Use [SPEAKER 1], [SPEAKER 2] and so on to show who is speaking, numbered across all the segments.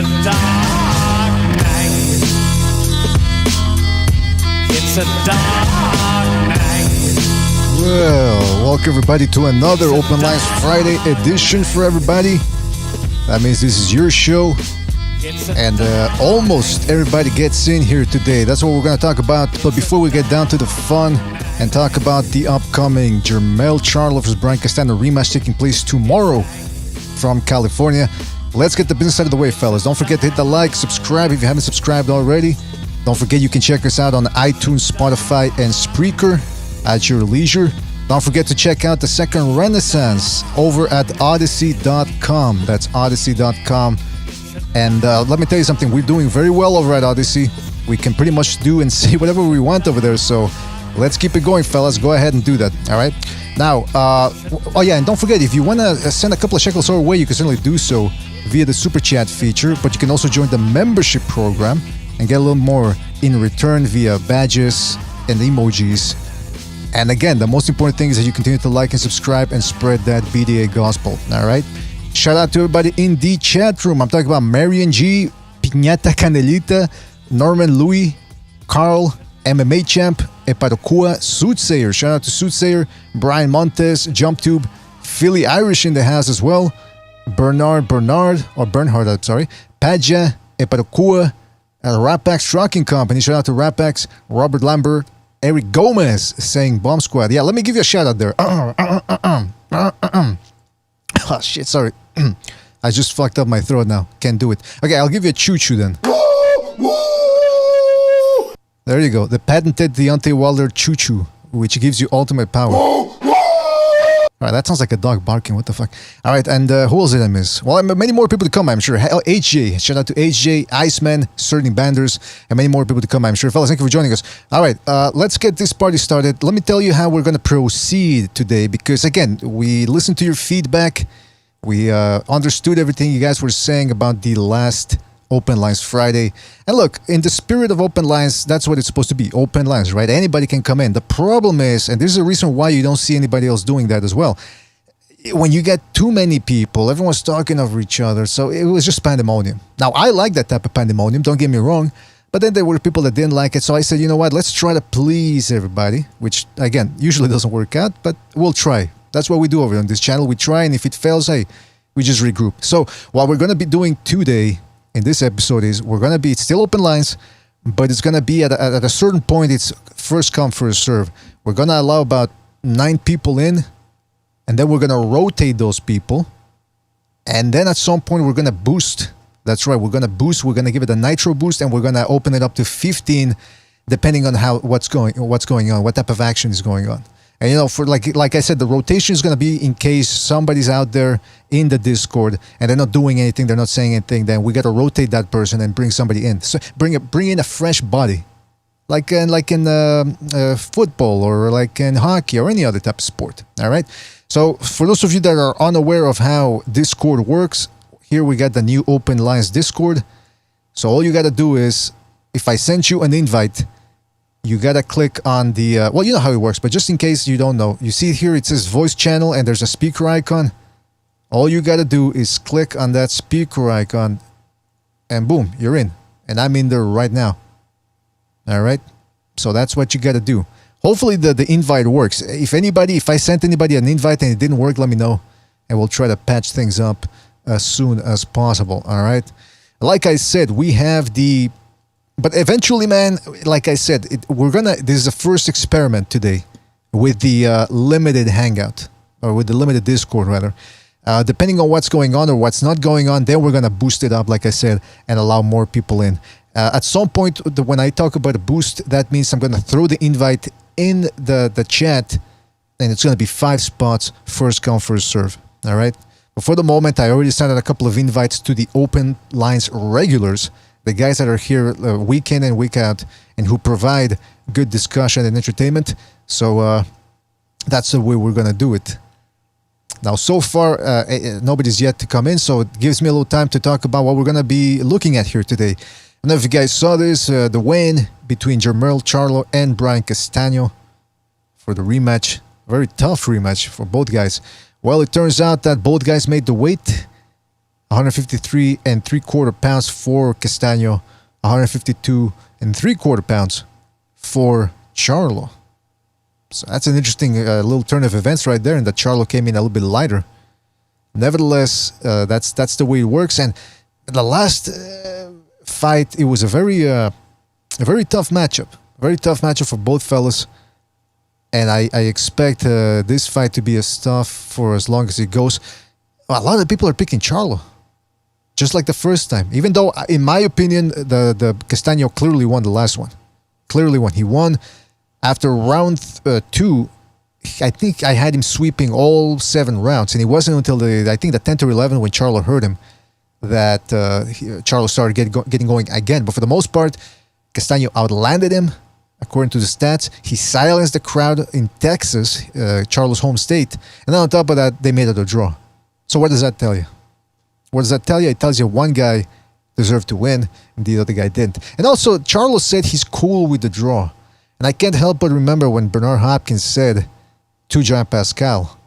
[SPEAKER 1] a dark night. It's a dark night.
[SPEAKER 2] Well, welcome everybody to another Open Lines Friday edition for everybody. That means this is your show. And almost everybody gets in here today. That's what we're going to talk about. But before we get down to the fun and talk about the upcoming Jermell Charlo vs. Castano rematch taking place tomorrow from California, let's get the business out of the way, fellas. Don't forget to hit the like, subscribe if you haven't subscribed already. Don't forget you can check us out on iTunes, Spotify, and Spreaker at your leisure. Don't forget to check out the Second Renaissance over at Odyssey.com. That's Odyssey.com. And let me tell you something, we're doing very well over at Odyssey. We can pretty much do and say whatever we want over there, so let's keep it going, fellas. Go ahead and do that, all right? Now, oh yeah, and don't forget, if you want to send a couple of shekels our way, you can certainly do so via the Super Chat feature, but you can also join the membership program and get a little more in return via badges and emojis. And again, the most important thing is that you continue to like and subscribe and spread that BDA gospel, all right? Shout out to everybody in the chat room. I'm talking about Marion G, Piñata Canelita, Norman Louis, Carl, MMA Champ, Eparokua, Soothsayer. Shout out to Soothsayer, Brian Montes, JumpTube, Philly Irish in the house as well, Bernhard, I'm sorry, Padja, Eparokua, Rapax Trucking Company. Shout out to Rapax, Robert Lambert, Eric Gomez saying Bomb Squad. Yeah, let me give you a shout out there. Oh shit, sorry. I just fucked up my throat now. Can't do it. Okay, I'll give you a choo-choo then. There you go. The patented Deontay Wilder choo-choo, which gives you ultimate power. Alright, that sounds like a dog barking. What the fuck? Alright, and who else did I miss? Well, many more people to come, I'm sure. HJ. Shout out to HJ, Iceman, Sterling Banders, and many more people to come, I'm sure. Fellas, thank you for joining us. Alright, let's get this party started. Let me tell you how we're going to proceed today, because again, we listened to your feedback. We understood everything you guys were saying about the last Open Lines Friday. And look, in the spirit of Open Lines, that's what it's supposed to be. Open Lines, right? Anybody can come in. The problem is, and this is the reason why you don't see anybody else doing that as well, when you get too many people, everyone's talking over each other, so it was just pandemonium. Now, I like that type of pandemonium, don't get me wrong, but then there were people that didn't like it, so I said, you know what, let's try to please everybody, which, again, usually doesn't work out, but we'll try. That's what we do over on this channel. We try, and if it fails, hey, we just regroup. So what we're going to be doing today in this episode is we're going to be, it's still Open Lines, but it's going to be at a certain point, it's first come, first serve. We're going to allow about 9 people in, and then we're going to rotate those people. And then at some point, we're going to boost. That's right, we're going to boost. We're going to give it a nitro boost, and we're going to open it up to 15, depending on what's going on, what type of action is going on. And you know, for like I said, the rotation is going to be in case somebody's out there in the Discord and they're not doing anything, they're not saying anything. Then we got to rotate that person and bring somebody in. So bring in a fresh body, like in football or like in hockey or any other type of sport. All right. So for those of you that are unaware of how Discord works, here we got the new Open Lines Discord. So all you got to do is, if I sent you an invite, you gotta click on the, well, you know how it works, but just in case you don't know, you see here it says voice channel and there's a speaker icon. All you gotta do is click on that speaker icon and boom, you're in. And I'm in there right now. All right. So that's what you gotta do. Hopefully the invite works. If I sent anybody an invite and it didn't work, let me know and we'll try to patch things up as soon as possible. All right. Like I said, we have but eventually, man, like I said, this is the first experiment today with the limited hangout, or with the limited Discord, rather. Depending on what's going on or what's not going on, then we're going to boost it up, like I said, and allow more people in. At some point, when I talk about a boost, that means I'm going to throw the invite in the chat, and it's going to be 5 spots, first come, first serve. All right? But for the moment, I already sent out a couple of invites to the Open Lines regulars, the guys that are here week in and week out and who provide good discussion and entertainment. So that's the way we're going to do it. Now, so far, nobody's yet to come in, so it gives me a little time to talk about what we're going to be looking at here today. I don't know if you guys saw this, the weigh-in between Jermell Charlo and Castano for the rematch. Very tough rematch for both guys. Well, it turns out that both guys made the weight. 153 and 3/4 pounds for Castano, 152 and 3/4 pounds for Charlo. So that's an interesting little turn of events right there, and that Charlo came in a little bit lighter. Nevertheless, that's the way it works. And the last fight, it was a very tough matchup. Very tough matchup for both fellas. And I expect this fight to be a stuff for as long as it goes. A lot of people are picking Charlo, just like the first time. Even though, in my opinion, the Castano clearly won the last one. Clearly won. He won after round 2. I think I had him sweeping all 7 rounds, and it wasn't until the 10th or 11th when Charlo hurt him that Charlo started getting going again. But for the most part, Castano outlanded him. According to the stats, he silenced the crowd in Texas, Charlo's home state. And then on top of that, they made it a draw. So what does that tell you? What does that tell you? It tells you one guy deserved to win and the other guy didn't. And also, Charlo said he's cool with the draw. And I can't help but remember when Bernard Hopkins said to John Pascal,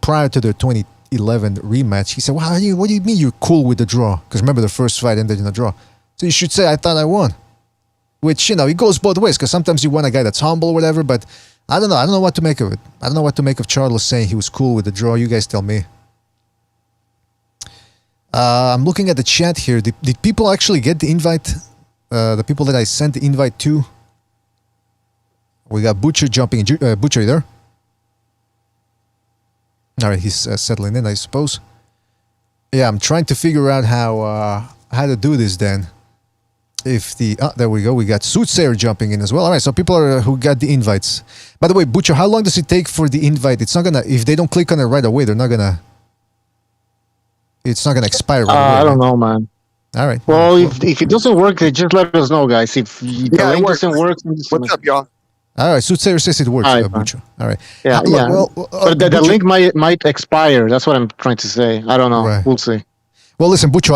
[SPEAKER 2] prior to the 2011 rematch, he said, what do you mean you're cool with the draw? Because remember, the first fight ended in a draw. So you should say, I thought I won. Which, it goes both ways, because sometimes you want a guy that's humble or whatever, but I don't know. I don't know what to make of it. I don't know what to make of Charlo saying he was cool with the draw. You guys tell me. I'm looking at the chat here. Did people actually get the invite? The people that I sent the invite to? We got Butcher jumping in. Butcher, you there? All right, he's settling in, I suppose. Yeah, I'm trying to figure out how to do this then. There we go. We got Soothsayer jumping in as well. All right, so people who got the invites. By the way, Butcher, how long does it take for the invite? It's not gonna, if they don't click on it right away, it's not gonna expire right away.
[SPEAKER 3] I don't know, man.
[SPEAKER 2] All right.
[SPEAKER 3] Well, if it doesn't work, just let us know, guys. If the link doesn't work,
[SPEAKER 4] what's up, y'all?
[SPEAKER 2] All right, Soothsayer says it works,
[SPEAKER 3] All right,
[SPEAKER 2] Butcher. All right.
[SPEAKER 3] Yeah, yeah. But the
[SPEAKER 2] Butcher,
[SPEAKER 3] link might expire. That's what I'm trying to say. I don't know.
[SPEAKER 2] Right.
[SPEAKER 3] We'll see.
[SPEAKER 2] Well, listen, Butcher,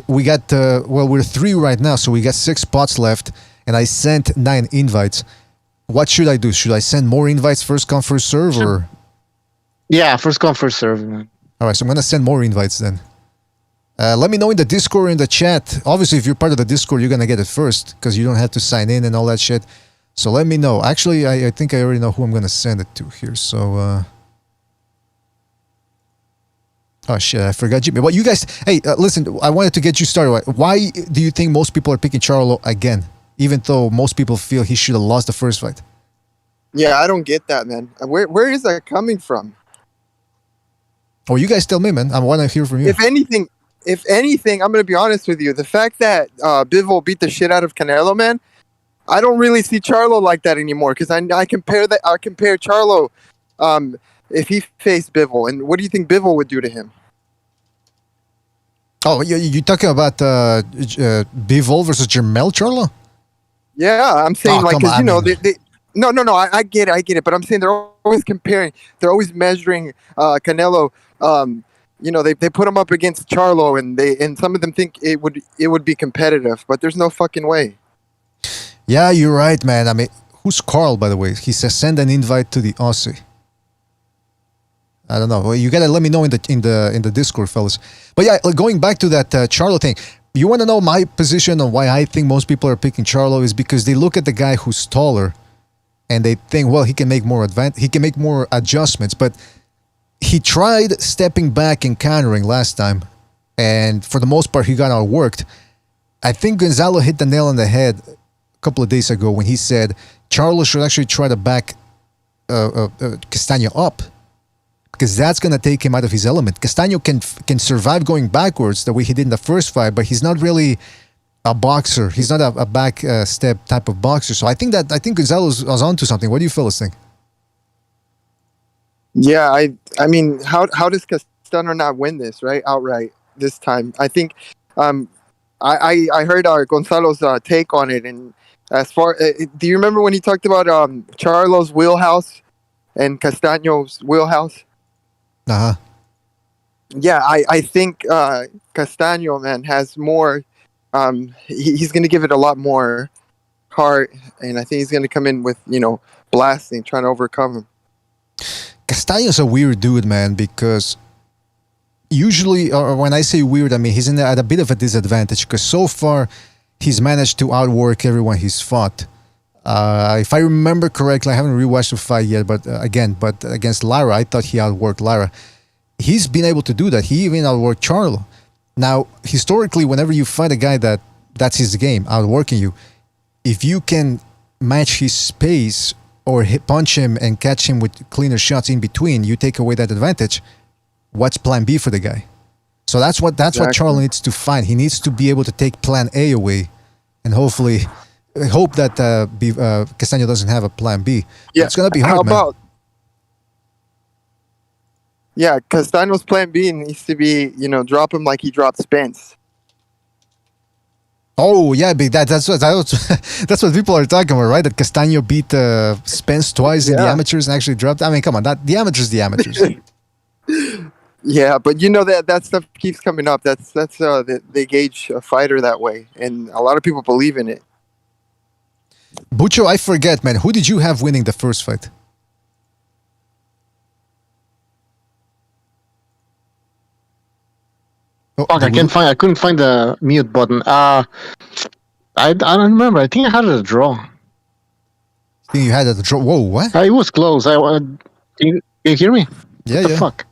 [SPEAKER 2] we got, we're 3 right now, so we got 6 spots left, and I sent 9 invites. What should I do? Should I send more invites, first come, first serve, or?
[SPEAKER 3] Yeah, first come, first serve, man.
[SPEAKER 2] All right, so I'm going to send more invites then. Let me know in the Discord or in the chat. Obviously, if you're part of the Discord, you're going to get it first, because you don't have to sign in and all that shit. So let me know. Actually, I think I already know who I'm going to send it to here, so... Oh shit, I forgot Jimmy. Well, you guys, hey, listen, I wanted to get you started. Why do you think most people are picking Charlo again, even though most people feel he should have lost the first fight?
[SPEAKER 4] Yeah, I don't get that, man. Where is that coming from?
[SPEAKER 2] Oh, you guys tell me, man. I want to hear from you.
[SPEAKER 4] If anything, I'm going to be honest with you. The fact that Bivol beat the shit out of Canelo, man, I don't really see Charlo like that anymore, because I compare Charlo if he faced Bivol, and what do you think Bivol would do to him?
[SPEAKER 2] Oh, you talking about Bivol versus Jermell Charlo?
[SPEAKER 4] Yeah, I'm saying because no, I get it, but I'm saying they're always comparing, they're always measuring Canelo. They put him up against Charlo, and some of them think it would be competitive, but there's no fucking way.
[SPEAKER 2] Yeah, you're right, man. I mean, who's Carl, by the way? He says send an invite to the Aussie. I don't know. Well, you gotta let me know in the Discord, fellas. But yeah, going back to that Charlo thing, you want to know my position on why I think most people are picking Charlo is because they look at the guy who's taller, and they think, well, he can make more adjustments. But he tried stepping back and countering last time, and for the most part, he got outworked. I think Gonzalo hit the nail on the head a couple of days ago when he said Charlo should actually try to back Castano up, because that's going to take him out of his element. Castano can survive going backwards the way he did in the first fight, but he's not really a boxer. He's not a back step type of boxer. So I think Gonzalo was onto something. What do you fellas think?
[SPEAKER 4] Yeah, I mean, how does Castano not win this, right, outright this time? I think I heard Gonzalo's take on it, and as far do you remember when he talked about Charlo's wheelhouse and Castano's wheelhouse?
[SPEAKER 2] Uh-huh.
[SPEAKER 4] Yeah, I think Castano, man, has more. He's going to give it a lot more heart, and I think he's going to come in with, blasting, trying to overcome him.
[SPEAKER 2] Castano's a weird dude, man, because usually, or when I say weird, I mean he's at a bit of a disadvantage because so far he's managed to outwork everyone he's fought. If I remember correctly, I haven't rewatched the fight yet, but but against Lara, I thought he outworked Lara. He's been able to do that. He even outworked Charlo. Now, historically, whenever you fight a guy that's his game, outworking you, if you can match his pace or punch him and catch him with cleaner shots in between, you take away that advantage. What's plan B for the guy? So that's what Charlo needs to find. He needs to be able to take plan A away and hopefully hope that Castano doesn't have a plan B.
[SPEAKER 4] Yeah,
[SPEAKER 2] it's going to be hard,
[SPEAKER 4] how
[SPEAKER 2] man.
[SPEAKER 4] about, yeah, Castano's plan B needs to be, drop him like he dropped Spence.
[SPEAKER 2] Oh yeah, but that's what people are talking about, right? That Castano beat Spence twice in the amateurs and actually dropped. I mean, come on, the amateurs.
[SPEAKER 4] Yeah, but that stuff keeps coming up. That's they gauge a fighter that way, and a lot of people believe in it.
[SPEAKER 2] Bucho, I forget, man. Who did you have winning the first fight?
[SPEAKER 3] Oh, I couldn't find the mute button. I don't remember. I think I had a draw.
[SPEAKER 2] I think you had a draw. Whoa, what?
[SPEAKER 3] It was close. Can you hear me?
[SPEAKER 2] Yeah,
[SPEAKER 3] what the fuck?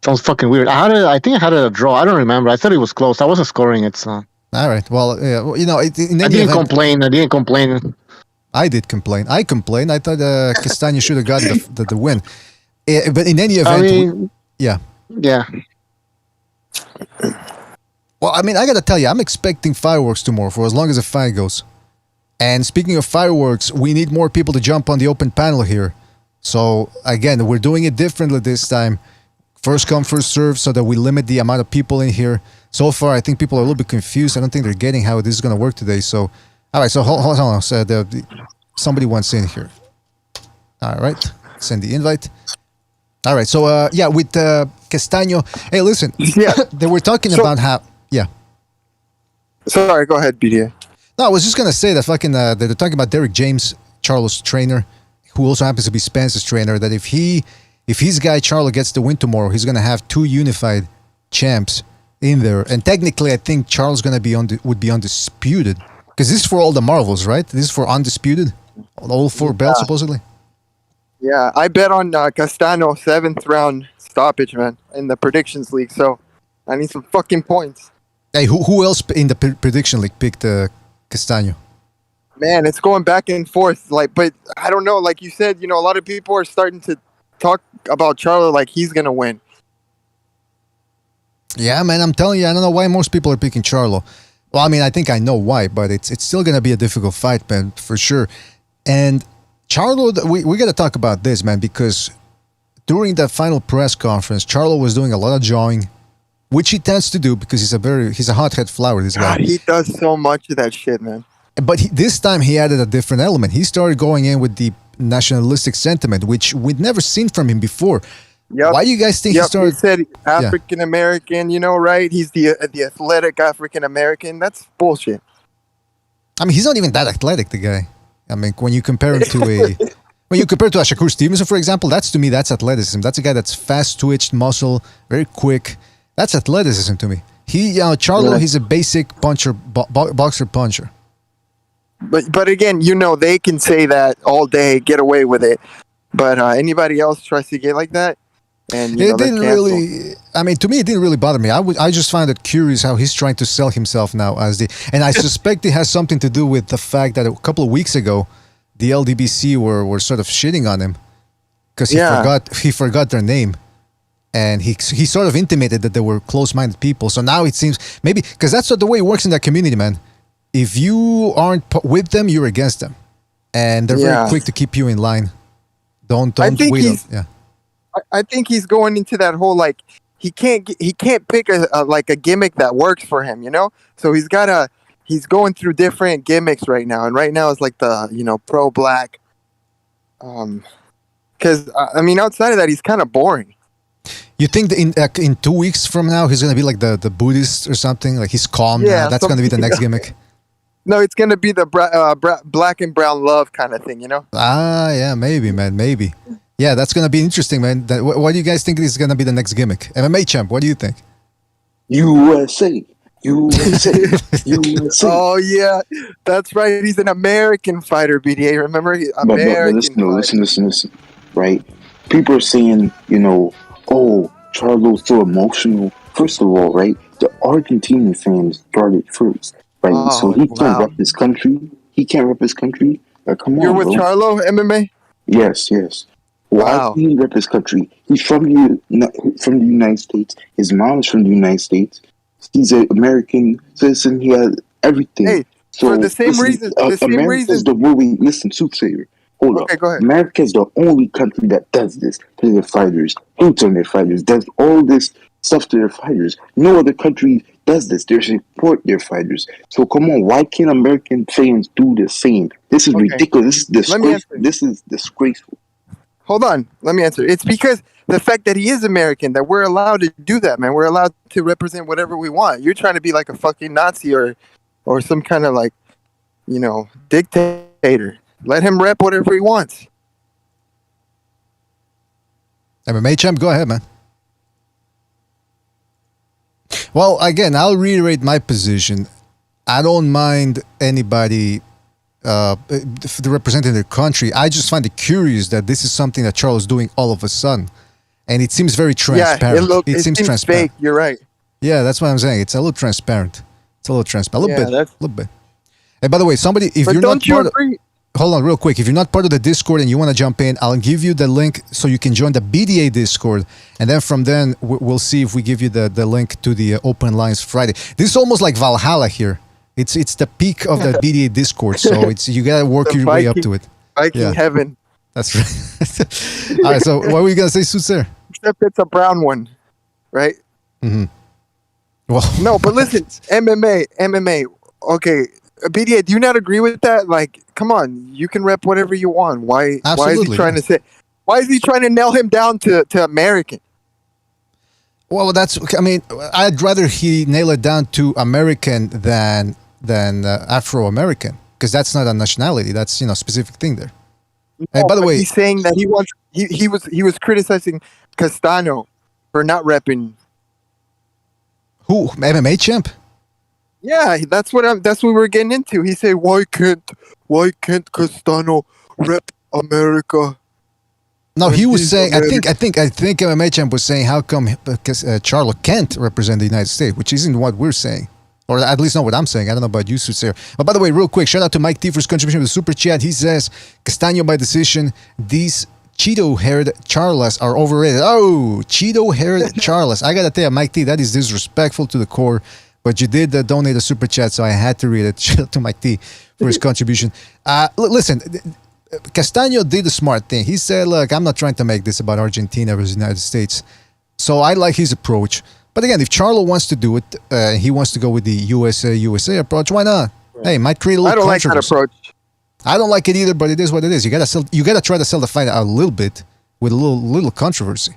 [SPEAKER 3] Sounds fucking weird. I think I had a draw. I don't remember. I thought it was close. I wasn't scoring it, so.
[SPEAKER 2] All right. Well,
[SPEAKER 3] I didn't complain. I didn't complain.
[SPEAKER 2] I did complain. I complained. I thought Castano should have gotten the win. But in any event,
[SPEAKER 3] yeah.
[SPEAKER 2] Well, I mean, I gotta tell you, I'm expecting fireworks tomorrow for as long as the fight goes. And speaking of fireworks, we need more people to jump on the open panel here. So again, we're doing it differently this time. First come, first serve, so that we limit the amount of people in here. So far, I think people are a little bit confused. I don't think they're getting how this is going to work today. So, all right. So hold on. So somebody wants in here. All right. Send the invite. All right. So with Castano. Hey, listen.
[SPEAKER 4] Yeah.
[SPEAKER 2] They were talking about how. Yeah.
[SPEAKER 4] Sorry. Go ahead, BDA.
[SPEAKER 2] No, I was just gonna say that fucking. They're talking about Derek James, Charlo's trainer, who also happens to be Spence's trainer. That if his guy Charlo gets the win tomorrow, he's gonna have 2 unified champs in there. And technically, I think Charles gonna would be undisputed because this is for all the marvels, right? This is for undisputed, all 4 belts supposedly.
[SPEAKER 4] Yeah, I bet on Castano 7th round stoppage, man, in the predictions league. So I need some fucking points.
[SPEAKER 2] Hey, who else in the prediction league picked Castano?
[SPEAKER 4] Man, it's going back and forth. But I don't know. Like you said, a lot of people are starting to talk about Charlo like he's gonna win.
[SPEAKER 2] Yeah, man, I'm telling you, I don't know why most people are picking Charlo. Well, I mean, I think I know why, but it's still gonna be a difficult fight, man, for sure. And Charlo, we got to talk about this, man, because during that final press conference, Charlo was doing a lot of jawing, which he tends to do because he's a hothead flower. This guy.
[SPEAKER 4] God, he does so much of that shit, man.
[SPEAKER 2] But this time he added a different element. He started going in with the nationalistic sentiment, which we'd never seen from him before.
[SPEAKER 4] Yep.
[SPEAKER 2] Why do you guys think he started?
[SPEAKER 4] He said African American, right? He's the athletic African American. That's bullshit.
[SPEAKER 2] I mean, he's not even that athletic, the guy. I mean, when you compare him to a Shakur Stevenson, for example, that's athleticism. That's a guy that's fast twitched, muscle, very quick. That's athleticism to me. Charlo, he's a basic puncher, boxer puncher.
[SPEAKER 4] But again, they can say that all day, get away with it. But anybody else tries to get like that, and
[SPEAKER 2] it didn't really. I mean, to me, it didn't really bother me. I just find it curious how he's trying to sell himself now and I suspect it has something to do with the fact that a couple of weeks ago, the LDBC were sort of shitting on him because he forgot their name. And he sort of intimated that they were close-minded people. So now it seems maybe because that's not the way it works in that community, man. If you aren't with them, you're against them, and they're very quick to keep you in line. Don't wait.
[SPEAKER 4] I think he's going into that whole he can't pick a gimmick that works for him, So he's going through different gimmicks right now, and right now it's like the pro black. Because I mean, outside of that, he's kind of boring.
[SPEAKER 2] You think that in 2 weeks from now he's gonna be like the Buddhist or something? Like he's calm now. That's gonna be the next gimmick.
[SPEAKER 4] No, it's gonna be the black and brown love kind of thing,
[SPEAKER 2] Ah, yeah, maybe, man, maybe. Yeah, that's gonna be interesting, man. What do you guys think is gonna be the next gimmick? MMA champ, what do you think?
[SPEAKER 5] USA, USA, USA.
[SPEAKER 4] Oh yeah, that's right. He's an American fighter, BDA. Remember,
[SPEAKER 5] But
[SPEAKER 4] American
[SPEAKER 5] listen, though,
[SPEAKER 4] fighter.
[SPEAKER 5] listen. Right? People are saying, oh, Charlo's so emotional. First of all, right? The Argentinian fans started first, right? So
[SPEAKER 4] Oh
[SPEAKER 5] he can't
[SPEAKER 4] wow,
[SPEAKER 5] rep his country. He can't rep his country. Come
[SPEAKER 4] you're
[SPEAKER 5] on,
[SPEAKER 4] with
[SPEAKER 5] bro.
[SPEAKER 4] Charlo MMA?
[SPEAKER 5] Yes, yes. Why
[SPEAKER 4] Wow.
[SPEAKER 5] can't he rep his country? He's from the United States. His mom's from the United States. He's an American citizen. He has everything.
[SPEAKER 4] Hey, for
[SPEAKER 5] So
[SPEAKER 4] the same
[SPEAKER 5] listen,
[SPEAKER 4] reason. The same
[SPEAKER 5] America's
[SPEAKER 4] reason.
[SPEAKER 5] the world. Listen, soothsayer. Hold up.
[SPEAKER 4] Okay, go ahead.
[SPEAKER 5] America is the only country that does this to their fighters, hates on their fighters, does all this stuff to their fighters. No other country does this. They support their fighters. So come on, why can't American fans do the same? This is
[SPEAKER 4] Okay.
[SPEAKER 5] ridiculous. This is
[SPEAKER 4] Let me
[SPEAKER 5] disgraceful.
[SPEAKER 4] answer.
[SPEAKER 5] This is disgraceful.
[SPEAKER 4] Hold on. Let me answer. It's because the fact that he is American that we're allowed to do that, man. We're allowed to represent whatever we want. You're trying to be like a fucking Nazi or some kind of like, dictator. Let him rep whatever he wants.
[SPEAKER 2] MMA champ, go ahead, man. Well, again, I'll reiterate my position. I don't mind anybody representing their country. I just find it curious that this is something that Charles is doing all of a sudden. And it seems very transparent.
[SPEAKER 4] Yeah,
[SPEAKER 2] it seems transparent.
[SPEAKER 4] fake. You're right.
[SPEAKER 2] Yeah, that's what I'm saying. It's a little transparent. A little
[SPEAKER 4] Yeah,
[SPEAKER 2] bit.
[SPEAKER 4] that's-
[SPEAKER 2] A little bit. And by the way, somebody, if
[SPEAKER 4] But
[SPEAKER 2] you're not
[SPEAKER 4] don't you
[SPEAKER 2] part of,
[SPEAKER 4] agree?
[SPEAKER 2] hold on real quick. If you're not part of the Discord and you want to jump in, I'll give you the link so you can join the BDA Discord. And then from then, we'll see if we give you the link to the Open Lines Friday. This is almost like Valhalla here. It's the peak of the BDA Discord. So you got to work
[SPEAKER 4] The
[SPEAKER 2] your way up
[SPEAKER 4] Viking-
[SPEAKER 2] to it.
[SPEAKER 4] Viking
[SPEAKER 2] Yeah.
[SPEAKER 4] heaven.
[SPEAKER 2] That's right. All right. So what were you going to say, Soothsayer?
[SPEAKER 4] Except it's a brown one, right?
[SPEAKER 2] Well,
[SPEAKER 4] No, but listen, MMA. Okay, BDA, do you not agree with that? Like, come on, you can rep whatever you want. Why is
[SPEAKER 2] Absolutely,
[SPEAKER 4] he trying to say? Why is he trying to nail him down to American?
[SPEAKER 2] well, I mean, I'd rather he nail it down to American than Afro-American, because that's not a nationality. That's, specific thing there. And by the
[SPEAKER 4] but
[SPEAKER 2] way,
[SPEAKER 4] he's saying that he was criticizing Castano for not repping.
[SPEAKER 2] who? MMA champ?
[SPEAKER 4] Yeah, that's what we're getting into. He said, why can't Castano rep America?
[SPEAKER 2] No, he was
[SPEAKER 4] He's
[SPEAKER 2] saying.
[SPEAKER 4] American.
[SPEAKER 2] I think MMA champ was saying how come Charlo can't represent the United States, which isn't what we're saying, or at least not what I'm saying. I don't know about you, Soothsayer. But by the way, real quick, shout out to Mike T for his contribution to the super chat. He says Castano by decision. These Cheeto-haired Charlas are overrated. Oh, Cheeto-haired Charlas. I gotta tell you, Mike T, that is disrespectful to the core. But you did donate a super chat, so I had to read it. Shout out to Mike T for his contribution. Listen, Castano did the smart thing. He said, look, I'm not trying to make this about Argentina versus the United States. So I like his approach. But again, if Charlo wants to do it, he wants to go with the USA approach, why not? Hey, might create a little
[SPEAKER 4] I don't like that
[SPEAKER 2] controversy.
[SPEAKER 4] approach.
[SPEAKER 2] I don't like it either, but it is what it is. You gotta try to sell the fight a little bit with a little controversy.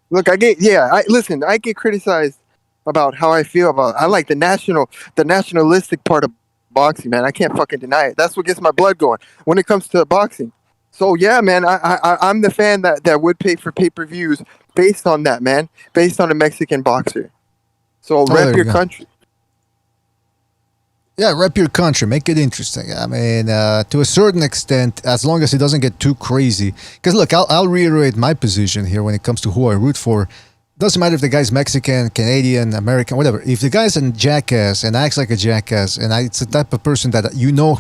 [SPEAKER 4] Look, I get criticized about how I feel about. I like the nationalistic part of boxing, man. I can't fucking deny it. That's what gets my blood going when it comes to boxing. So yeah, man, I'm the fan that would pay for pay-per-views based on that, man, based on a Mexican boxer. So
[SPEAKER 2] there
[SPEAKER 4] rep
[SPEAKER 2] you
[SPEAKER 4] your
[SPEAKER 2] go.
[SPEAKER 4] country.
[SPEAKER 2] Yeah, rep your country, make it interesting. I mean, to a certain extent, as long as it doesn't get too crazy. Because look, I'll reiterate my position here when it comes to who I root for. Doesn't matter if the guy's Mexican, Canadian, American, whatever. If the guy's a jackass and acts like a jackass, and it's the type of person that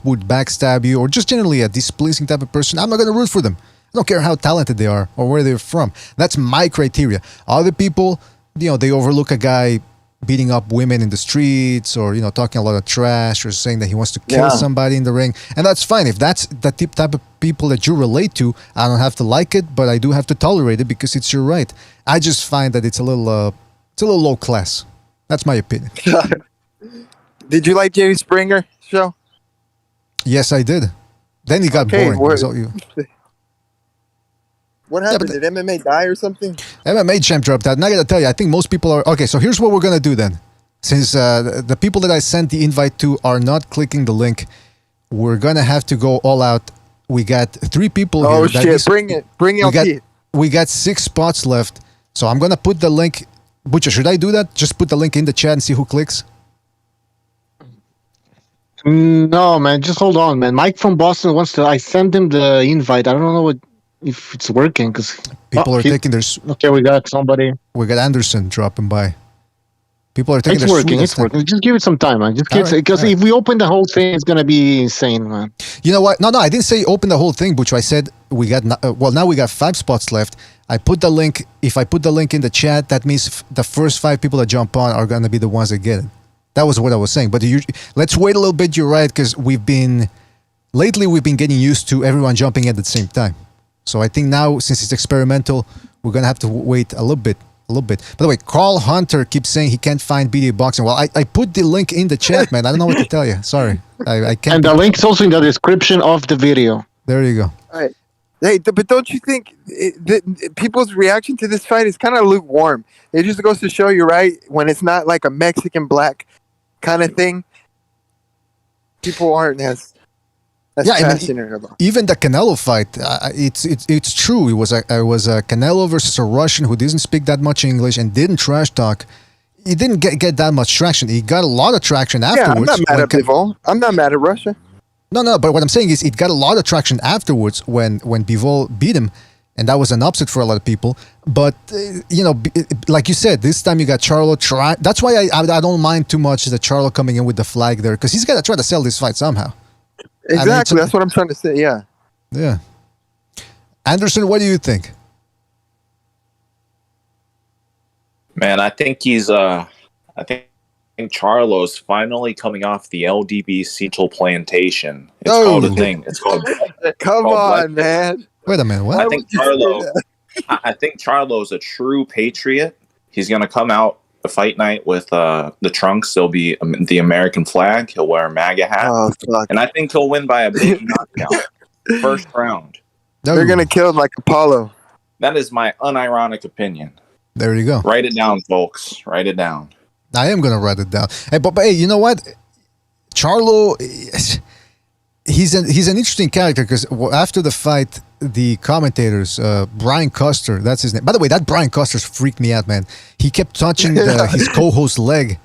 [SPEAKER 2] would backstab you, or just generally a displeasing type of person, I'm not going to root for them. I don't care how talented they are or where they're from. That's my criteria. Other people, they overlook a guy beating up women in the streets, or talking a lot of trash, or saying that he wants to kill somebody in the ring, and that's fine. If that's the type of people that you relate to, I don't have to like it, but I do have to tolerate it because it's your right. I just find that it's a little low class. That's my opinion.
[SPEAKER 4] Did you like Jerry Springer show?
[SPEAKER 2] Yes, I did. Then he got boring.
[SPEAKER 4] what
[SPEAKER 2] So
[SPEAKER 4] What happened? Did MMA die or something?
[SPEAKER 2] MMA champ dropped out. And I gotta tell you, I think most people are okay. So here's what we're gonna do then. Since the people that I sent the invite to are not clicking the link, we're gonna have to go all out. We got 3 people here.
[SPEAKER 4] Oh shit! Bring it! Bring
[SPEAKER 2] we got
[SPEAKER 4] LT.
[SPEAKER 2] we got 6 spots left. So I'm gonna put the link. Butcher, should I do that? Just put the link in the chat and see who clicks.
[SPEAKER 3] No, man, just hold on, man. Mike from Boston wants to. I sent him the invite. I don't know if it's working because
[SPEAKER 2] People are taking their.
[SPEAKER 3] Okay, we got somebody.
[SPEAKER 2] We got Anderson dropping by. People are taking
[SPEAKER 3] It's
[SPEAKER 2] their
[SPEAKER 3] working.
[SPEAKER 2] sweetest
[SPEAKER 3] It's
[SPEAKER 2] time.
[SPEAKER 3] working. Just give it some time, man. Just give
[SPEAKER 2] Alright,
[SPEAKER 3] because if we open the whole thing, it's gonna be insane, man.
[SPEAKER 2] You know what? No, I didn't say open the whole thing, Butch. I said we got. Now we got 5 spots left. I put the link. If I put the link in the chat, that means the first 5 people that jump on are gonna be the ones that get it. That was what I was saying. But let's wait a little bit. You're right, because lately we've been getting used to everyone jumping in at the same time. So I think now, since it's experimental, we're gonna have to wait a little bit. By the way, Carl Hunter keeps saying he can't find BDA boxing. Well, I put the link in the chat, man. I don't know what to tell you. Sorry, I can't.
[SPEAKER 3] And the link's also in the description of the video.
[SPEAKER 2] There you go.
[SPEAKER 4] All right. Hey, but don't you think people's reaction to this fight is kind of lukewarm? It just goes to show you, right? When it's not like a Mexican black kind of thing, people aren't as passionate about.
[SPEAKER 2] Even the Canelo fight, it's true. It was a Canelo versus a Russian who didn't speak that much English and didn't trash talk. He didn't get that much traction. He got a lot of traction afterwards.
[SPEAKER 4] Yeah, I'm not mad at Bivol. I'm not mad at Russia.
[SPEAKER 2] No. But what I'm saying is, it got a lot of traction afterwards when Bivol beat him, and that was an upset for a lot of people. But like you said, this time you got Charlo. That's why I don't mind too much the Charlo coming in with the flag there, because he's got to try to sell this fight somehow.
[SPEAKER 4] Exactly, that's what I'm trying to say. Yeah.
[SPEAKER 2] Yeah. Anderson, what do you think?
[SPEAKER 6] Man, I think Charlo's finally coming off the LDBC plantation. It's called a thing. It's called.
[SPEAKER 4] Come on, man.
[SPEAKER 2] Wait a minute. What?
[SPEAKER 6] I think Charlo's a true patriot. He's gonna come out the fight night with the trunks. There'll be the American flag. He'll wear a MAGA hat, and I think he'll win by a big knockout, first round.
[SPEAKER 4] They're gonna kill him like Apollo.
[SPEAKER 6] That is my unironic opinion.
[SPEAKER 2] There you go.
[SPEAKER 6] Write it down, folks. Write it down.
[SPEAKER 2] I am gonna write it down. Hey, but hey, you know what? Charlo, he's an interesting character, because after the fight, the commentators, Brian Custer, that's his name. By the way, that Brian Custer freaked me out, man. He kept touching his co-host's leg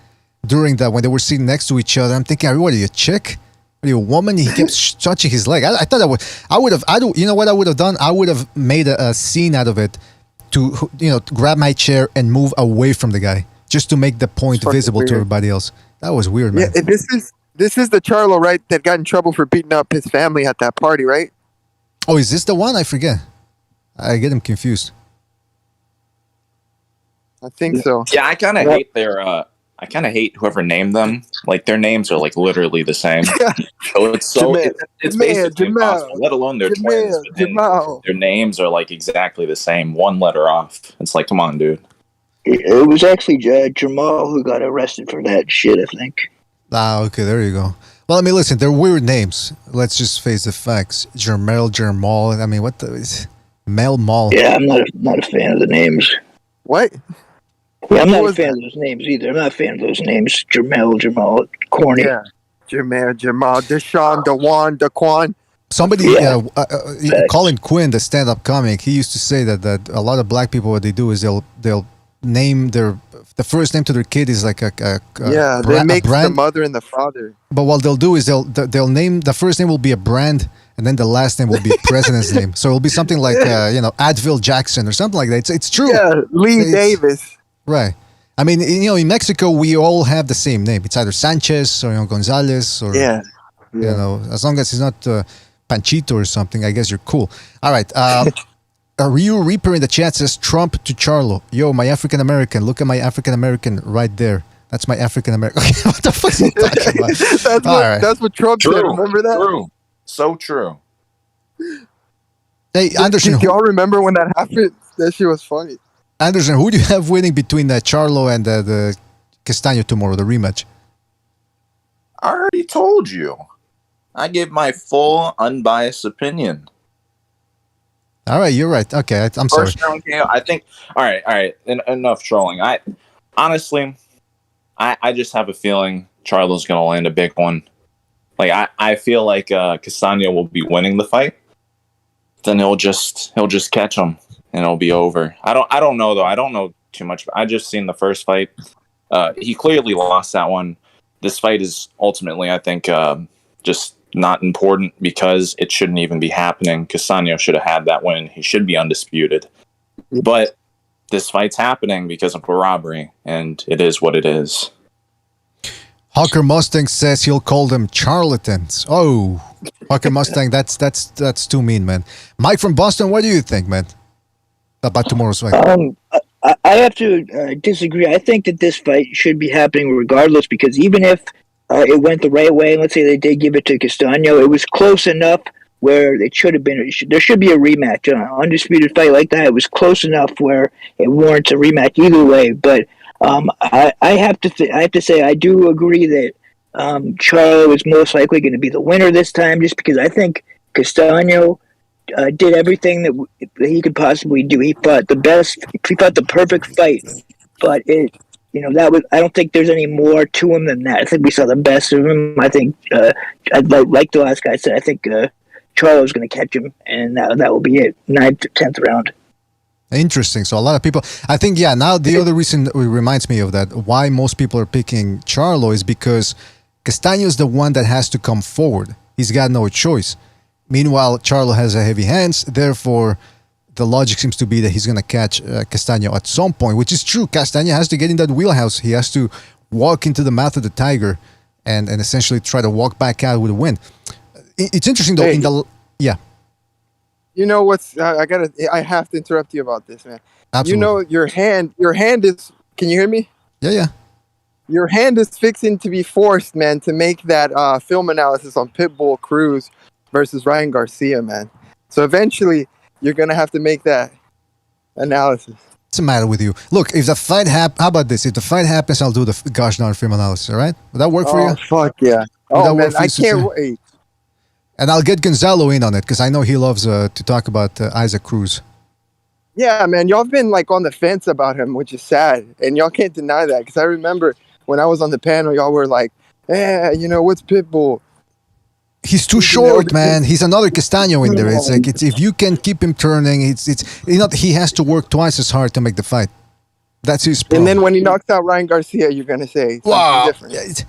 [SPEAKER 2] during that when they were sitting next to each other. I'm thinking, what are you, a chick? Are you a woman? He kept touching his leg. I thought you know what I would have done? I would have made a scene out of it to grab my chair and move away from the guy, just to make the point visible to everybody else. That was weird, man.
[SPEAKER 4] Yeah, this is the Charlo, right, that got in trouble for beating up his family at that party, right?
[SPEAKER 2] Oh, is this the one? I forget. I get him confused.
[SPEAKER 4] I think so.
[SPEAKER 6] Yeah, I kind of hate I kind of hate whoever named them. Like, their names are like literally the same. So it's basically impossible, let alone their twins. But their names are like exactly the same, one letter off. It's like, come on, dude.
[SPEAKER 5] It was actually Jermell who got arrested for that shit, I think.
[SPEAKER 2] Ah, okay, there you go. Well, I mean, listen, they're weird names. Let's just face the facts. Jermell. I mean, what the... Mel Mall.
[SPEAKER 5] Yeah, I'm not a fan of the names.
[SPEAKER 4] What?
[SPEAKER 5] Yeah, I'm not a fan of those names either. I'm not a fan of those names. Jamal, corny.
[SPEAKER 4] Yeah. Jamal, Deshaun, Dewan, Daquan.
[SPEAKER 2] Somebody, Colin Quinn, the stand-up comic, he used to say that a lot of black people, what they do is they'll name the first name to their kid is like
[SPEAKER 4] they make the mother and the father.
[SPEAKER 2] But what they'll do is they'll name, the first name will be a brand, and then the last name will be president's name. So it'll be something like Advil Jackson or something like that. It's true.
[SPEAKER 4] Yeah, Lee Davis.
[SPEAKER 2] Right. I mean, in Mexico, we all have the same name. It's either Sanchez or Gonzalez or as long as it's not Panchito or something, I guess you're cool. All right. Ryu Reaper in the chat says Trump to Charlo. Yo, my African American. Look at my African American right there. That's my African American. What the fuck is he talking about?
[SPEAKER 4] That's what Trump said. Remember that?
[SPEAKER 6] True. So true.
[SPEAKER 2] Hey, Anderson.
[SPEAKER 4] Do y'all remember when that happened? That shit was funny.
[SPEAKER 2] Anderson, who do you have winning between Charlo and the Castano tomorrow, the rematch?
[SPEAKER 6] I already told you. I give my full, unbiased opinion.
[SPEAKER 2] All right, you're right. Okay, I'm sorry.
[SPEAKER 6] First round KO, I think. All right. Enough trolling. I just have a feeling Charlo's going to land a big one. Like I feel like Castano will be winning the fight. Then he'll just catch him. and it'll be over. I don't know though. I don't know too much. I just seen the first fight. He clearly lost that one. This fight is ultimately, I think, just not important because it shouldn't even be happening. Castano should have had that win. He should be undisputed. But this fight's happening because of a robbery, and it is what it is.
[SPEAKER 2] Hawker Mustang says he'll call them charlatans. Oh, Hawker Mustang, that's too mean, man. Mike from Boston, what do you think, man, about tomorrow's fight?
[SPEAKER 7] I have to disagree. I think that this fight should be happening regardless, because even if it went the right way, and let's say they did give it to Castano, it was close enough where it should have been. There should be a rematch. An undisputed fight like that, it was close enough where it warrants a rematch either way. But I have to say I do agree that Charlo is most likely going to be the winner this time, just because I think Castano did everything that he could possibly do. He fought the best. He fought the perfect fight, but that was. I don't think there's any more to him than that. I think we saw the best of him. I think, like the last guy said, I think Charlo's going to catch him, and that will be it. 9th to 10th round.
[SPEAKER 2] Interesting. So a lot of people, I think, now the other reason it reminds me of that, why most people are picking Charlo, is because Castano is the one that has to come forward. He's got no choice. Meanwhile, Charlo has a heavy hands. Therefore, the logic seems to be that he's going to catch Castano at some point, which is true. Castano has to get in that wheelhouse. He has to walk into the mouth of the tiger and essentially try to walk back out with a win. It's interesting, though.
[SPEAKER 4] Hey.
[SPEAKER 2] Yeah.
[SPEAKER 4] You know what's? I have to interrupt you about this, man.
[SPEAKER 2] Absolutely.
[SPEAKER 4] You know, your hand is. Can you hear me?
[SPEAKER 2] Yeah.
[SPEAKER 4] Your hand is fixing to be forced, man, to make that film analysis on Pitbull Cruz versus Ryan Garcia, man. So eventually, you're gonna have to make that analysis.
[SPEAKER 2] What's the matter with you? Look, if the fight how about this? If the fight happens, I'll do the gosh darn film analysis. All right? Would that work for you?
[SPEAKER 4] Oh fuck yeah! Oh man, I can't wait.
[SPEAKER 2] And I'll get Gonzalo in on it because I know he loves to talk about Isaac Cruz.
[SPEAKER 4] Yeah, man, y'all have been like on the fence about him, which is sad, and y'all can't deny that. Because I remember when I was on the panel, y'all were like, what's Pitbull?
[SPEAKER 2] He's too short, man. He's another Castano in there. It's like if you can keep him turning, he has to work twice as hard to make the fight. That's his problem.
[SPEAKER 4] And then when he knocks out Ryan Garcia, you're gonna say something different.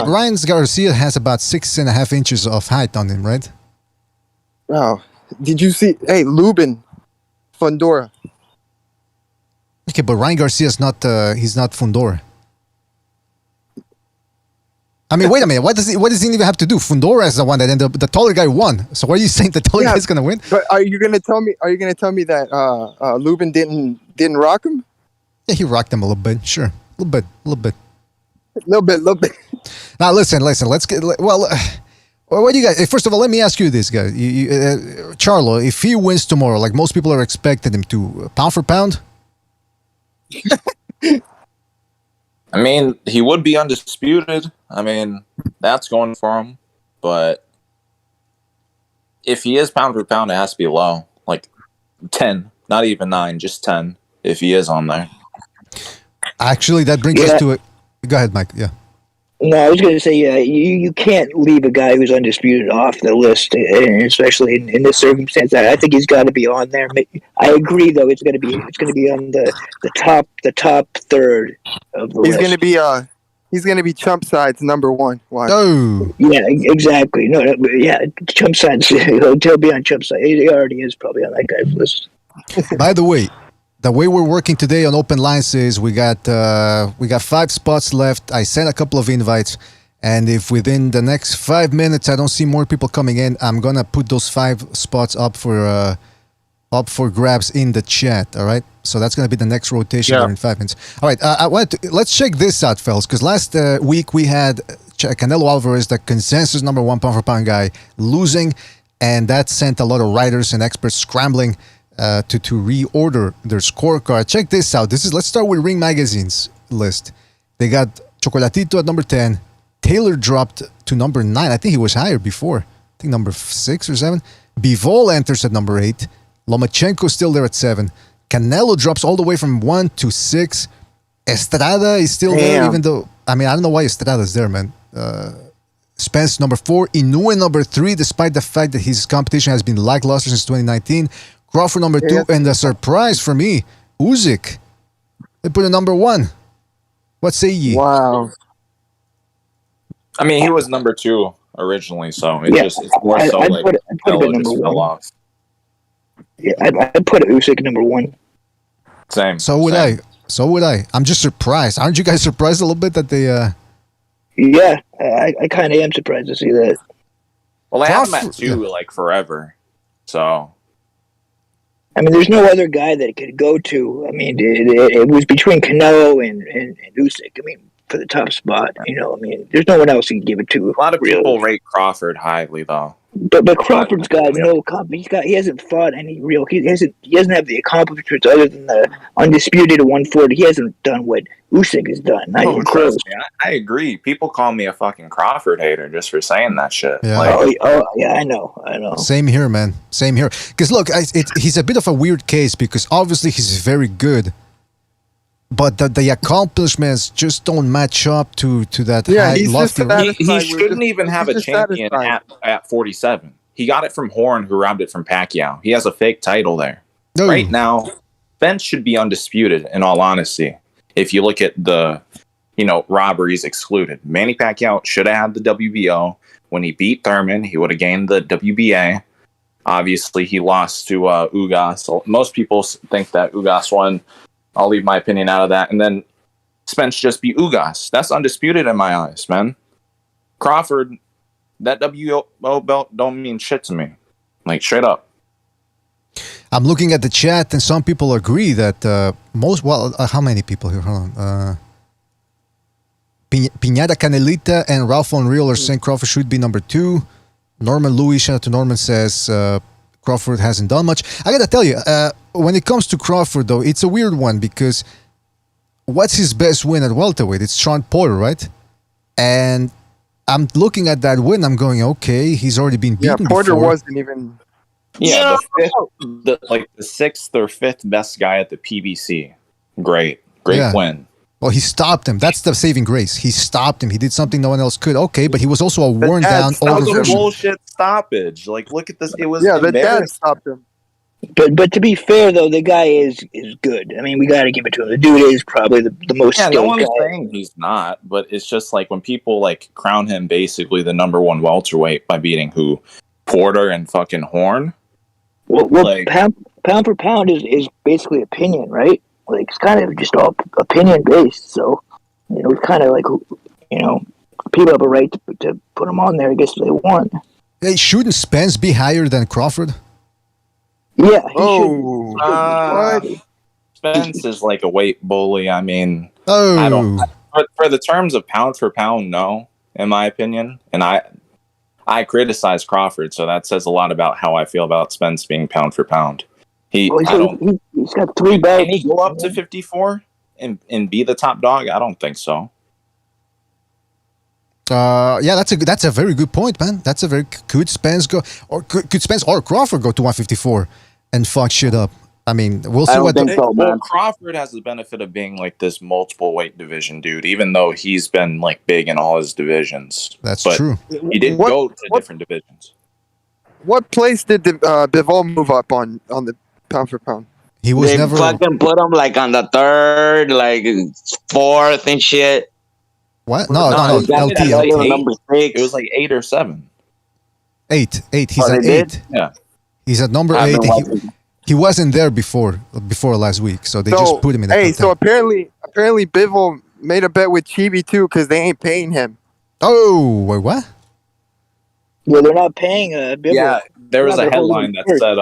[SPEAKER 2] Ryan Garcia has about 6.5 inches of height on him, right?
[SPEAKER 4] Oh, did you see? Hey, Lubin, Fundora.
[SPEAKER 2] Okay, but Ryan Garcia's not. He's not Fundora. I mean, wait a minute. What does he even have to do? Fundora is the one that ended up. The taller guy won. So what are you saying? The taller guy is gonna win?
[SPEAKER 4] But are you gonna tell me? Are you gonna tell me that Lubin didn't rock him?
[SPEAKER 2] Yeah, he rocked him a little bit. Sure, a little bit.
[SPEAKER 4] Little bit.
[SPEAKER 2] Now listen. Let's get what do you guys? First of all, let me ask you this, guy. Charlo, if he wins tomorrow, like most people are expecting him to, pound for pound.
[SPEAKER 6] I mean, he would be undisputed. I mean, that's going for him. But if he is pound for pound, it has to be low, like 10, not even 9, just 10. If he is on there.
[SPEAKER 2] Actually, that brings us to it. Go ahead, Mike. Yeah.
[SPEAKER 7] No, I was going to say, you can't leave a guy who's undisputed off the list, and especially in this circumstance. I think he's got to be on there. I agree, though. It's going to be on the top third of the list.
[SPEAKER 4] He's going to be Chump Side's number 1. Watch.
[SPEAKER 2] Oh.
[SPEAKER 7] Yeah, exactly. No, Chump Side. He'll be on Chump Side. He already is probably on that guy's list.
[SPEAKER 2] By the way we're working today on open lines is we got 5 spots left. I sent a couple of invites, and if within the next 5 minutes I don't see more people coming in, I'm gonna put those 5 spots up for grabs in the chat. All right, so that's gonna be the next rotation in 5 minutes. All right, let's check this out, fellas, because last week we had Canelo Alvarez, the consensus number 1 pound for pound guy, losing, and that sent a lot of writers and experts scrambling to reorder their scorecard. Check this out. Let's start with Ring Magazine's list. They got Chocolatito at number 10. Taylor dropped to number 9. I think he was higher before. I think number 6 or 7. Bivol enters at number 8. Lomachenko still there at 7. Canelo drops all the way from 1 to 6. Estrada is still there, even though, I mean, I don't know why Estrada's there, man. Spence number 4. Inoue number 3, despite the fact that his competition has been lackluster since 2019. Crawford number 2, and the surprise for me, Usyk. They put a number 1. What say ye?
[SPEAKER 4] Wow.
[SPEAKER 6] I mean, he was number 2 originally, so it's more so like Canelo just fell off.
[SPEAKER 7] Yeah, I'd put Usyk number 1.
[SPEAKER 6] Same.
[SPEAKER 2] So would I. I'm just surprised. Aren't you guys surprised a little bit that they?
[SPEAKER 7] Yeah, I kind of am surprised to see that.
[SPEAKER 6] Well, they have him at 2 like forever. So.
[SPEAKER 7] I mean, there's no other guy that it could go to. I mean, it was between Canelo and Usyk. I mean, for the top spot, I mean, there's no one else you can give it to.
[SPEAKER 6] A lot of people rate Crawford highly, though.
[SPEAKER 7] But Crawford's got no he hasn't fought any real. He doesn't have the accomplishments other than the undisputed at 140. He hasn't done what Usyk has done. Not even close.
[SPEAKER 6] I agree. People call me a fucking Crawford hater just for saying that shit.
[SPEAKER 2] Yeah.
[SPEAKER 7] Yeah, I know.
[SPEAKER 2] Same here, man. Same here. Because look, he's a bit of a weird case because obviously he's very good, but the accomplishments just don't match up to that high lofty.
[SPEAKER 6] He shouldn't even have a champion at 47. He got it from Horn, who robbed it from Pacquiao. He has a fake title there.
[SPEAKER 2] No.
[SPEAKER 6] Right now, Spence should be undisputed, in all honesty. If you look at the, robberies excluded. Manny Pacquiao should have had the WBO. When he beat Thurman, he would have gained the WBA. Obviously, he lost to Ugas. So most people think that Ugas won. I'll leave my opinion out of that. And then Spence just beat Ugas. That's undisputed in my eyes, man. Crawford, that WBO belt don't mean shit to me. Like, straight up.
[SPEAKER 2] I'm looking at the chat, and some people agree that how many people here? Hold on. Piñata Canelita and Ralph Unreal are saying Crawford should be number 2. Norman Louis, shout out to Norman, says Crawford hasn't done much. I gotta tell you, when it comes to Crawford, though, it's a weird one because what's his best win at welterweight? It's Sean Porter, right? And I'm looking at that win, I'm going, okay, he's already been beaten
[SPEAKER 4] Yeah, Porter
[SPEAKER 2] before.
[SPEAKER 4] wasn't even...
[SPEAKER 6] Yeah, the 6th or 5th best guy at the PBC. Great win.
[SPEAKER 2] Well, he stopped him. That's the saving grace. He stopped him. He did something no one else could. Okay, but he was also a worn down older version.
[SPEAKER 6] Bullshit stoppage. Like, look at this. It was
[SPEAKER 4] the dad stopped him.
[SPEAKER 7] But to be fair though, the guy is good. I mean, we got to give it to him. The dude is probably the most skilled
[SPEAKER 6] no one's
[SPEAKER 7] guy.
[SPEAKER 6] saying he's not, but it's just like when people like crown him basically the number 1 welterweight by beating who? Porter and fucking Horn.
[SPEAKER 7] Well, like, pound for pound is basically opinion, right? Like, it's kind of just all opinion based. So, it's kind of like, people have a right to put him on there, I guess, if they want.
[SPEAKER 2] Hey, shouldn't Spence be higher than Crawford?
[SPEAKER 7] Yeah.
[SPEAKER 6] Spence is like a weight bully. I mean,
[SPEAKER 2] I
[SPEAKER 6] don't. For the terms of pound for pound, no, in my opinion. And I criticize Crawford, so that says a lot about how I feel about Spence being pound for pound. He's
[SPEAKER 7] got 3 belts.
[SPEAKER 6] Can he go up to 54 and be the top dog? I don't think so.
[SPEAKER 2] Yeah, that's a very good point, man. That's a very could Spence go or could Spence or Crawford go to 154 and fuck shit up? I mean, we'll see what.
[SPEAKER 6] Well, Crawford has the benefit of being like this multiple weight division dude, even though he's been like big in all his divisions.
[SPEAKER 2] That's true.
[SPEAKER 6] He did go to different divisions.
[SPEAKER 4] What place did Bivol move up on the pound for pound?
[SPEAKER 2] He was never
[SPEAKER 8] fucking put him like on the 3rd, like 4th and shit.
[SPEAKER 2] What? No, LT.
[SPEAKER 8] Number 6.
[SPEAKER 6] It was like 8 or 7.
[SPEAKER 2] 8. He's at 8.
[SPEAKER 6] Yeah.
[SPEAKER 2] He's at number 8. He wasn't there before last week, so they just put him in the top 10.
[SPEAKER 4] So apparently Bivol made a bet with Chibi too because they ain't paying him.
[SPEAKER 2] Oh, wait, what?
[SPEAKER 7] Yeah, they're not paying Bivol.
[SPEAKER 6] Yeah, there was a headline that said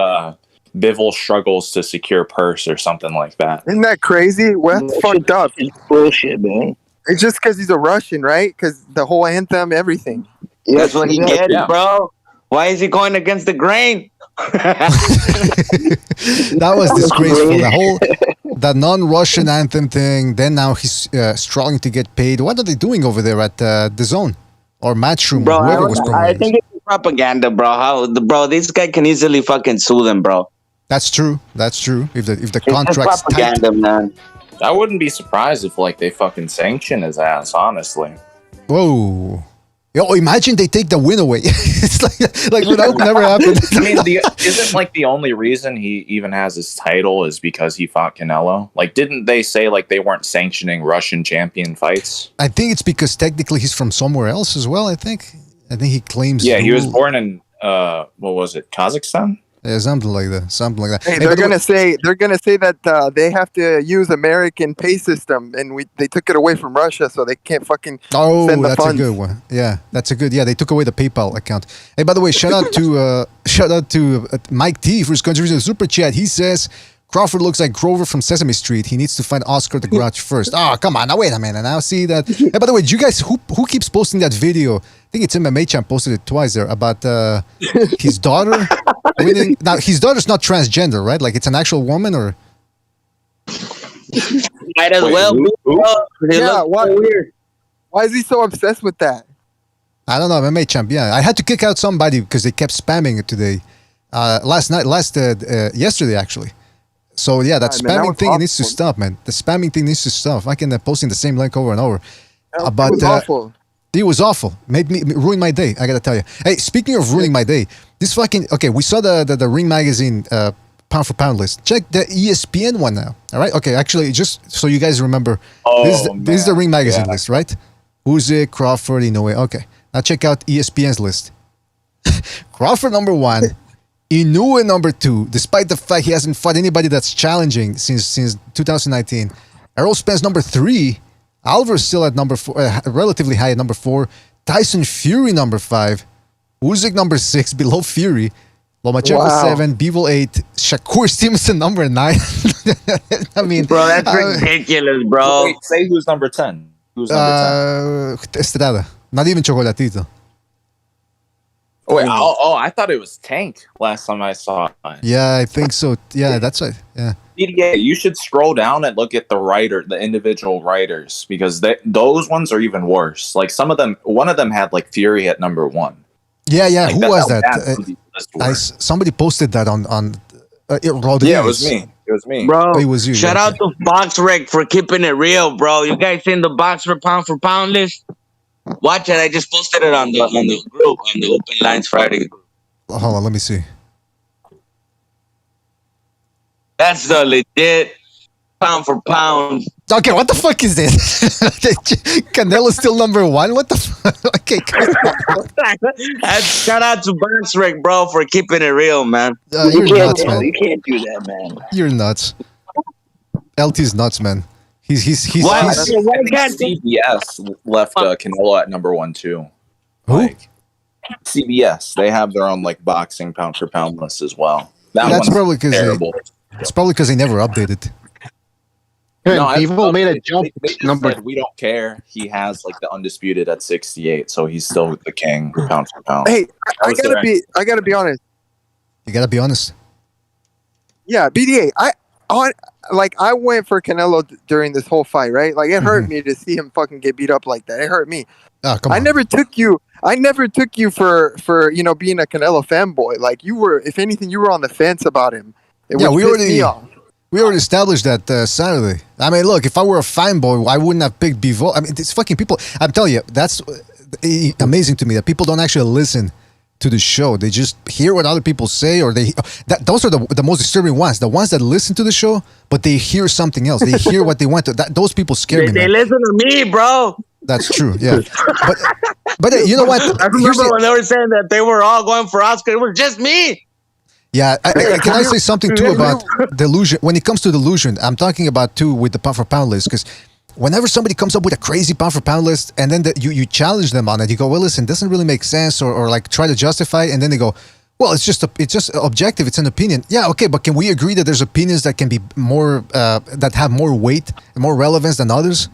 [SPEAKER 6] Bivol struggles to secure purse or something like that.
[SPEAKER 4] Isn't that crazy? Well, that's fucked up.
[SPEAKER 7] It's bullshit, man.
[SPEAKER 4] It's just because he's a Russian, right? Because the whole anthem, everything.
[SPEAKER 8] Yeah, that's what he gets, bro. Why is he going against the grain?
[SPEAKER 2] That was disgraceful. The non-Russian anthem thing. Then now he's struggling to get paid. What are they doing over there at the Zone or Matchroom?
[SPEAKER 8] Bro,
[SPEAKER 2] whoever was
[SPEAKER 8] I think it's propaganda, bro. This guy can easily fucking sue them, bro.
[SPEAKER 2] That's true. If the contract's
[SPEAKER 8] propaganda,
[SPEAKER 2] tight,
[SPEAKER 8] man.
[SPEAKER 6] I wouldn't be surprised if like they fucking sanction his ass. Honestly.
[SPEAKER 2] Whoa. Yo, imagine they take the win away. It's like that would never happen.
[SPEAKER 6] I mean, isn't like the only reason he even has his title is because he fought Canelo? Like, didn't they say like they weren't sanctioning Russian champion fights?
[SPEAKER 2] I think it's because technically he's from somewhere else as well. I think he claims.
[SPEAKER 6] Yeah, he was born in what was it, Kazakhstan?
[SPEAKER 2] Yeah, something like that.
[SPEAKER 4] Hey, they're gonna say that they have to use American pay system, and they took it away from Russia, so they can't fucking send the
[SPEAKER 2] that's
[SPEAKER 4] funds.
[SPEAKER 2] a good one. Yeah, that's a good. Yeah, they took away the PayPal account. Hey, by the way, shout out to Mike T for his contribution to Super Chat. He says Crawford looks like Grover from Sesame Street. He needs to find Oscar the Grouch first. Oh, come on. Now, wait a minute. Now, see that. Hey, by the way, do you guys, who keeps posting that video? I think it's MMA Champ posted it twice there about his daughter. Now, his daughter's not transgender, right? Like, it's an actual woman or?
[SPEAKER 8] Might as well.
[SPEAKER 4] Yeah, why is he so obsessed with that?
[SPEAKER 2] I don't know, MMA Champ. Yeah, I had to kick out somebody because they kept spamming it today. Yesterday, actually. So yeah, that spamming thing needs to stop, man. The spamming thing needs to stop. I can posting the same link over and over.
[SPEAKER 4] It was awful.
[SPEAKER 2] It was awful. Ruined my day. I gotta tell you. Hey, speaking of ruining my day, this fucking we saw the Ring Magazine pound for pound list. Check the ESPN one now. All right. Okay. Actually, just so you guys remember, this is the Ring Magazine list, right? Usyk, Crawford, Inoue. Okay. Now check out ESPN's list. Crawford number 1. Inoue number 2, despite the fact he hasn't fought anybody that's challenging since 2019. Errol Spence number 3. Alvarez still at number 4, relatively high at number 4. Tyson Fury number 5. Usyk number 6, below Fury. Lomachenko 7, Bivol 8, Shakur Stevenson number 9. I mean,
[SPEAKER 8] bro, that's ridiculous, bro.
[SPEAKER 6] Wait, say who's number 10. Who's number 10?
[SPEAKER 2] Estrada. Not even Chocolatito.
[SPEAKER 6] Wait, I thought it was Tank last time I saw it.
[SPEAKER 2] Yeah, I think so. Yeah, that's right. Yeah.
[SPEAKER 6] You should scroll down and look at the individual writers, because those ones are even worse. Like one of them had like Fury at number 1.
[SPEAKER 2] Yeah.
[SPEAKER 6] Like,
[SPEAKER 2] who was that? Somebody posted that on Rodriguez.
[SPEAKER 6] Yeah, it was me.
[SPEAKER 8] Bro,
[SPEAKER 2] it was you.
[SPEAKER 8] Shout out to BoxRec for keeping it real, bro. You guys seen the Boxer pound list? Watch it. I just posted it on the group, on the Open Lines Friday.
[SPEAKER 2] Hold on, let me see.
[SPEAKER 8] That's the legit pound for pound.
[SPEAKER 2] Okay, what the fuck is this? Canelo's still number 1? What the fuck? Okay,
[SPEAKER 8] Shout out to BoxRec, bro, for keeping it real, man.
[SPEAKER 2] You're nuts, man.
[SPEAKER 7] You can't do that, man.
[SPEAKER 2] You're nuts. LT's nuts, man. He's
[SPEAKER 8] Why
[SPEAKER 6] I think CBS left Canelo at number 1 too.
[SPEAKER 2] Who?
[SPEAKER 6] Like, CBS, they have their own like boxing pound for pound list as well.
[SPEAKER 2] That's probably because
[SPEAKER 6] terrible.
[SPEAKER 2] It's probably because they never updated.
[SPEAKER 3] No, people made a jump.
[SPEAKER 6] Number, we don't care. He has like the undisputed at 68, so he's still the king pound for pound.
[SPEAKER 4] Hey, I gotta be honest.
[SPEAKER 2] You gotta be honest.
[SPEAKER 4] Yeah, BDA. I went for Canelo during this whole fight, right? Like it hurt me to see him fucking get beat up like that. It hurt me.
[SPEAKER 2] Oh, come on.
[SPEAKER 4] I never took you for being a Canelo fanboy. Like you were, if anything, you were on the fence about him.
[SPEAKER 2] We already established that Saturday. I mean, look, if I were a fanboy, I wouldn't have picked Bivol. I mean, these fucking people. I'm telling you, that's amazing to me that people don't actually listen to the show. They just hear what other people say, or those are the most disturbing ones. The ones that listen to the show, but they hear something else. They hear what they want to. Those people scare me.
[SPEAKER 8] They listen to me, bro.
[SPEAKER 2] That's true. Yeah, but you know what?
[SPEAKER 8] I remember when they were saying that they were all going for Oscar. It was just me.
[SPEAKER 2] Yeah, can I say something too about delusion? When it comes to delusion, I'm talking about too with the pound for pound list, because whenever somebody comes up with a crazy pound for pound list and then you challenge them on it, you go, well, listen, it doesn't really make sense, or like try to justify it, and then they go, well, it's just objective, it's an opinion. Yeah, okay, but can we agree that there's opinions that can be more that have more weight and more relevance than others?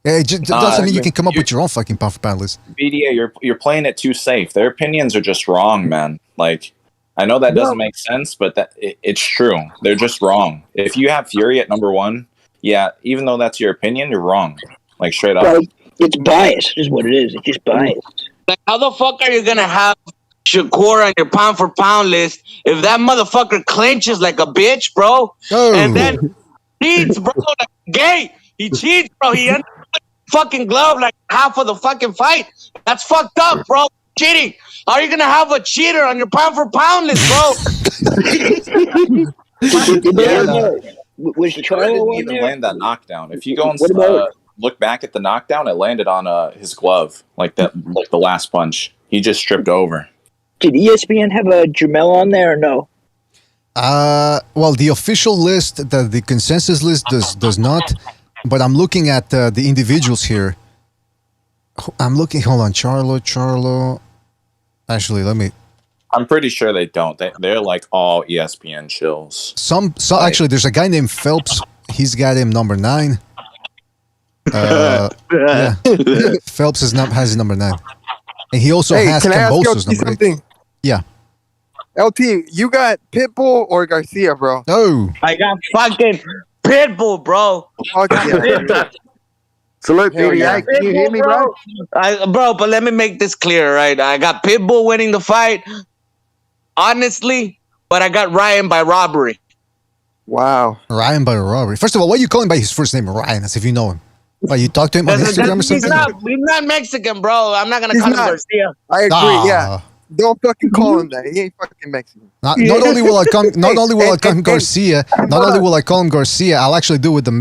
[SPEAKER 2] It just doesn't mean you can come up with your own fucking pound for pound list.
[SPEAKER 6] BDA, you're playing it too safe. Their opinions are just wrong, man. Like, I know that doesn't make sense, but it's true. They're just wrong. If you have Fury at number 1, yeah, even though that's your opinion, you're wrong. Like, straight up.
[SPEAKER 7] Well, it's biased, is what it is. It's just biased.
[SPEAKER 8] Like, how the fuck are you gonna have Shakur on your pound for pound list if that motherfucker clinches like a bitch, bro?
[SPEAKER 2] Oh.
[SPEAKER 8] And then cheats, bro. Like gay. He cheats, bro. He fucking glove like half of the fucking fight. That's fucked up, bro. Cheating. How are you gonna have a cheater on your pound for pound list, bro?
[SPEAKER 7] Was
[SPEAKER 6] Charlo
[SPEAKER 7] Charlo
[SPEAKER 6] didn't even
[SPEAKER 7] on
[SPEAKER 6] land that knockdown. If you go and
[SPEAKER 7] What about-
[SPEAKER 6] look back at the knockdown, it landed on his glove, like the last punch. He just stripped over.
[SPEAKER 7] Did ESPN have a Jermell on there or no?
[SPEAKER 2] Well, the official list, the consensus list does not. But I'm looking at the individuals here. I'm looking. Hold on, Charlo. Actually, let me.
[SPEAKER 6] I'm pretty sure they don't. They're like all ESPN chills.
[SPEAKER 2] Actually, there's a guy named Phelps. He's got him number 9. Yeah. Phelps has his number 9, and he also has Camboso's number 8. Yeah.
[SPEAKER 4] LT, you got Pitbull or Garcia, bro?
[SPEAKER 2] Oh,
[SPEAKER 8] I got fucking Pitbull, bro.
[SPEAKER 9] Salute, PDA. Can you hear me, bro?
[SPEAKER 8] Bro, but let me make this clear, right? I got Pitbull winning the fight, honestly, but I got Ryan by robbery.
[SPEAKER 4] Wow.
[SPEAKER 2] Ryan by robbery. First of all, why are you calling by his first name Ryan as if you know him? Why, you talk to him on Instagram or something?
[SPEAKER 8] He's not Mexican, bro. I'm not going to call him Garcia.
[SPEAKER 4] I agree, yeah. Don't fucking call him that. He ain't fucking Mexican.
[SPEAKER 2] Not only will I call him Garcia, I'll actually do with the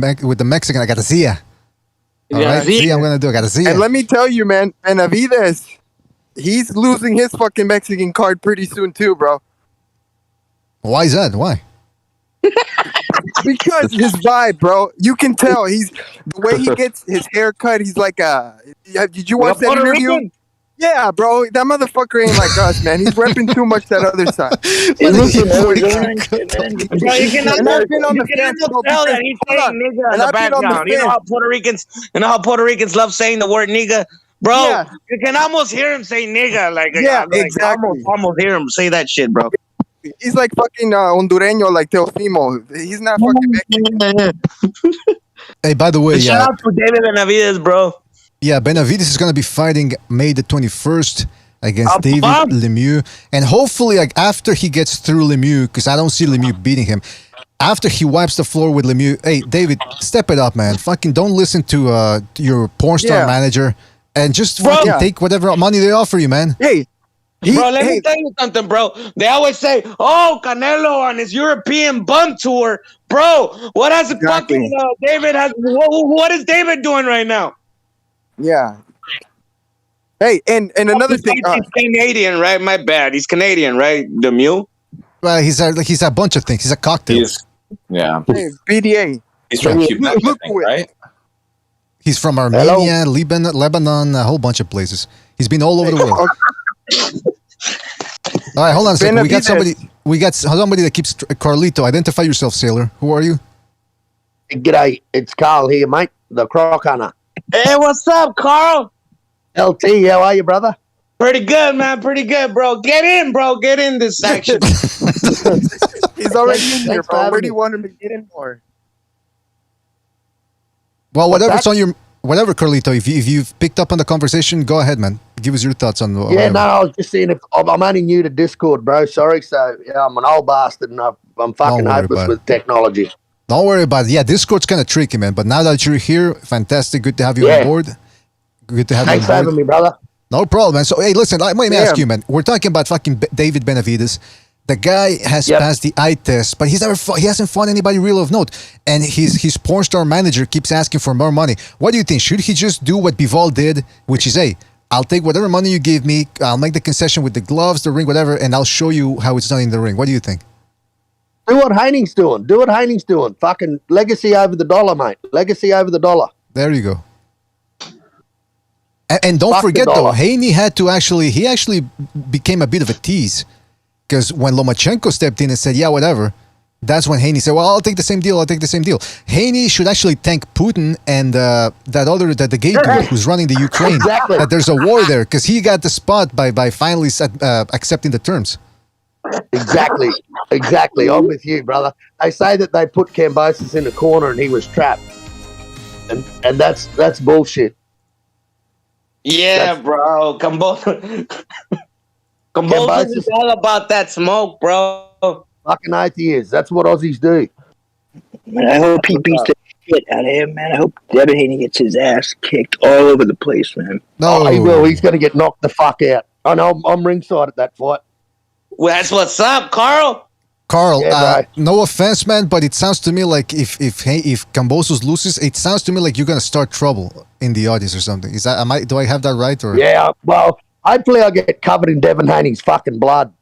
[SPEAKER 2] Mexican. I got to see ya. All right, see, I'm gonna do. I got to see ya.
[SPEAKER 4] And let me tell you, man, Benavidez, he's losing his fucking Mexican card pretty soon too, bro.
[SPEAKER 2] Why is that? Why?
[SPEAKER 4] Because his vibe, bro. You can tell the way he gets his haircut. He's like did you watch that interview? Rican? Yeah, bro. That motherfucker ain't like us, man. He's repping too much that other side.
[SPEAKER 8] Bro, you cannot tell that he's saying nigga in the background. You know how Puerto Ricans love saying the word nigga? Bro, yeah. You can almost hear him say nigga. Exactly. Almost hear him say that shit, bro.
[SPEAKER 4] He's like fucking Hondureño, like Teofimo. He's not fucking Mexican.
[SPEAKER 2] Hey, by the way,
[SPEAKER 8] shout out to David Benavidez, bro.
[SPEAKER 2] Yeah, Benavidez is going to be fighting May the 21st against David Lemieux. And hopefully, like after he gets through Lemieux, because I don't see Lemieux beating him, after he wipes the floor with Lemieux, hey, David, step it up, man. Fucking don't listen to your porn star manager and just fucking take whatever money they offer you, man.
[SPEAKER 4] Hey.
[SPEAKER 8] Bro, let me tell you something, bro. They always say, "Oh, Canelo on his European bum tour." Bro, what has fucking David has? What is David doing right now?
[SPEAKER 4] Yeah. Hey, and another thing.
[SPEAKER 8] He's Canadian, right? My bad. He's Canadian, right? The mule.
[SPEAKER 2] Well, he's a bunch of things. He's a cocktail.
[SPEAKER 4] Hey, BDA.
[SPEAKER 6] He's from Quebec, I think, right?
[SPEAKER 2] He's from Armenia, Lebanon, a whole bunch of places. He's been all over the world. All right, hold on a second. We got somebody that keeps Carlito. Identify yourself, sailor. Who are you?
[SPEAKER 9] G'day, it's Carl here, mate. The Croc Hunter.
[SPEAKER 8] Hey, what's up, Carl?
[SPEAKER 9] LT, how are you, brother?
[SPEAKER 8] Pretty good, man. Pretty good, bro. Get in, bro. Get in this section.
[SPEAKER 4] He's already in here, bro. Where do you want him to get in for?
[SPEAKER 2] Well, whatever's on your... Whatever, Carlito, if you've picked up on the conversation, go ahead, man. Give us your thoughts on
[SPEAKER 9] whatever. No, I was just saying, I'm only new to Discord, bro. Sorry, so I'm an old bastard and I'm fucking hopeless with technology.
[SPEAKER 2] Don't worry about it. Yeah, Discord's kind of tricky, man. But now that you're here, fantastic. Good to have you on board. Good to have you on board.
[SPEAKER 9] Thanks for having me, brother.
[SPEAKER 2] No problem, man. So, hey, listen, let me ask you, man. We're talking about fucking David Benavidez. The guy has passed the eye test, but he hasn't fought anybody real of note. And his porn star manager keeps asking for more money. What do you think? Should he just do what Bival did, which is, hey, I'll take whatever money you give me, I'll make the concession with the gloves, the ring, whatever, and I'll show you how it's done in the ring. What do you think?
[SPEAKER 9] Do what Heining's doing. Fucking legacy over the dollar, mate. Legacy over the dollar.
[SPEAKER 2] There you go. And don't forget, though, Haney he actually became a bit of a tease. Because when Lomachenko stepped in and said, yeah, whatever, that's when Haney said, well, I'll take the same deal. Haney should actually thank Putin and the gay dude who's running the Ukraine.
[SPEAKER 9] Exactly.
[SPEAKER 2] That there's a war there, because he got the spot by finally accepting the terms.
[SPEAKER 9] Exactly. I'm with you, brother. They say that they put Cambosos in the corner and he was trapped. And that's bullshit.
[SPEAKER 8] Yeah, bro. Cambosos is all about that smoke, bro.
[SPEAKER 9] Fucking 8 years. That's what Aussies do.
[SPEAKER 7] I hope he beats the shit out of him, man. I hope Devin Haney gets his ass kicked all over the place, man.
[SPEAKER 2] No,
[SPEAKER 9] he will. He's going to get knocked the fuck out. I know. I'm ringside at that fight.
[SPEAKER 8] Well, that's what's up, Carl.
[SPEAKER 2] Carl,
[SPEAKER 9] Yeah,
[SPEAKER 2] no offense, man, but it sounds to me like if Kambosos loses, it sounds to me like you're gonna start trouble in the audience or something. Is that do I have that right? Or
[SPEAKER 9] Yeah, well, hopefully I get covered in Devin Haney's fucking blood.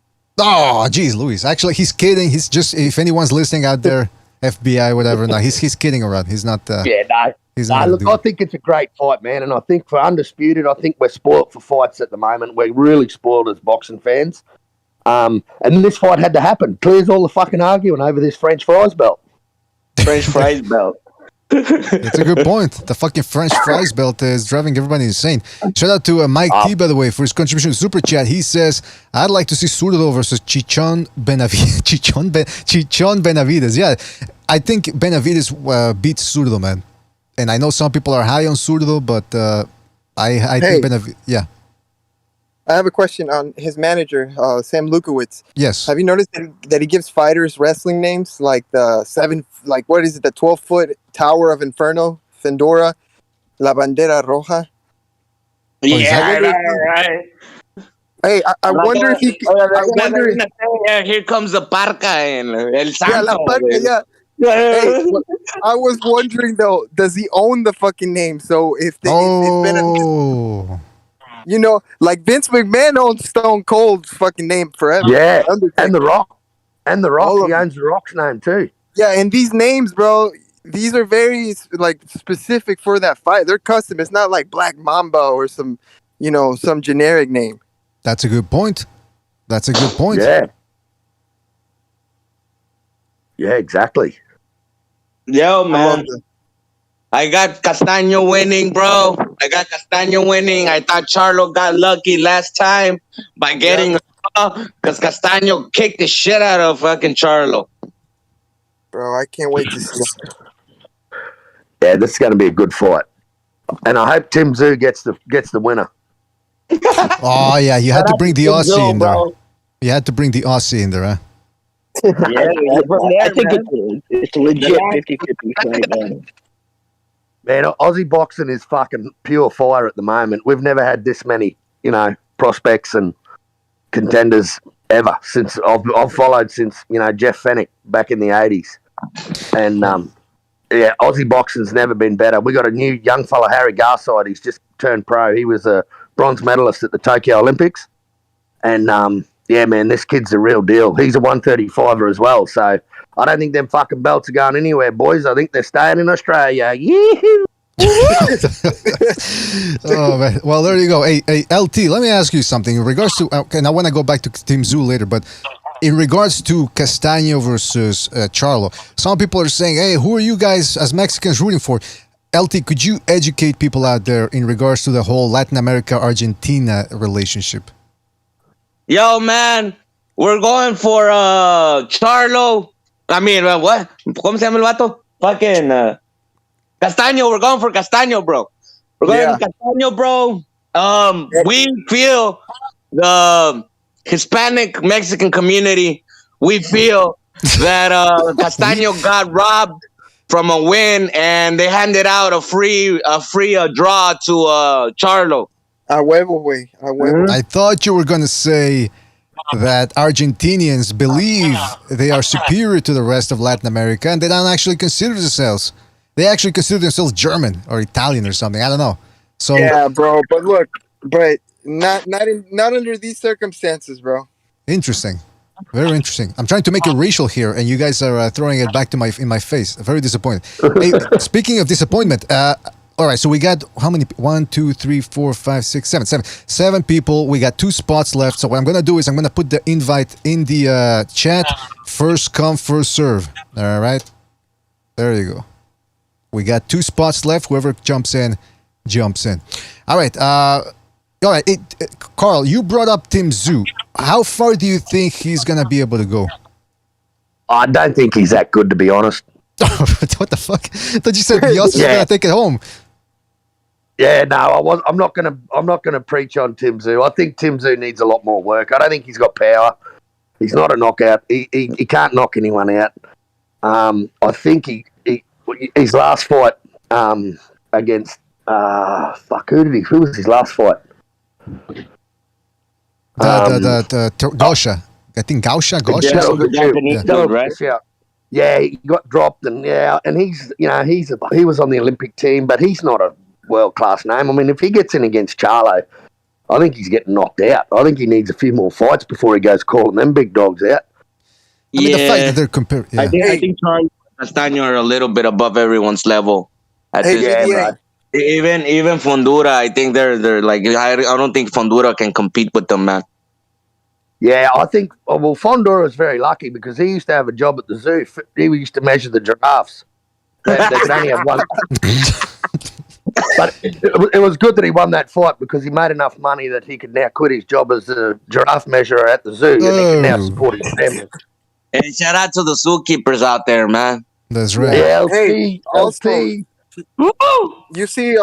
[SPEAKER 2] oh, geez, Luis. Actually, he's kidding. He's just if anyone's listening out there, FBI, whatever. No, he's kidding around. He's not.
[SPEAKER 9] Yeah, no.
[SPEAKER 2] He's
[SPEAKER 9] No,
[SPEAKER 2] not.
[SPEAKER 9] look, I think it's a great fight, man, and I think for Undisputed, I think we're spoilt for fights at the moment. We're really spoiled as boxing fans. And this fight had to happen. Clears all the fucking arguing over this French fries belt.
[SPEAKER 8] French fries belt.
[SPEAKER 2] That's a good point. The fucking French fries belt is driving everybody insane. Shout out to Mike T, by the way, for his contribution to Super Chat. He says, I'd like to see Zurdo versus Chichon Benavides. Chichon Benavides. Yeah, I think Benavides beats Zurdo, man. And I know some people are high on Zurdo, but I think Benavides, yeah.
[SPEAKER 4] I have a question on his manager, Sam Lukowitz.
[SPEAKER 2] Yes.
[SPEAKER 4] Have you noticed that he gives fighters wrestling names like the 12-foot Tower of Inferno, Fendora, La Bandera Roja?
[SPEAKER 8] Yeah, right.
[SPEAKER 4] Hey, I wonder if he.
[SPEAKER 8] Yeah, here comes the Parca and El Santo.
[SPEAKER 4] Yeah, La Parca, yeah. Hey, I was wondering though, does he own the fucking name? So if Benavides, you know, like Vince McMahon owns Stone Cold's fucking name forever.
[SPEAKER 9] Yeah, and The Rock. And The Rock, he owns The Rock's name too.
[SPEAKER 4] Yeah, and these names, bro, these are very like specific for that fight. They're custom. It's not like Black Mamba or some generic name.
[SPEAKER 2] That's a good point.
[SPEAKER 9] Yeah. Yeah, exactly.
[SPEAKER 8] Yo, man. I got Castano winning, bro. I thought Charlo got lucky last time by getting because Castano kicked the shit out of fucking Charlo.
[SPEAKER 4] Bro, I can't wait to see it.
[SPEAKER 9] Yeah, this is going to be a good fight. And I hope Tim Tszyu gets the winner.
[SPEAKER 2] Oh, yeah, you had to bring the Aussie in there. You had to bring the Aussie in there, huh?
[SPEAKER 7] I think it's a legit 50-50 fight, man.
[SPEAKER 9] Man, Aussie boxing is fucking pure fire at the moment. We've never had this many, prospects and contenders ever since I've followed since, Jeff Fennick back in the 80s. And, yeah, Aussie boxing's never been better. We got a new young fella, Harry Garside. He's just turned pro. He was a bronze medalist at the Tokyo Olympics. And, yeah, man, this kid's the real deal. He's a 135er as well. So I don't think them fucking belts are going anywhere, boys. I think they're staying in Australia. Yee-hoo!
[SPEAKER 2] Oh, man. Well, there you go. Hey, LT, let me ask you something. In regards to, okay, I want to go back to Tim Tszyu later, but in regards to Castano versus Charlo, some people are saying, hey, who are you guys as Mexicans rooting for? LT, could you educate people out there in regards to the whole Latin America-Argentina relationship?
[SPEAKER 8] Yo, man, we're going for Charlo. I mean, what? ¿Cómo se llama el vato? Fucking Castano. We're going for Castano, bro. We're going for Castano, bro. We feel the Hispanic Mexican community. We feel that Castano got robbed from a win, and they handed out a free draw to Charlo.
[SPEAKER 4] A huevo, güey. A huevo.
[SPEAKER 2] I thought you were going to say that Argentinians believe they are superior to the rest of Latin America, and they don't actually consider themselves. They actually consider themselves German or Italian or something. I don't know. So
[SPEAKER 4] yeah, bro. But look, not under these circumstances, bro.
[SPEAKER 2] Interesting. Very interesting. I'm trying to make it racial here, and you guys are throwing it back in my face. Very disappointed. Hey, speaking of disappointment, all right, so we got how many? 1, 2, 3, 4, 5, 6, 7. 7 people. We got 2 spots left. So what I'm going to do is I'm going to put the invite in the chat. First come, first serve. All right. There you go. We got 2 spots left. Whoever jumps in, jumps in. All right. All right. Carl, you brought up Tim Tszyu. How far do you think he's going to be able to go?
[SPEAKER 9] I don't think he's that good, to be honest.
[SPEAKER 2] What the fuck? I thought you said Beyonce's going to take it home.
[SPEAKER 9] Yeah, no, I'm not gonna preach on Tim Tszyu. I think Tim Tszyu needs a lot more work. I don't think he's got power. He's not a knockout. He can't knock anyone out. I think his last fight against who was his last fight?
[SPEAKER 2] Gausha. I think Gausha.
[SPEAKER 9] Yeah, he got dropped, and he's he was on the Olympic team, but he's not a world class name. I mean, if he gets in against Charlo, I think he's getting knocked out. I think he needs a few more fights before he goes calling them big dogs out.
[SPEAKER 2] I mean, the fact that they're comparing. Yeah.
[SPEAKER 8] I think Charlo and Castano are a little bit above everyone's level. Even Fondura, I think they're like I don't think Fondura can compete with them, man.
[SPEAKER 9] Yeah, I think Fondura is very lucky because he used to have a job at the zoo. He used to measure the giraffes. They could only have one. But it was good that he won that fight because he made enough money that he could now quit his job as a giraffe measurer at the zoo and he can now support his family.
[SPEAKER 8] And shout out to the zookeepers out there, man.
[SPEAKER 2] That's right.
[SPEAKER 9] Yeah,
[SPEAKER 4] hey, also, you see,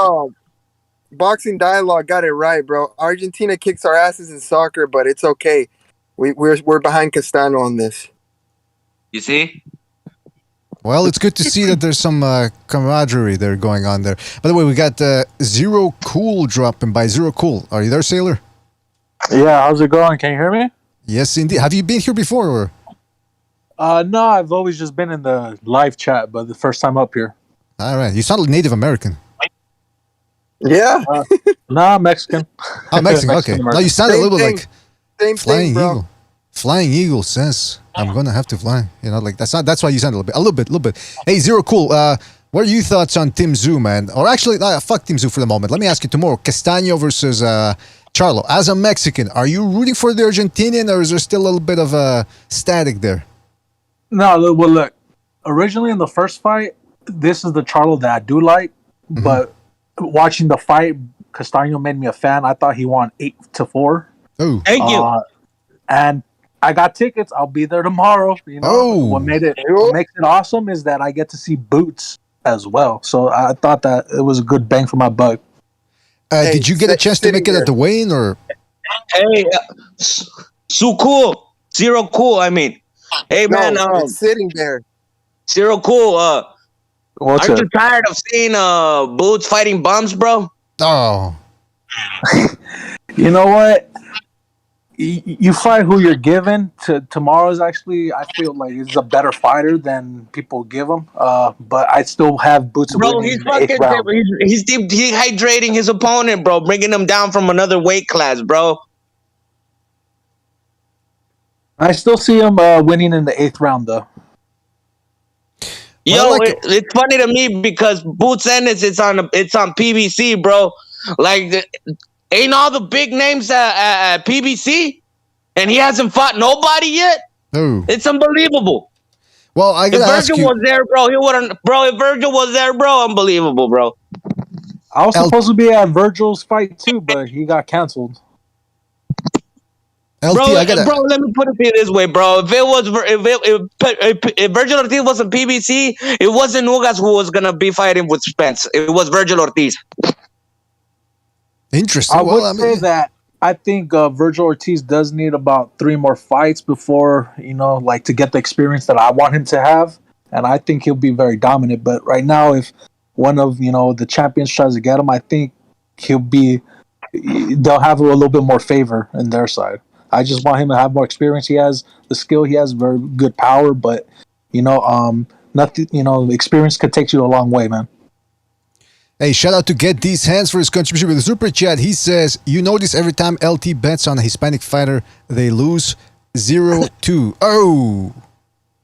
[SPEAKER 4] Boxing Dialogue got it right, bro. Argentina kicks our asses in soccer, but it's okay. We're behind Castano on this.
[SPEAKER 8] You see?
[SPEAKER 2] Well, it's good to see that there's some camaraderie there going on there. By the way, we got Zero Cool dropping by. Zero Cool. Are you there, Sailor?
[SPEAKER 10] Yeah, how's it going? Can you hear me?
[SPEAKER 2] Yes, indeed. Have you been here before? Or?
[SPEAKER 10] No, I've always just been in the live chat, but the first time up here.
[SPEAKER 2] All right. You sound like Native American.
[SPEAKER 4] Yeah.
[SPEAKER 10] Nah, Mexican.
[SPEAKER 2] Oh, Mexican. Okay. No, you sound a little bit like Flying
[SPEAKER 4] thing,
[SPEAKER 2] Eagle. Flying Eagle says, I'm going to have to fly. You know, like that's why you sound a little bit. Hey, Zero Cool. What are your thoughts on Tim Tszyu, man? Or actually, fuck Tim Tszyu for the moment. Let me ask you tomorrow. Castano versus Charlo. As a Mexican, are you rooting for the Argentinian or is there still a little bit of static there?
[SPEAKER 10] No, well, look. Originally in the first fight, this is the Charlo that I do like, but watching the fight, Castano made me a fan. I thought he won 8-4.
[SPEAKER 2] Oh,
[SPEAKER 8] thank you.
[SPEAKER 10] And I got tickets. I'll be there tomorrow. You know, what makes it awesome is that I get to see Boots as well. So I thought that it was a good bang for my buck.
[SPEAKER 2] Did you get a chance to make it at the weigh-in or?
[SPEAKER 8] Hey, so cool, Zero Cool. I mean, hey man,
[SPEAKER 4] it's sitting there.
[SPEAKER 8] Zero Cool.
[SPEAKER 10] What's
[SPEAKER 8] aren't you tired of seeing Boots fighting bums, bro?
[SPEAKER 2] Oh,
[SPEAKER 10] you know what? You fight who you're given. Tomorrow's actually, I feel like he's a better fighter than people give him. But I still have Boots.
[SPEAKER 8] Bro, he's fucking. He's dehydrating his opponent, bro, bringing him down from another weight class, bro.
[SPEAKER 10] I still see him winning in the 8th round, though.
[SPEAKER 8] Yo, it's funny to me because Boots Ennis, it's on PBC, bro. Like, ain't all the big names at PBC, and he hasn't fought nobody yet.
[SPEAKER 2] No,
[SPEAKER 8] it's unbelievable.
[SPEAKER 2] Well, I gotta
[SPEAKER 8] ask you. If Virgil was there, bro, he wouldn't. Bro, if Virgil was there, bro, unbelievable, bro.
[SPEAKER 10] I was supposed to be at Virgil's fight too, but he got canceled.
[SPEAKER 8] LT, bro, let me put it to you this way, bro. If Virgil Ortiz wasn't PBC, it wasn't Ugas who was gonna be fighting with Spence. It was Virgil Ortiz.
[SPEAKER 2] Interesting.
[SPEAKER 10] I would say that I think Virgil Ortiz does need about 3 more fights before, to get the experience that I want him to have, and I think he'll be very dominant. But right now, if one of the champions tries to get him, I think they'll have a little bit more favor in their side. I just want him to have more experience. He has the skill. He has very good power, but nothing. Experience could take you a long way, man.
[SPEAKER 2] Hey, shout out to Get These Hands for his contribution with the super chat. He says, "You notice every time LT bets on a Hispanic fighter, they lose 0-2." Oh,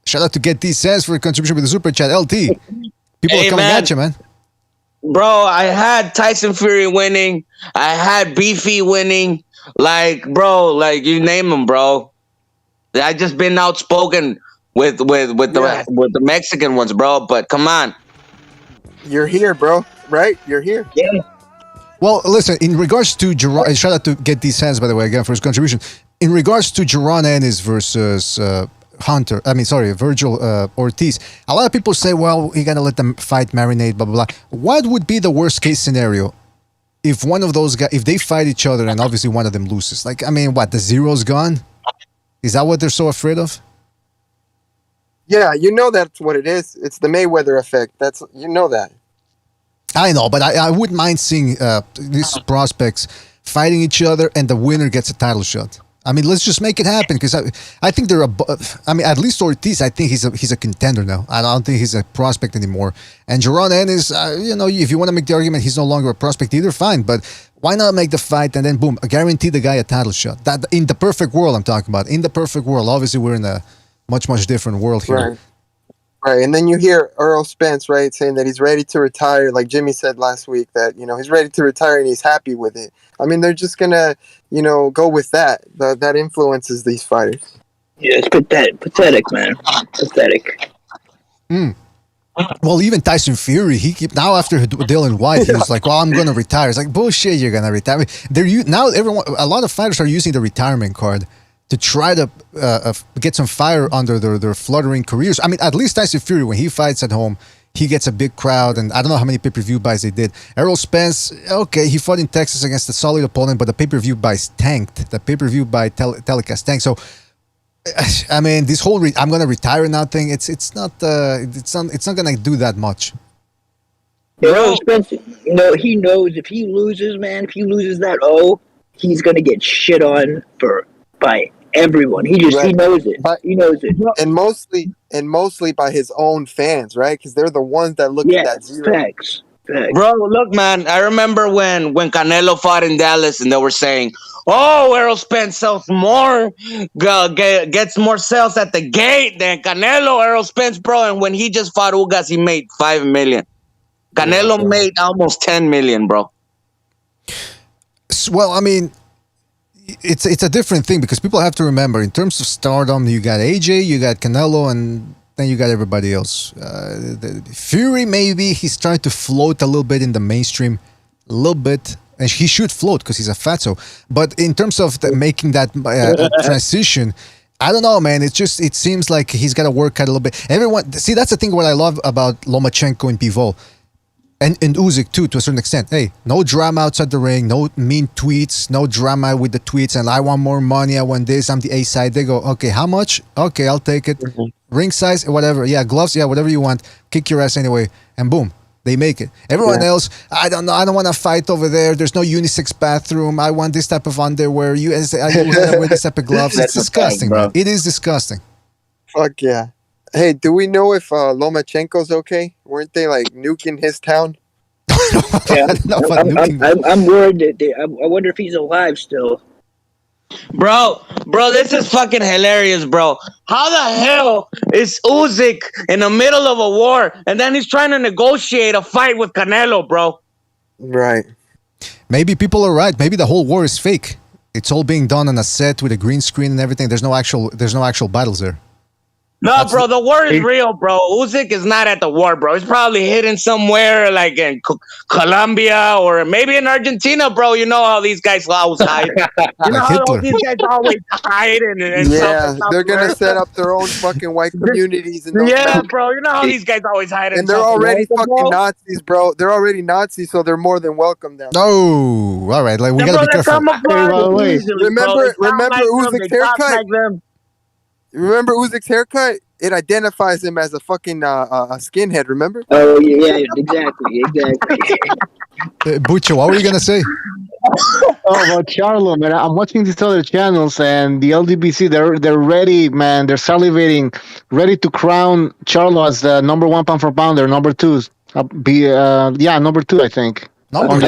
[SPEAKER 2] shout out to Get These Hands for his contribution with the super chat. LT, people are coming at you, man.
[SPEAKER 8] Bro, I had Tyson Fury winning. I had Beefy winning. Bro, you name them, bro. I just been outspoken with the Mexican ones, bro. But come on,
[SPEAKER 4] you're here, bro. Right? You're here.
[SPEAKER 8] Yeah.
[SPEAKER 2] Well, listen. In regards to Jerron, shout out to Get These Hands, by the way, again for his contribution. In regards to Jerron Ennis versus Virgil Ortiz, a lot of people say, "Well, you gotta let them fight, marinate, blah blah blah." What would be the worst case scenario? If one of those guys, if they fight each other and obviously one of them loses, the zero's gone? Is that what they're so afraid of?
[SPEAKER 4] Yeah, you know that's what it is. It's the Mayweather effect. That's you know that.
[SPEAKER 2] I know, but I wouldn't mind seeing these prospects fighting each other and the winner gets a title shot. I mean, let's just make it happen because I think they're I mean, at least Ortiz, I think he's a contender now. I don't think he's a prospect anymore. And Jaron Ennis, you know, if you want to make the argument he's no longer a prospect either, fine. But why not make the fight and then boom, guarantee the guy a title shot? That in the perfect world I'm talking about. In the perfect world, obviously we're in a much different world here.
[SPEAKER 4] Right. Right, and then you hear Earl Spence, right, saying that he's ready to retire, like Jimmy said last week, that, you know, he's ready to retire and he's happy with it. I mean, they're just going to, you know, go with that. That influences these fighters.
[SPEAKER 7] Yeah, it's pathetic, man. Pathetic.
[SPEAKER 2] Well, even Tyson Fury, now after Dylan White, he was like, "Well, I'm going to retire." It's like, bullshit, you're going to retire. Now a lot of fighters are using the retirement card to try to get some fire under their fluttering careers. I mean, at least Tyson Fury, when he fights at home, he gets a big crowd, and I don't know how many pay-per-view buys they did. Errol Spence, okay, he fought in Texas against a solid opponent, but the pay-per-view buys tanked. The pay-per-view buy telecast tanked. So, I mean, this whole I'm going to retire now thing, it's not going to do that much.
[SPEAKER 7] Errol Spence, you know, he knows if he loses, man, if he loses that he's going to get shit on by everyone. He knows it. He knows it.
[SPEAKER 4] And mostly by his own fans, right? Because they're the ones that look at that zero.
[SPEAKER 7] Facts.
[SPEAKER 8] Bro, look, man, I remember when Canelo fought in Dallas and they were saying, "Oh, Errol Spence sells more, gets more sales at the gate than Canelo." Errol Spence, bro, and when he just fought Ugas, he made $5 million. Canelo made almost $10 million, bro.
[SPEAKER 2] Well, I mean, it's a different thing because people have to remember, in terms of stardom, you got AJ, you got Canelo, and then you got everybody else. Fury, maybe he's trying to float a little bit in the mainstream, a little bit, and he should float because he's a fatso. But in terms of making that transition, I don't know, man. It seems like he's got to work out a little bit. See, that's the thing. What I love about Lomachenko and Pivot. And Usyk too, to a certain extent. Hey, no drama outside the ring, no mean tweets, no drama with the tweets, and I want more money, I want this, I'm the A side. They go, okay, how much? Okay, I'll take it. Ring size, whatever. Yeah, gloves, yeah, whatever you want. Kick your ass anyway. And boom, they make it. Everyone else, I don't know, I don't want to fight over there. There's no unisex bathroom. I want this type of underwear. I wear this type of gloves. It's disgusting, man. It is disgusting.
[SPEAKER 4] Fuck yeah. Hey, do we know if Lomachenko's okay? Weren't they like nuking his town?
[SPEAKER 7] Yeah, I'm worried that I wonder if he's alive still.
[SPEAKER 8] Bro, this is fucking hilarious, bro. How the hell is Usyk in the middle of a war and then he's trying to negotiate a fight with Canelo, bro?
[SPEAKER 4] Right.
[SPEAKER 2] Maybe people are right. Maybe the whole war is fake. It's all being done on a set with a green screen and everything. There's no actual battles there.
[SPEAKER 8] No, bro, the war is real, bro. Usyk is not at the war, bro. He's probably hidden somewhere like in Colombia or maybe in Argentina, bro. You know how these guys always hide. You know how these guys always hide and
[SPEAKER 4] yeah, they're going to set up their own fucking white communities. And
[SPEAKER 8] bro, you know how these guys always hide.
[SPEAKER 4] And they're already fucking Nazis, bro. They're already Nazis, so they're more than welcome down.
[SPEAKER 2] No, all right, like we got to be careful.
[SPEAKER 4] Remember Usyk's haircut? Remember Usyk's haircut? It identifies him as a fucking a skinhead, remember?
[SPEAKER 7] Oh, yeah, exactly.
[SPEAKER 2] Bucho, what were you going to say?
[SPEAKER 3] About Charlo, man. I'm watching these other channels, and the LDBC, they're ready, man. They're salivating, ready to crown Charlo as the number 1 pound for pound. They're number 2. Number 2, I think.
[SPEAKER 2] But
[SPEAKER 10] the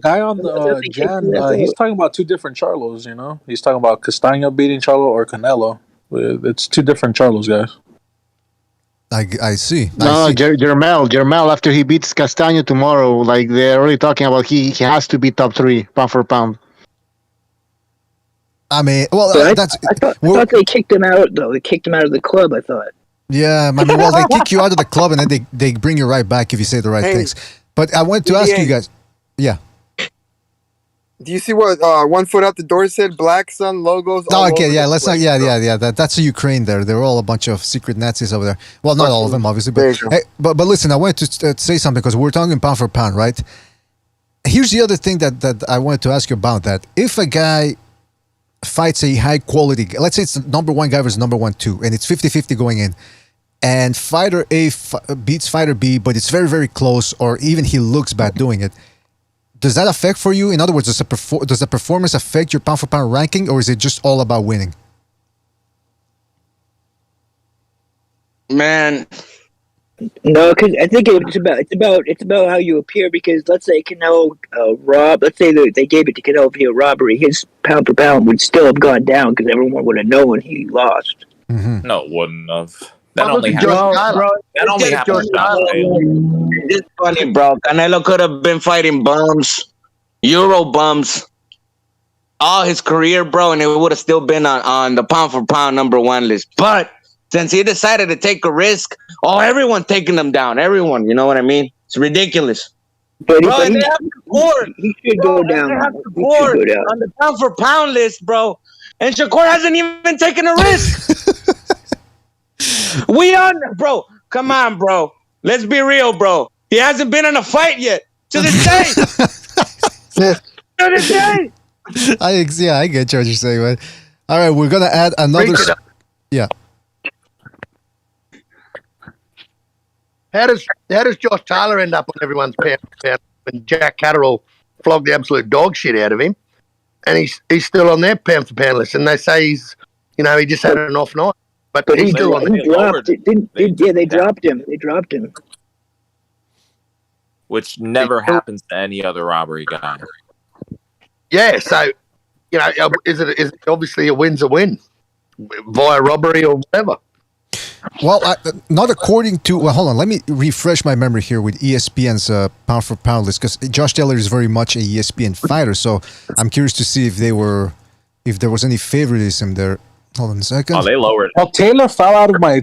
[SPEAKER 10] guy on the Jan, he's talking about two different Charlos. You know, he's talking about Castano beating Charlo or Canelo. It's two different Charlos, guys.
[SPEAKER 2] I see.
[SPEAKER 3] Jermell, after he beats Castano tomorrow, like they're already talking about he has to be top 3 pound for pound.
[SPEAKER 2] I mean, well,
[SPEAKER 7] I thought they kicked him out though. They kicked him out of the club, I thought.
[SPEAKER 2] Yeah, I mean, well, they kick you out of the club and then they bring you right back if you say the right things. But I wanted to ask you guys. Yeah.
[SPEAKER 4] Do you see what 1 foot out the door said? Black Sun logos.
[SPEAKER 2] Oh, okay, yeah, let's not. Yeah. That's a Ukraine there. They're all a bunch of secret Nazis over there. Well, not all of them, obviously. But listen, I wanted to say something because we're talking pound for pound, right? Here's the other thing that I wanted to ask you about that. If a guy fights a high quality, let's say it's the number one guy versus number 1, 2, and it's 50-50 going in, and fighter A beats fighter B, but it's very, very close, or even he looks bad doing it, does that affect for you? In other words, does the performance affect your pound for pound ranking, or is it just all about winning?
[SPEAKER 8] Man,
[SPEAKER 7] no, because I think it's about how you appear. Because let's say Canelo rob, let's say they gave it to Canelo via robbery, his pound for pound would still have gone down because everyone would have known he lost.
[SPEAKER 2] Mm-hmm.
[SPEAKER 6] No, it wouldn't have. That only happens. That only happens.
[SPEAKER 8] It's funny, bro. Canelo could have been fighting bums, Euro bums, all his career, bro, and it would have still been on the pound for pound number 1 list. But since he decided to take a risk, everyone taking them down. Everyone, you know what I mean? It's ridiculous.
[SPEAKER 7] But
[SPEAKER 8] bro, and they have support.
[SPEAKER 7] He should go down.
[SPEAKER 8] They have support on the pound for pound list, bro. And Shakur hasn't even taken a risk. Bro, come on, bro. Let's be real, bro. He hasn't been in a fight yet. To this day. To this day.
[SPEAKER 2] I get what you're saying, man. All right, we're going to add another... Yeah.
[SPEAKER 9] How does Josh Taylor end up on everyone's pound when Jack Catterall flogged the absolute dog shit out of him, and he's still on their pound for pound list, and they say he just had an off night, but he's still on
[SPEAKER 7] there. They dropped him. They dropped him,
[SPEAKER 6] which never happens to any other robbery guy.
[SPEAKER 9] Yeah, so is it obviously a win's a win via robbery or whatever.
[SPEAKER 2] Well, not according to... Well, hold on. Let me refresh my memory here with ESPN's pound for pound list, because Josh Taylor is very much a ESPN fighter. So I'm curious to see if there was any favoritism there. Hold on a second.
[SPEAKER 6] Oh, they lowered it.
[SPEAKER 10] Well, Taylor fell out of my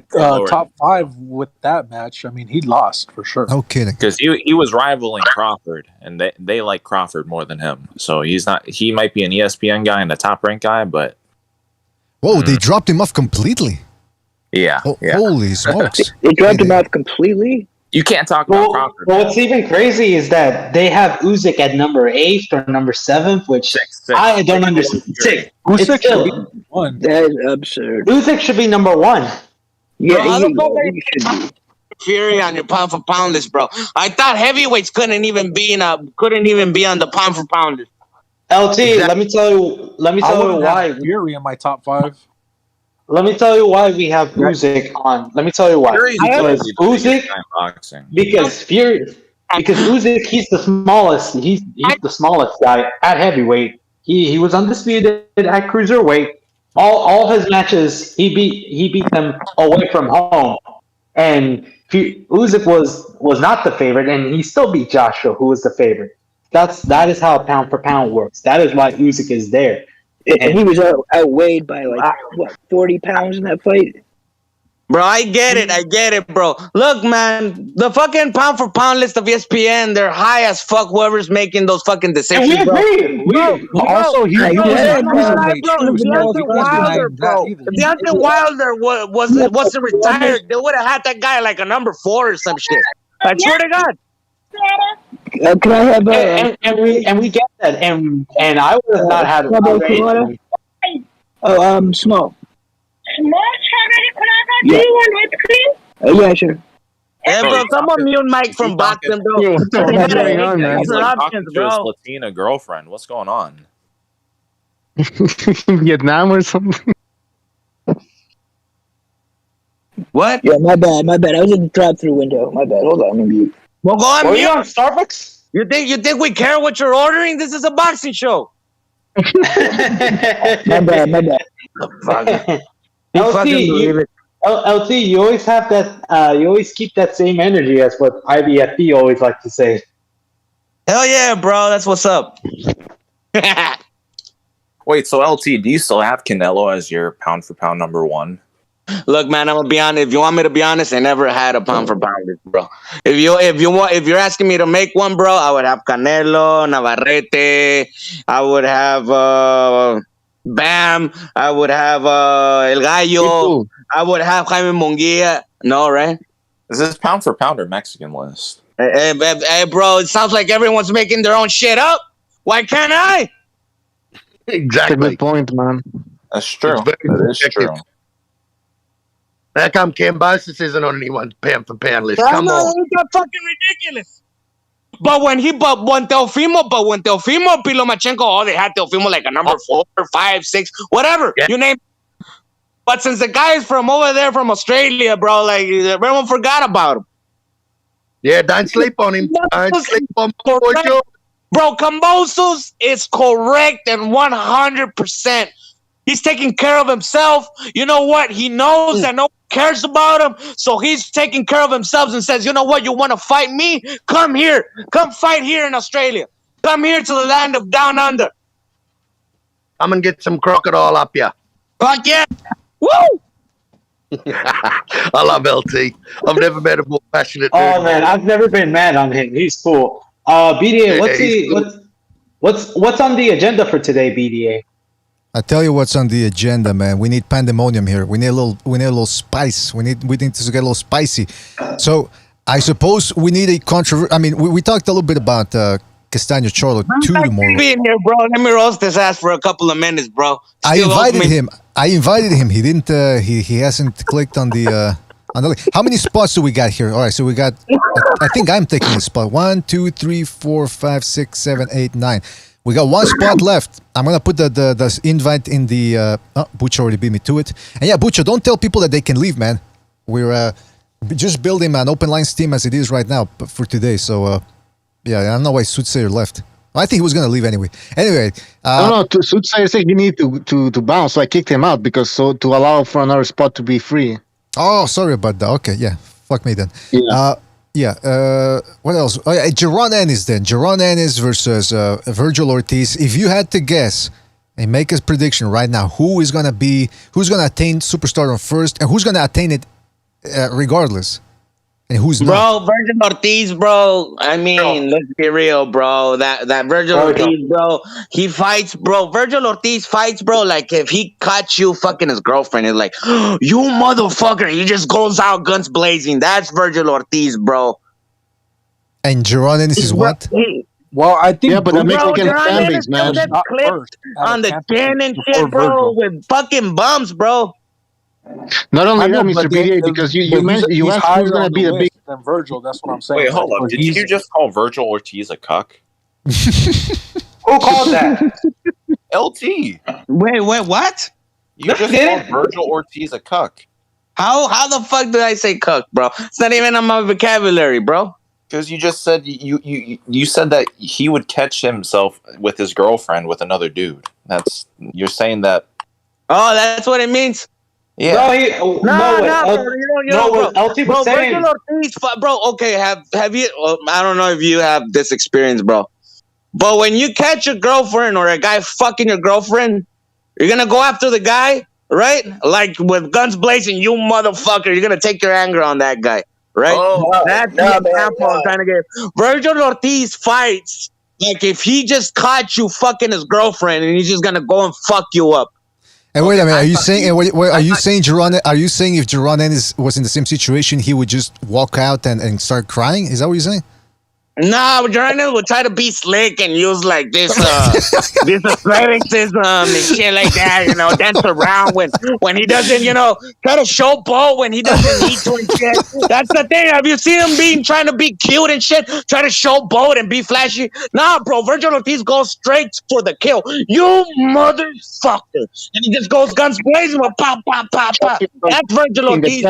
[SPEAKER 10] top 5 with that match. I mean, he lost for sure.
[SPEAKER 2] No kidding.
[SPEAKER 6] Because he was rivaling Crawford, and they like Crawford more than him. So he's not... He might be an ESPN guy and a top-ranked guy, but...
[SPEAKER 2] Whoa, they dropped him off completely.
[SPEAKER 6] Yeah,
[SPEAKER 2] Holy smokes.
[SPEAKER 7] They dropped him off completely?
[SPEAKER 6] You can't talk about Crawford.
[SPEAKER 11] Well, what's even crazy is that they have Usyk at number 8 or number 7, which
[SPEAKER 6] six.
[SPEAKER 11] I don't understand. 6.
[SPEAKER 10] Usyk should be one.
[SPEAKER 7] That is absurd.
[SPEAKER 11] Usyk should be number 1.
[SPEAKER 7] Yeah,
[SPEAKER 8] Fury on your pound for pound list, bro. I thought heavyweights couldn't even be on the pound for pound list.
[SPEAKER 11] LT, let me tell you why.
[SPEAKER 10] Fury in my top 5.
[SPEAKER 11] Let me tell you why we have Usyk on. Let me tell you why. Because Usyk, because Usyk, he's the smallest. He's the smallest guy at heavyweight. He was undisputed at cruiserweight. All his matches, he beat them away from home. And Usyk was not the favorite, and he still beat Joshua, who was the favorite. That is how pound for pound works. That is why Usyk is there.
[SPEAKER 7] And he was outweighed by 40 pounds in that fight.
[SPEAKER 8] Bro, I get it, bro. Look, man, the fucking pound for pound list of ESPN, they're high as fuck. Whoever's making those fucking decisions,
[SPEAKER 11] and we agree.
[SPEAKER 10] Also,
[SPEAKER 8] Deontay Wilder wasn't retired. They would have had that guy like a number 4 or some shit. I swear to God.
[SPEAKER 7] Can I have
[SPEAKER 11] and we get that, and I would have not had
[SPEAKER 7] it. Oh, small.
[SPEAKER 12] Small strawberry colada. Do you want whipped cream?
[SPEAKER 7] Yeah, sure.
[SPEAKER 8] Hey, bro, someone mute Mike from Boston, bro.
[SPEAKER 6] What's going on, man? He's like talking to his Latina girlfriend. What's going on?
[SPEAKER 3] Vietnam or something?
[SPEAKER 8] What?
[SPEAKER 7] Yeah, my bad. I was in the drive-through window. My bad. Hold on, I'm mute.
[SPEAKER 8] Well, go on mute.
[SPEAKER 11] You on Starbucks?
[SPEAKER 8] You think we care what you're ordering? This is a boxing show.
[SPEAKER 7] My bad.
[SPEAKER 11] LT, you always have that. You always keep that same energy. That's what IBFP always like to say.
[SPEAKER 8] Hell yeah, bro. That's what's up.
[SPEAKER 6] Wait, so LT, do you still have Canelo as your pound for pound number 1?
[SPEAKER 8] Look, man, I'm gonna be honest. If you want me to be honest, I never had a pound for pound, bro. If you're asking me to make one, bro, I would have Canelo, Navarrete. I would have Bam. I would have El Gallo. I would have Jaime Munguia. No, right?
[SPEAKER 6] Is this pound for pound or Mexican list?
[SPEAKER 8] Hey, bro, it sounds like everyone's making their own shit up. Why can't I?
[SPEAKER 9] Exactly.
[SPEAKER 3] That's a good point, man.
[SPEAKER 6] That's true.
[SPEAKER 9] It's very
[SPEAKER 6] That is
[SPEAKER 9] subjective.
[SPEAKER 6] true.
[SPEAKER 9] How come Cambosis isn't on anyone's pound for pound list?
[SPEAKER 8] I
[SPEAKER 9] Come
[SPEAKER 8] know,
[SPEAKER 9] on.
[SPEAKER 8] it's fucking ridiculous. But when Teofimo beat Lomachenko, oh, they had Teofimo like a number 4, 5, 6, whatever.
[SPEAKER 9] Yeah.
[SPEAKER 8] You name it. But since the guy is from over there, from Australia, bro, like everyone forgot about him.
[SPEAKER 9] Yeah, don't sleep on him. Don't sleep on my boy
[SPEAKER 8] Correct.
[SPEAKER 9] George.
[SPEAKER 8] Bro, Kambosos is correct and 100%. He's taking care of himself. You know what? He knows that no one cares about him. So he's taking care of himself and says, you know what? You want to fight me? Come here. Come fight here in Australia. Come here to the land of down under.
[SPEAKER 9] Come and get some crocodile up ya.
[SPEAKER 8] Fuck yeah. Woo!
[SPEAKER 9] I love LT. I've never met a more passionate dude.
[SPEAKER 11] Oh man, I've never been mad on him. He's cool. BDA, what's on the agenda for today, BDA?
[SPEAKER 2] I tell you what's on the agenda, man. We need pandemonium here. We need a little spice. We need to get a little spicy. So I suppose we need a controversy. I mean, we talked a little bit about Castano Charlo tomorrow.
[SPEAKER 8] Being here, bro. Let me roast his ass for a couple of minutes, bro.
[SPEAKER 2] I invited him. He didn't. He hasn't clicked on the. How many spots do we got here? All right, so we got. I think I'm taking a spot. 1, 2, 3, 4, 5, 6, 7, 8, 9. We got one spot left. I'm gonna put the invite in the. Butch already beat me to it. And yeah, Butch, don't tell people that they can leave, man. We're just building an open lines team as it is right now for today. So yeah, I don't know why Soothsayer left. I think he was gonna leave anyway. Anyway,
[SPEAKER 3] no. Soothsayer said you need to bounce, so I kicked him out to allow for another spot to be free.
[SPEAKER 2] Oh, sorry about that. Okay, yeah, fuck me then.
[SPEAKER 3] Yeah.
[SPEAKER 2] What else? Oh, yeah, Jaron Ennis then. Jaron Ennis versus Virgil Ortiz. If you had to guess and make a prediction right now, who's gonna attain superstardom first, and who's gonna attain it regardless, and who's not?
[SPEAKER 8] Bro, Virgil Ortiz, bro. I mean, let's be real, bro. That Virgil Ortiz, bro. He fights, bro. Virgil Ortiz fights, bro. Like if he caught you fucking his girlfriend, it's like, you motherfucker. He just goes out guns blazing. That's Virgil Ortiz, bro.
[SPEAKER 2] And Jaron Ennis is what?
[SPEAKER 10] Well, I think.
[SPEAKER 3] Yeah, but that makes like a fan base, man.
[SPEAKER 8] Clip on the chin and shit, bro, with fucking bums, bro.
[SPEAKER 3] Not only that, Mr. BDA, because you mentioned you asked who's gonna be the big
[SPEAKER 10] than Virgil. That's what I'm saying.
[SPEAKER 6] Wait, hold up. Did you just call Virgil Ortiz a cuck?
[SPEAKER 11] Who called that?
[SPEAKER 6] LT.
[SPEAKER 8] Wait, what?
[SPEAKER 6] You just called Virgil Ortiz a cuck.
[SPEAKER 8] How the fuck did I say cuck, bro? It's not even on my vocabulary, bro.
[SPEAKER 6] Because you just said you said that he would catch himself with his girlfriend with another dude. You're saying that.
[SPEAKER 8] Oh, that's what it means.
[SPEAKER 6] Yeah.
[SPEAKER 8] No, bro.
[SPEAKER 11] LT was saying.
[SPEAKER 8] Virgil Ortiz, bro. Okay, have you? I don't know if you have this experience, bro. But when you catch your girlfriend or a guy fucking your girlfriend, you're gonna go after the guy, right? Like with guns blazing, you motherfucker. You're gonna take your anger on that guy, right? That's the example I'm trying to get. Virgil Ortiz fights like if he just caught you fucking his girlfriend, and he's just gonna go and fuck you up.
[SPEAKER 2] And wait a minute, are you saying Jaron? Are you saying if Jaron Ennis was in the same situation, he would just walk out and start crying? Is that what you're saying?
[SPEAKER 8] No, Jaron would try to be slick and use like this this athleticism and shit like that, dance around when he doesn't, try to showboat when he doesn't need to and shit. That's the thing. Have you seen him trying to be cute and shit, try to showboat and be flashy? Nah, bro, Virgil Ortiz goes straight for the kill. You motherfucker. And he just goes guns blazing with pop, pop, pop, pop. That's Virgil Ortiz.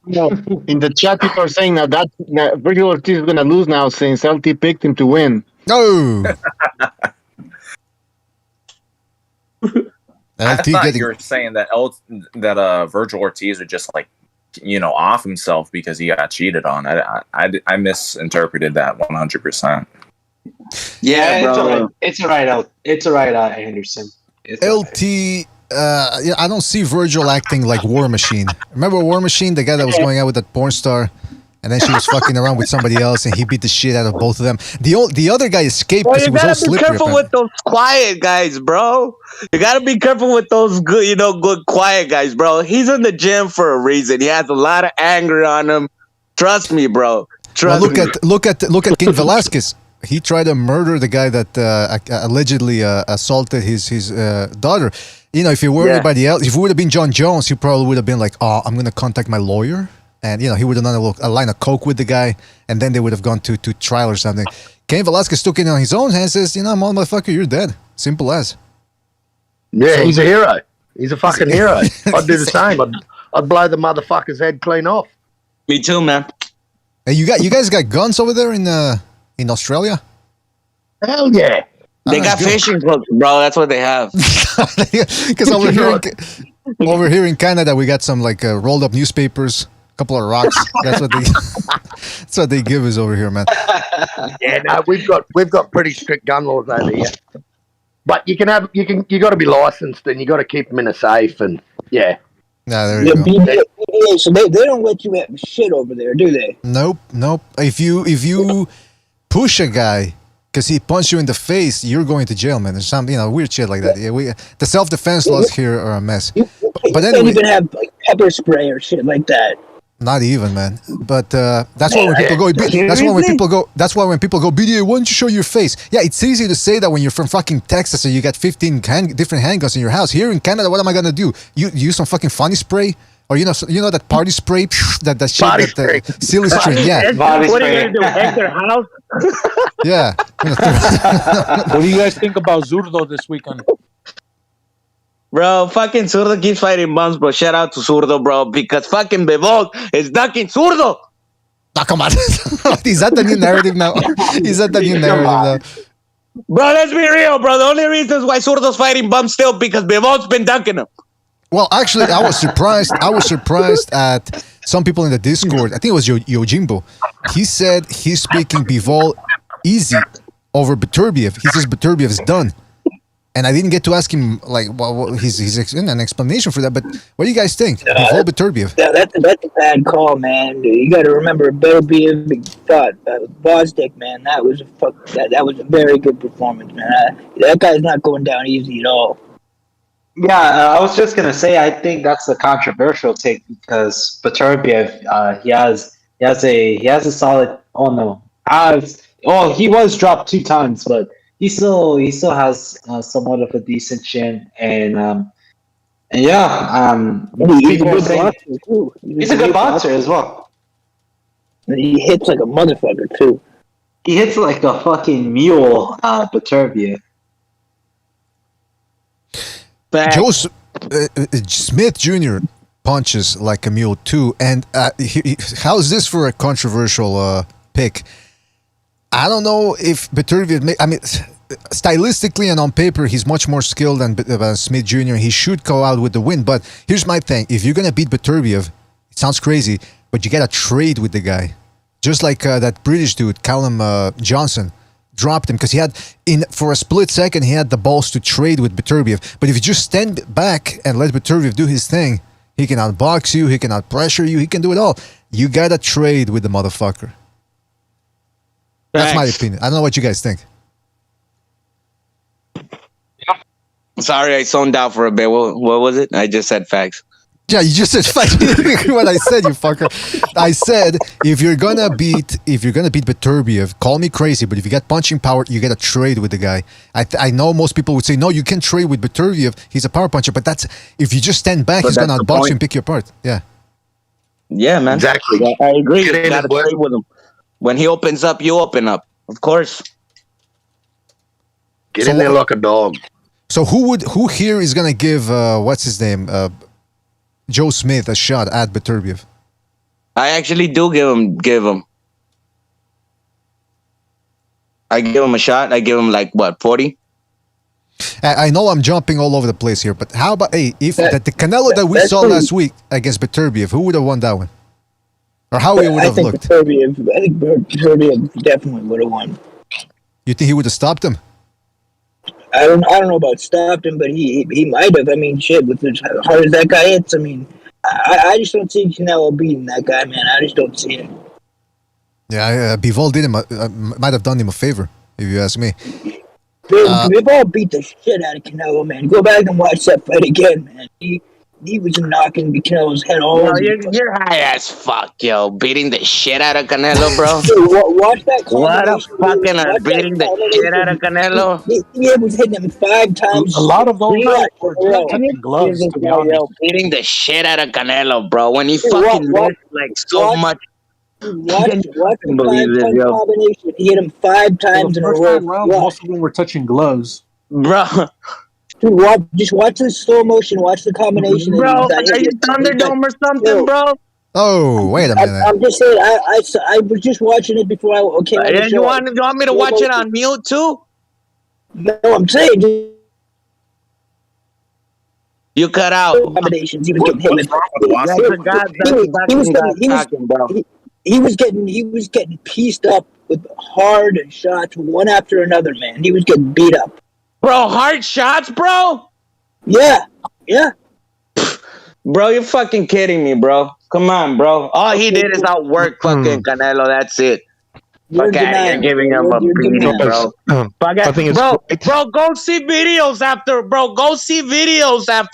[SPEAKER 3] In the chat, people are saying that Virgil Ortiz is going to lose now since LT picked him to win.
[SPEAKER 2] No.
[SPEAKER 6] I thought you were saying that Virgil Ortiz would just off himself because he got cheated on. I misinterpreted that 100%.
[SPEAKER 11] Yeah, bro. It's all right. It's all right, Anderson.
[SPEAKER 2] LT. I don't see Virgil acting like War Machine. Remember War Machine, the guy that was going out with that porn star, and then she was fucking around with somebody else, and he beat the shit out of both of them. The other guy escaped because he was all slippery.
[SPEAKER 8] You gotta be careful with those quiet guys, bro. You gotta be careful with those good, good quiet guys, bro. He's in the gym for a reason. He has a lot of anger on him. Trust me, bro. Look
[SPEAKER 2] at King Velasquez. he tried to murder the guy that allegedly assaulted his daughter. You know, if you were anybody else, if it would have been John Jones, he probably would have been like, "Oh, I'm gonna contact my lawyer," and you know, he would have done a line of coke with the guy, and then they would have gone to trial or something. Cain Velasquez took it on his own hands. Says, "You know, motherfucker, you're dead. Simple as."
[SPEAKER 9] Yeah, he's a hero. He's a fucking hero. I'd do the same. I'd blow the motherfucker's head clean off.
[SPEAKER 8] Me too, man.
[SPEAKER 2] Hey, you guys got guns over there in Australia?
[SPEAKER 9] Hell yeah.
[SPEAKER 8] They got fishing hooks, bro. That's what they have.
[SPEAKER 2] Because over here in Canada, we got some like rolled up newspapers, a couple of rocks. That's what they give us over here, man.
[SPEAKER 9] Yeah, no, we've got pretty strict gun laws over here. But you got to be licensed and you got to keep them in a safe and yeah.
[SPEAKER 2] Nah, there you go.
[SPEAKER 7] BDA, so they don't let you have shit over there, do they?
[SPEAKER 2] Nope. If you push a guy because he punched you in the face, you're going to jail, man. There's some weird shit like that. Yeah, the self-defense laws here are a mess.
[SPEAKER 7] But anyway, can't even have like pepper spray or shit like that.
[SPEAKER 2] Not even, man. But that's why when people go. That's why when people go, BDA, why don't you show your face? Yeah, it's easy to say that when you're from fucking Texas and you got 15 different handguns in your house. Here in Canada, what am I gonna do? You use some fucking funny spray, or you know that party spray, that shit, that silly string. Yeah.
[SPEAKER 8] What are you gonna do? Egg their house?
[SPEAKER 2] Yeah.
[SPEAKER 10] What do you guys think about Zurdo this weekend?
[SPEAKER 8] Bro, fucking Zurdo keeps fighting bums, bro. Shout out to Zurdo, bro, because fucking Bebok is ducking Zurdo.
[SPEAKER 2] Oh, come on. Is that the new narrative now?
[SPEAKER 8] Bro, let's be real, bro. The only reasons why Zurdo's fighting bums still because Bebok's been ducking him.
[SPEAKER 2] Well, actually, I was surprised at some people in the Discord. I think it was Yojimbo. He said he's speaking Bivol easy over Beterbiev. He says Beterbiev's done. And I didn't get to ask him like his an explanation for that. But what do you guys think? Bivol Beterbiev.
[SPEAKER 7] Yeah, that's a bad call, man. You got to remember Beterbiev fought Bosdick, man. That was a very good performance, man. That guy's not going down easy at all.
[SPEAKER 11] Yeah, I was just gonna say I think that's a controversial take because Beterbiev, he has a solid. Oh no, he was dropped 2 times, but he still has somewhat of a decent chin, and yeah,
[SPEAKER 7] he's a good boxer too.
[SPEAKER 11] He's a good boxer as well.
[SPEAKER 7] And he hits like a motherfucker too.
[SPEAKER 11] He hits like a fucking mule, Beterbiev.
[SPEAKER 2] Joe Smith Jr. punches like a mule too, and how's this for a controversial pick? I don't know if Beterbiev. I mean, stylistically and on paper, he's much more skilled than Smith Jr. He should go out with the win. But here's my thing: if you're gonna beat Beterbiev, it sounds crazy, but you gotta trade with the guy, just like that British dude, Callum Johnson. Dropped him because for a split second he had the balls to trade with Beterbiev. But if you just stand back and let Beterbiev do his thing, he can outbox you, he can outpressure you, he can do it all. You gotta trade with the motherfucker. That's my opinion. I don't know what you guys think.
[SPEAKER 8] Sorry, I zoned out for a bit. What was it? I just said facts.
[SPEAKER 2] Yeah, you just said facts. What I said, you fucker. I said if you're gonna beat Beterbiev, call me crazy, but if you got punching power, you gotta trade with the guy. I know most people would say no, you can't trade with Beterbiev. He's a power puncher, but that's if you just stand back, he's gonna outbox you and pick you apart. Yeah.
[SPEAKER 8] Yeah, man.
[SPEAKER 9] Exactly.
[SPEAKER 8] Yeah, I agree. You gotta trade with him. When he opens up, you open up. Of course.
[SPEAKER 9] Get in there like a dog.
[SPEAKER 2] So who here is gonna give what's his name? Joe Smith a shot at Beterbiev?
[SPEAKER 8] I actually do give him. I give him a shot. I give him like what, 40?
[SPEAKER 2] I know I'm jumping all over the place here, but how about the Canelo that we saw last week against Beterbiev? Who would have won that one? Or how he would have looked?
[SPEAKER 7] I think Beterbiev definitely would have won.
[SPEAKER 2] You think he would have stopped him?
[SPEAKER 7] I don't know about stopped him, but he might have. I mean, shit, with as hard as that guy hits, I mean, I just don't see Canelo beating that guy, man. I just don't see it.
[SPEAKER 2] Yeah, Bivol did him. Might have done him a favor, if you ask me.
[SPEAKER 7] Bivol beat the shit out of Canelo, man. Go back and watch that fight again, man. He he was knocking Canelo's head all
[SPEAKER 8] Yo,
[SPEAKER 7] over.
[SPEAKER 8] you're high as fuck, yo. Beating the shit out of Canelo, bro.
[SPEAKER 7] Dude, watch that
[SPEAKER 8] What a
[SPEAKER 7] combination.
[SPEAKER 8] fucking
[SPEAKER 7] Watch
[SPEAKER 8] beating the
[SPEAKER 7] that
[SPEAKER 8] shit out of Canelo.
[SPEAKER 7] He was hitting him 5 times.
[SPEAKER 10] A lot of those were just
[SPEAKER 8] Can you
[SPEAKER 10] touching gloves,
[SPEAKER 8] believe
[SPEAKER 10] to
[SPEAKER 8] this
[SPEAKER 10] be
[SPEAKER 8] guy,
[SPEAKER 10] honest.
[SPEAKER 8] yo, beating the shit out of Canelo, bro? When he
[SPEAKER 7] Dude,
[SPEAKER 8] fucking missed like so much.
[SPEAKER 7] Watch
[SPEAKER 8] Can
[SPEAKER 7] the
[SPEAKER 8] you fucking believe this,
[SPEAKER 7] 5-10
[SPEAKER 8] yo?
[SPEAKER 7] combination. He hit him 5
[SPEAKER 10] For
[SPEAKER 7] times
[SPEAKER 10] the
[SPEAKER 7] in a
[SPEAKER 10] first
[SPEAKER 7] row.
[SPEAKER 10] 9 rounds, most of them were touching gloves.
[SPEAKER 8] Bro.
[SPEAKER 7] Dude, just watch the slow motion. Watch the combination.
[SPEAKER 8] Bro,
[SPEAKER 7] and he got
[SPEAKER 8] are you
[SPEAKER 7] hit.
[SPEAKER 8] Thunderdome or something, bro?
[SPEAKER 2] Oh, wait a minute.
[SPEAKER 7] I'm just saying. I was just watching it before I came on the
[SPEAKER 8] Yeah,
[SPEAKER 7] show.
[SPEAKER 8] you want me to watch it on mute too?
[SPEAKER 7] No, I'm saying.
[SPEAKER 8] You cut out.
[SPEAKER 7] Combinations. He was getting hit with. He was getting pieced up with hard shots, one after another. Man, he was getting beat up.
[SPEAKER 8] Bro, hard shots, bro.
[SPEAKER 7] Yeah.
[SPEAKER 8] Bro, you're fucking kidding me, bro. Come on, bro. All he did is outwork fucking Canelo. That's it. Fuck out of here, giving him a beating, bro.
[SPEAKER 13] I think it's
[SPEAKER 8] bro, go see videos after,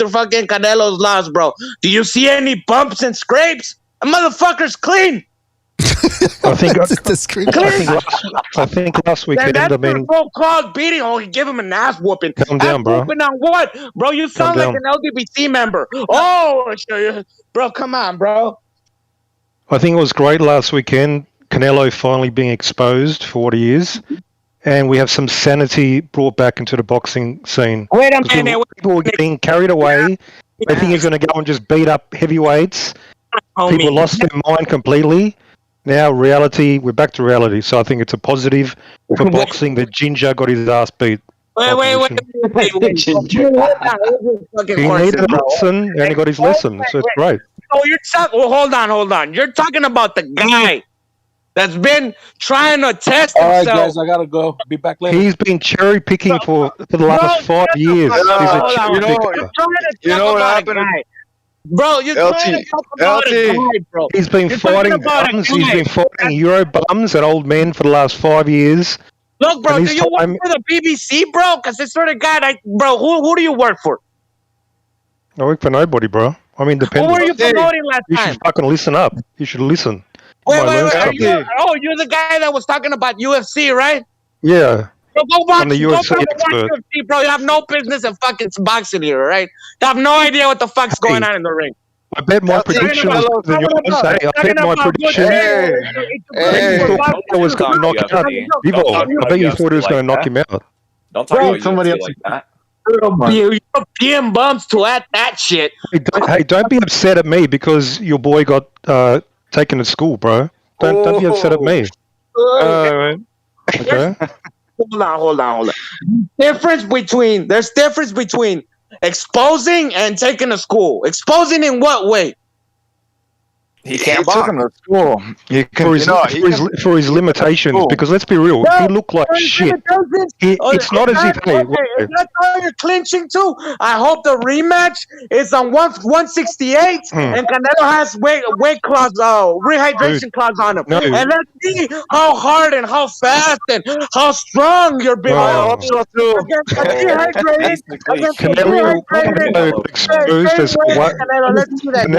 [SPEAKER 8] fucking Canelo's loss, bro. Do you see any bumps and scrapes? A motherfucker's clean.
[SPEAKER 13] I think last weekend.
[SPEAKER 8] That's
[SPEAKER 13] I mean,
[SPEAKER 8] so-called beating. Oh, he give him an ass whooping.
[SPEAKER 13] Calm down, bro.
[SPEAKER 8] Whooping on what, bro? You sound like an LDBC member. Oh, bro, come on, bro.
[SPEAKER 13] I think it was great last weekend. Canelo finally being exposed for what he is, and we have some sanity brought back into the boxing scene.
[SPEAKER 8] Wait a minute.
[SPEAKER 13] People were getting carried away. They think he's going to go and just beat up heavyweights. People lost their mind completely. Now we're back to reality. So I think it's a positive for boxing that Ginger got his ass beat.
[SPEAKER 8] Wait.
[SPEAKER 13] He needed a lesson, and he got his lesson. So it's great.
[SPEAKER 8] Oh, hold on. You're talking about the guy that's been trying to test himself.
[SPEAKER 10] All right, guys, I gotta go. Be back later.
[SPEAKER 13] He's been cherry picking for the last 5 years. He's a cherry picker.
[SPEAKER 8] You know what happened? Bro, you're trying to talk about a guy, bro.
[SPEAKER 13] He's been fighting bums. He's been fighting Euro bums and old men for the last 5 years.
[SPEAKER 8] Look, bro, do you work for the BBC, bro? Because this sort of guy, bro, who do you work for?
[SPEAKER 13] I work for nobody, bro. I'm independent.
[SPEAKER 8] Who were you promoting last
[SPEAKER 13] You
[SPEAKER 8] time?
[SPEAKER 13] should fucking listen up. You should listen.
[SPEAKER 8] Wait. You're the guy that was talking about UFC, right?
[SPEAKER 13] Yeah.
[SPEAKER 8] Bro, go watch,
[SPEAKER 13] I'm the UFC expert.
[SPEAKER 8] UFC, bro. You have no business in fucking boxing here, right? You have no idea what the fuck's going on in the ring.
[SPEAKER 13] I bet my prediction was better than yours. Hey, I bet my prediction. I was going to knock out Vivo. I bet you thought he was going to knock him out.
[SPEAKER 6] Don't talk about somebody else like that.
[SPEAKER 8] European bumps to add that shit.
[SPEAKER 13] Hey, don't be upset at me because your boy got taken to school, bro. Don't be upset at me. Okay.
[SPEAKER 8] Hold on. There's difference between exposing and taking to school. Exposing in what way?
[SPEAKER 6] He can't box.
[SPEAKER 14] Took him to school.
[SPEAKER 13] For his limitations, because let's be real, he looked like shit. It's not as if
[SPEAKER 8] is that all you're clinching to? I hope the rematch is on 168 and Canelo has weight clause, rehydration clause on him. And let's see how hard and how fast and how strong you're being.
[SPEAKER 14] I hope so too.
[SPEAKER 13] Canelo exposed as what?
[SPEAKER 8] Let's see that.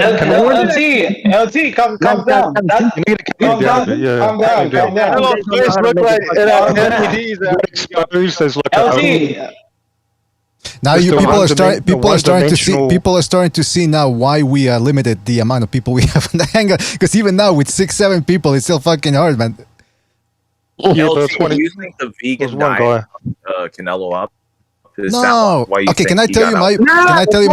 [SPEAKER 11] LT, calm down.
[SPEAKER 13] You need to calm down.
[SPEAKER 11] Calm down.
[SPEAKER 14] Look like
[SPEAKER 13] exposed as like
[SPEAKER 11] LT.
[SPEAKER 2] Now people are starting to see now why we limited the amount of people we have on the hangar, because even now with 6-7 people it's still fucking hard, man.
[SPEAKER 6] Yeah, do you think the vegan diet Canelo up?
[SPEAKER 2] No. Okay, can I tell you my? I
[SPEAKER 6] don't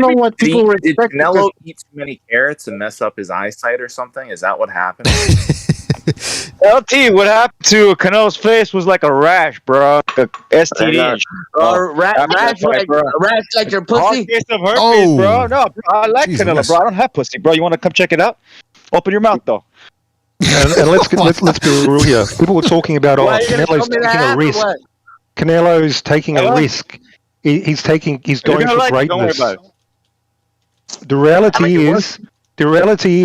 [SPEAKER 6] know what people were expecting. Did Canelo eat too many carrots and mess up his eyesight or something? Is that what happened?
[SPEAKER 14] LT, what happened to Canelo's face was like a rash, bro. A STD.
[SPEAKER 8] Rash like your pussy.
[SPEAKER 14] Case of herpes, bro. No, bro, I like Canelo, bro. I don't have pussy, bro. You want to come check it out? Open your mouth, though.
[SPEAKER 13] And let's be real here. People were talking about Canelo's taking a risk. Canelo's taking a risk. He's going for greatness. The reality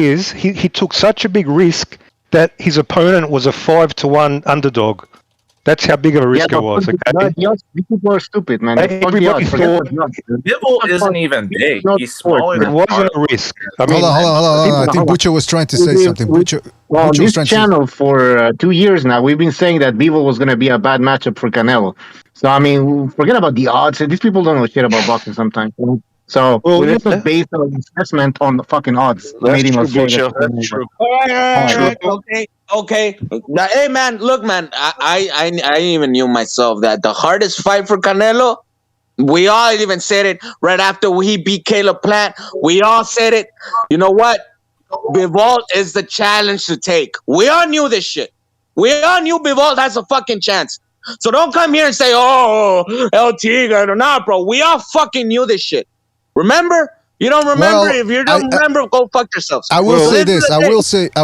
[SPEAKER 13] is, he took such a big risk that his opponent was a 5-1 underdog. That's how big of a risk it was. Okay?
[SPEAKER 3] These people are stupid, man.
[SPEAKER 13] Everybody thought
[SPEAKER 6] Bivol isn't even big. He's smaller
[SPEAKER 13] it
[SPEAKER 6] than
[SPEAKER 13] wasn't a risk. I mean,
[SPEAKER 2] hold on. I think Butcher was trying to say something. Butcher
[SPEAKER 3] this
[SPEAKER 2] was trying
[SPEAKER 3] channel for 2 years now, we've been saying that Bivol was going to be a bad matchup for Canelo. So, I mean, forget about the odds. These people don't know shit about boxing sometimes. So, let's not base our assessment on the fucking odds.
[SPEAKER 6] That's true, That's true.
[SPEAKER 8] All right. Okay. Now, hey, man, look, man, I even knew myself that the hardest fight for Canelo, we all even said it right after he beat Caleb Plant. We all said it. You know what? Bivol is the challenge to take. We all knew this shit. We all knew Bivol has a fucking chance. So don't come here and say, oh, LT, nah, bro. We all fucking knew this shit. Remember? You don't remember? If you don't remember, go fuck yourselves.
[SPEAKER 2] I will say this. I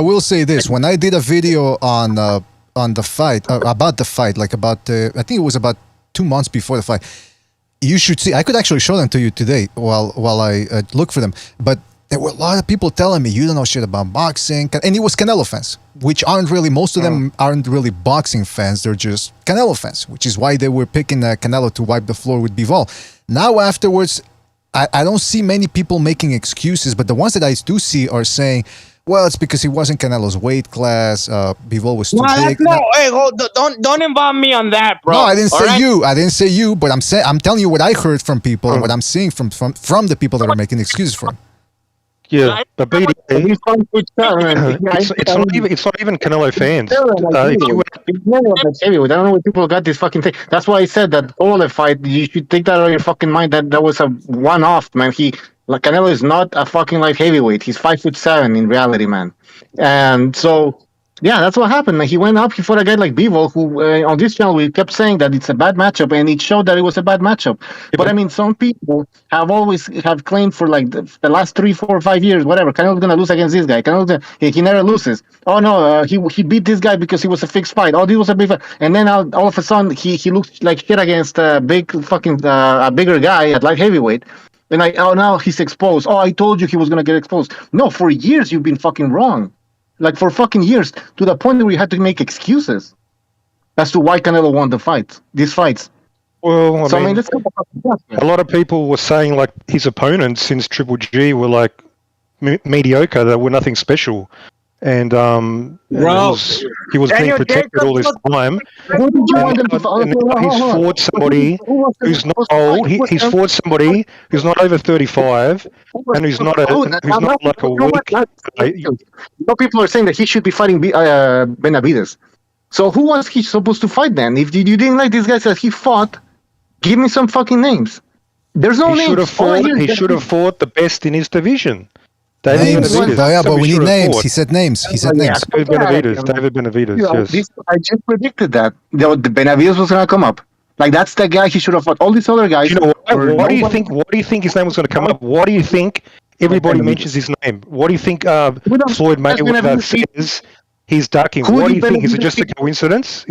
[SPEAKER 2] will say this. When I did a video on the fight, about the fight, like I think it was about 2 months before the fight. You should see. I could actually show them to you today while I look for them. But there were a lot of people telling me you don't know shit about boxing, and it was Canelo fans, which aren't really. Most of them aren't really boxing fans. They're just Canelo fans, which is why they were picking Canelo to wipe the floor with Bivol. Now afterwards, I don't see many people making excuses, but the ones that I do see are saying, well, it's because he wasn't Canelo's weight class. Bivol was too big.
[SPEAKER 8] No, hey, don't involve me on that, bro.
[SPEAKER 2] No, I didn't say you. I didn't say you, but I'm telling you what I heard from people and what I'm seeing from the people that are making excuses for him.
[SPEAKER 13] Yeah, but BD, it's not even Canelo fans.
[SPEAKER 3] I don't know where people got this fucking thing. That's why I said that all the fight, you should take that out of your fucking mind that was a one-off, man. Canelo is not a fucking light heavyweight. He's 5'7" in reality, man. And so, yeah, that's what happened. He went up, he fought a guy like Bivol, who on this channel we kept saying that it's a bad matchup, and it showed that it was a bad matchup. But I mean, some people have claimed for like the last 3, 4, 5 years, whatever, Canelo's gonna lose against this guy. He never loses. Oh no, he beat this guy because he was a fixed fight. Oh, this was a big fight. And then all of a sudden he looks like shit against a bigger guy at light heavyweight. And now he's exposed. Oh, I told you he was gonna get exposed. No, for years you've been fucking wrong. Like for fucking years, to the point where you had to make excuses as to why Canelo won these fights.
[SPEAKER 13] Well, I mean, a lot of people were saying like his opponents since Triple G were like mediocre. They were nothing special, and he was being protected all this time. And he's fought somebody who's not old. He's fought somebody who's not over 35, and who's not like a weak.
[SPEAKER 3] People are saying that he should be fighting Benavidez. So who was he supposed to fight then? If you didn't like these guys that he fought, give me some fucking names. There's no names.
[SPEAKER 13] He should have fought the best in his division.
[SPEAKER 2] Names. Yeah, but we need names. He said names.
[SPEAKER 13] David Benavidez, yes.
[SPEAKER 3] I just predicted that. The Benavidez was going to come up. Like, that's the guy he should have fought. All these other guys.
[SPEAKER 13] You know what? Why do you think his name was going to come up? Why do you think everybody mentions his name? What do you think Floyd Mayweather says he's ducking? What do you think? Is it just a coincidence?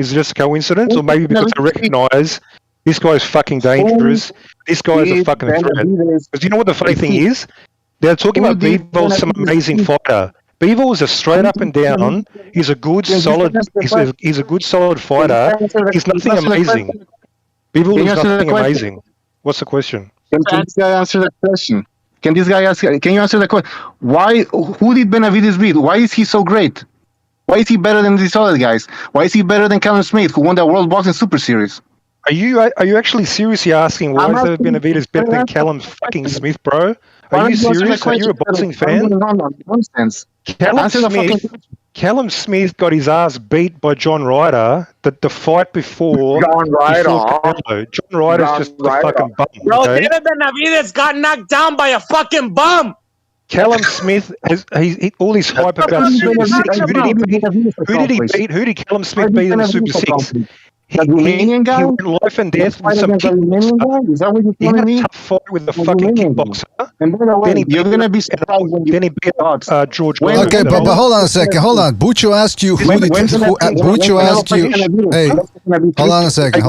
[SPEAKER 13] Or maybe because I recognize this guy's fucking dangerous. This guy's a fucking threat. Because you know what the funny thing is? They're talking about Bivol, some amazing fighter. Bivol is a straight up and down. He's a good solid. He's a good solid fighter. He's nothing amazing. Bivol is nothing amazing. What's the question?
[SPEAKER 3] Can this guy answer that question? Can you answer the question? Who did Benavidez beat? Why is he so great? Why is he better than these other guys? Why is he better than Callum Smith, who won the World Boxing Super Series?
[SPEAKER 13] Are you actually seriously asking why is Benavidez better than Callum fucking Smith, bro? Are you serious? Are you a boxing fan?
[SPEAKER 3] Nonsense.
[SPEAKER 13] Callum Smith got his ass beat by John Ryder. The fight before
[SPEAKER 8] John Ryder.
[SPEAKER 13] John Ryder's just a fucking bum.
[SPEAKER 8] Bro, David Benavidez got knocked down by a fucking bum.
[SPEAKER 13] Callum Smith all his hype about Super 6. Who did he beat? Who did Callum Smith beat in the Super 6? He went life and death with some kickboxer.
[SPEAKER 3] Is that what you're
[SPEAKER 13] He had a tough fight with a fucking kickboxer.
[SPEAKER 3] And by the way, you're going to be surprised when
[SPEAKER 13] then he beat George.
[SPEAKER 2] Okay, but hold on a second. Hold on. Bucho asked you who did. Bucho asked you. Hey, hold on a second.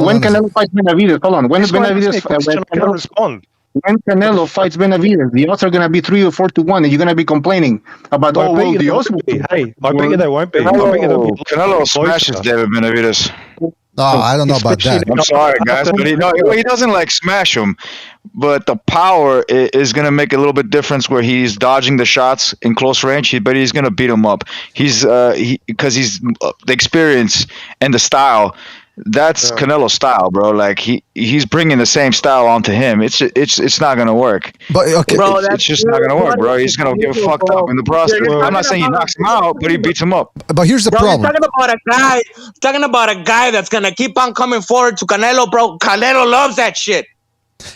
[SPEAKER 3] When Canelo fights Benavidez, hold on. When Benavidez
[SPEAKER 13] respond.
[SPEAKER 3] when Canelo fights Benavidez, the odds are going to be 3 or 4 to 1, and you're going to be complaining about,
[SPEAKER 13] I bet you
[SPEAKER 3] the
[SPEAKER 13] they
[SPEAKER 3] odds.
[SPEAKER 13] won't be. Hey, I bet you they won't be. I bet you they'll be
[SPEAKER 14] Canelo smashes
[SPEAKER 13] closer.
[SPEAKER 14] David Benavidez.
[SPEAKER 2] No, I don't know about that.
[SPEAKER 14] I'm sorry, guys, but he doesn't like smash him. But the power is going to make a little bit difference where he's dodging the shots in close range, but he's going to beat him up. He's because he's the experience and the style. That's Canelo's style, bro. Like he's bringing the same style onto him. It's not gonna work.
[SPEAKER 2] But okay,
[SPEAKER 8] Bro,
[SPEAKER 14] it's just not gonna work, bro. He's gonna get fucked up in the process. I'm not saying he knocks him out, but he beats him up.
[SPEAKER 2] But here's the problem.
[SPEAKER 8] You're talking about a guy that's gonna keep on coming forward to Canelo, bro. Canelo loves that shit.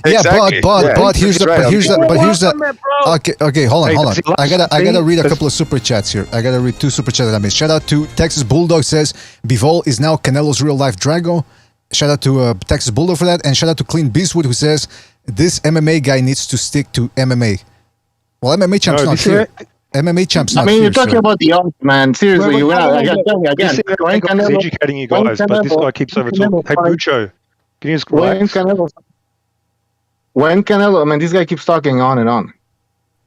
[SPEAKER 2] Yeah,
[SPEAKER 14] Exactly.
[SPEAKER 2] but here's the
[SPEAKER 14] right.
[SPEAKER 2] okay, hold on. I gotta read a couple of super chats here. I gotta read 2 super chats that I missed. Shout out to Texas Bulldog says Bivol is now Canelo's real life Drago. Shout out to Texas Bulldog for that, and shout out to Clean Beastwood who says this MMA guy needs to stick to MMA. Well, MMA champ's not here. MMA champ's not here.
[SPEAKER 3] you're talking about the odds, man. Seriously,
[SPEAKER 13] I'm educating you guys, but this guy keeps over talking. Hey, Bucho, can you just
[SPEAKER 3] When Canelo, this guy keeps talking on and on.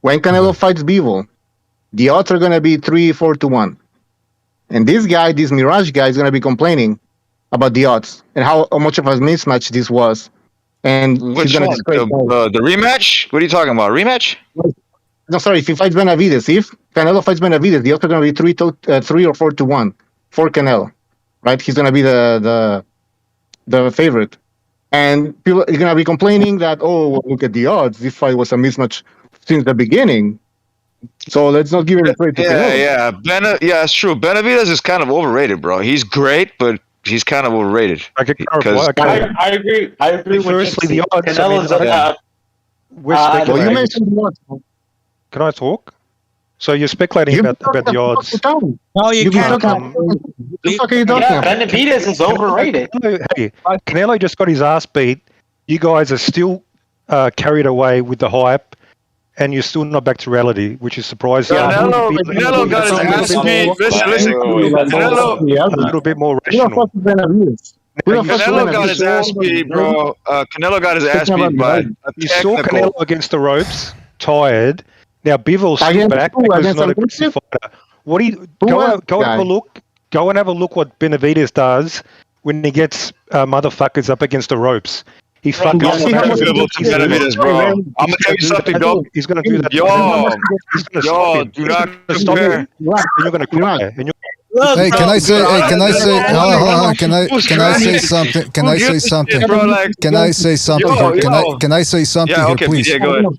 [SPEAKER 3] When Canelo fights Bivol, the odds are going to be 3, 4 to 1. And this Mirage guy, is going to be complaining about the odds and how much of a mismatch this was. And
[SPEAKER 14] Which one? The rematch? What are you talking about? Rematch?
[SPEAKER 3] No, sorry. If he fights Benavidez, if Canelo fights Benavidez, the odds are going to be 3 or 4 to 1 for Canelo. Right? He's going to be the favorite. And people are going to be complaining that, look at the odds. This fight was a mismatch since the beginning. So let's not give it a credit to Canelo.
[SPEAKER 14] Yeah, it's true. Benavidez is kind of overrated, bro. He's great, but he's kind of overrated.
[SPEAKER 11] I agree. I agree with
[SPEAKER 13] Firstly, the odds.
[SPEAKER 11] Canelo's
[SPEAKER 13] we're speculating.
[SPEAKER 3] You mentioned the odds.
[SPEAKER 13] Can I talk? So you're speculating about the odds.
[SPEAKER 8] No, you can't.
[SPEAKER 3] What the fuck are you talking about?
[SPEAKER 11] Benavidez is overrated.
[SPEAKER 13] Hey, Canelo just got his ass beat. You guys are still carried away with the hype, and you're still not back to reality, which is surprising.
[SPEAKER 14] Canelo got his ass beat. Listen,
[SPEAKER 13] a little bit more rational.
[SPEAKER 14] Canelo got his ass beat, bro. Canelo got his ass beat by
[SPEAKER 13] you saw Canelo against the ropes, tired. Now Bivol's still back because he's not a good fighter. What do you go and have a look? Go and have a look what Benavidez does when he gets motherfuckers up against the ropes. He fucking.
[SPEAKER 14] I'm gonna tell you something, dog.
[SPEAKER 13] He's gonna do that.
[SPEAKER 14] Yo, do not compare.
[SPEAKER 13] You're gonna cry.
[SPEAKER 2] Hey, can I say? Hold on. Can I say something? Can I say something? Can I say something? Can I say something here, please?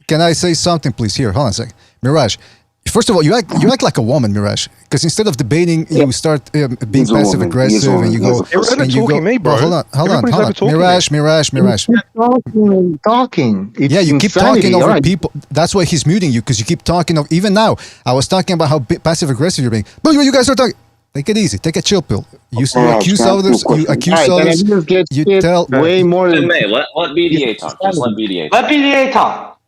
[SPEAKER 2] Can I say something, please? Here, hold on a second. Mirage, first of all, you act like a woman, Mirage. Because instead of debating, you start being passive aggressive, and you go.
[SPEAKER 13] Me, bro.
[SPEAKER 2] Hold on. Mirage.
[SPEAKER 3] Talking.
[SPEAKER 2] Yeah, you keep talking over people. That's why he's muting you, because you keep talking. Even now, I was talking about how passive aggressive you're being. But you guys are talking. Take it easy. Take a chill pill. You accuse others. You tell
[SPEAKER 3] way more than
[SPEAKER 6] me. Let BDA talk. Just let BDA talk.
[SPEAKER 11] Let BDA talk.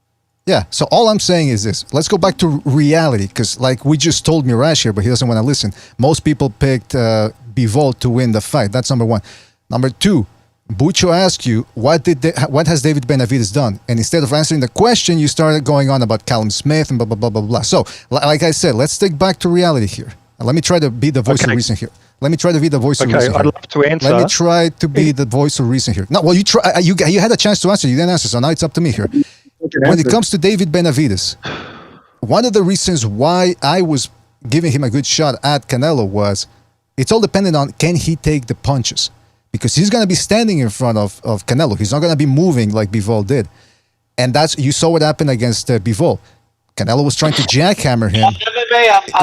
[SPEAKER 2] Yeah. So all I'm saying is this. Let's go back to reality, because like we just told Mirage here, but he doesn't want to listen. Most people picked Bivol to win the fight. That's number one. Number two, Bucho asked you what has David Benavidez done, and instead of answering the question, you started going on about Callum Smith and blah blah blah blah blah. So like I said, let's stick back to reality here. Let me try to be the voice of reason here. I'd love
[SPEAKER 13] to answer.
[SPEAKER 2] Let me try to be the voice of reason here. No, well, you try. You had a chance to answer. You didn't answer, so now it's up to me here. When it comes to David Benavidez, one of the reasons why I was giving him a good shot at Canelo was it's all dependent on can he take the punches, because he's going to be standing in front of Canelo. He's not going to be moving like Bivol did, and you saw what happened against Bivol. Canelo was trying to jackhammer him.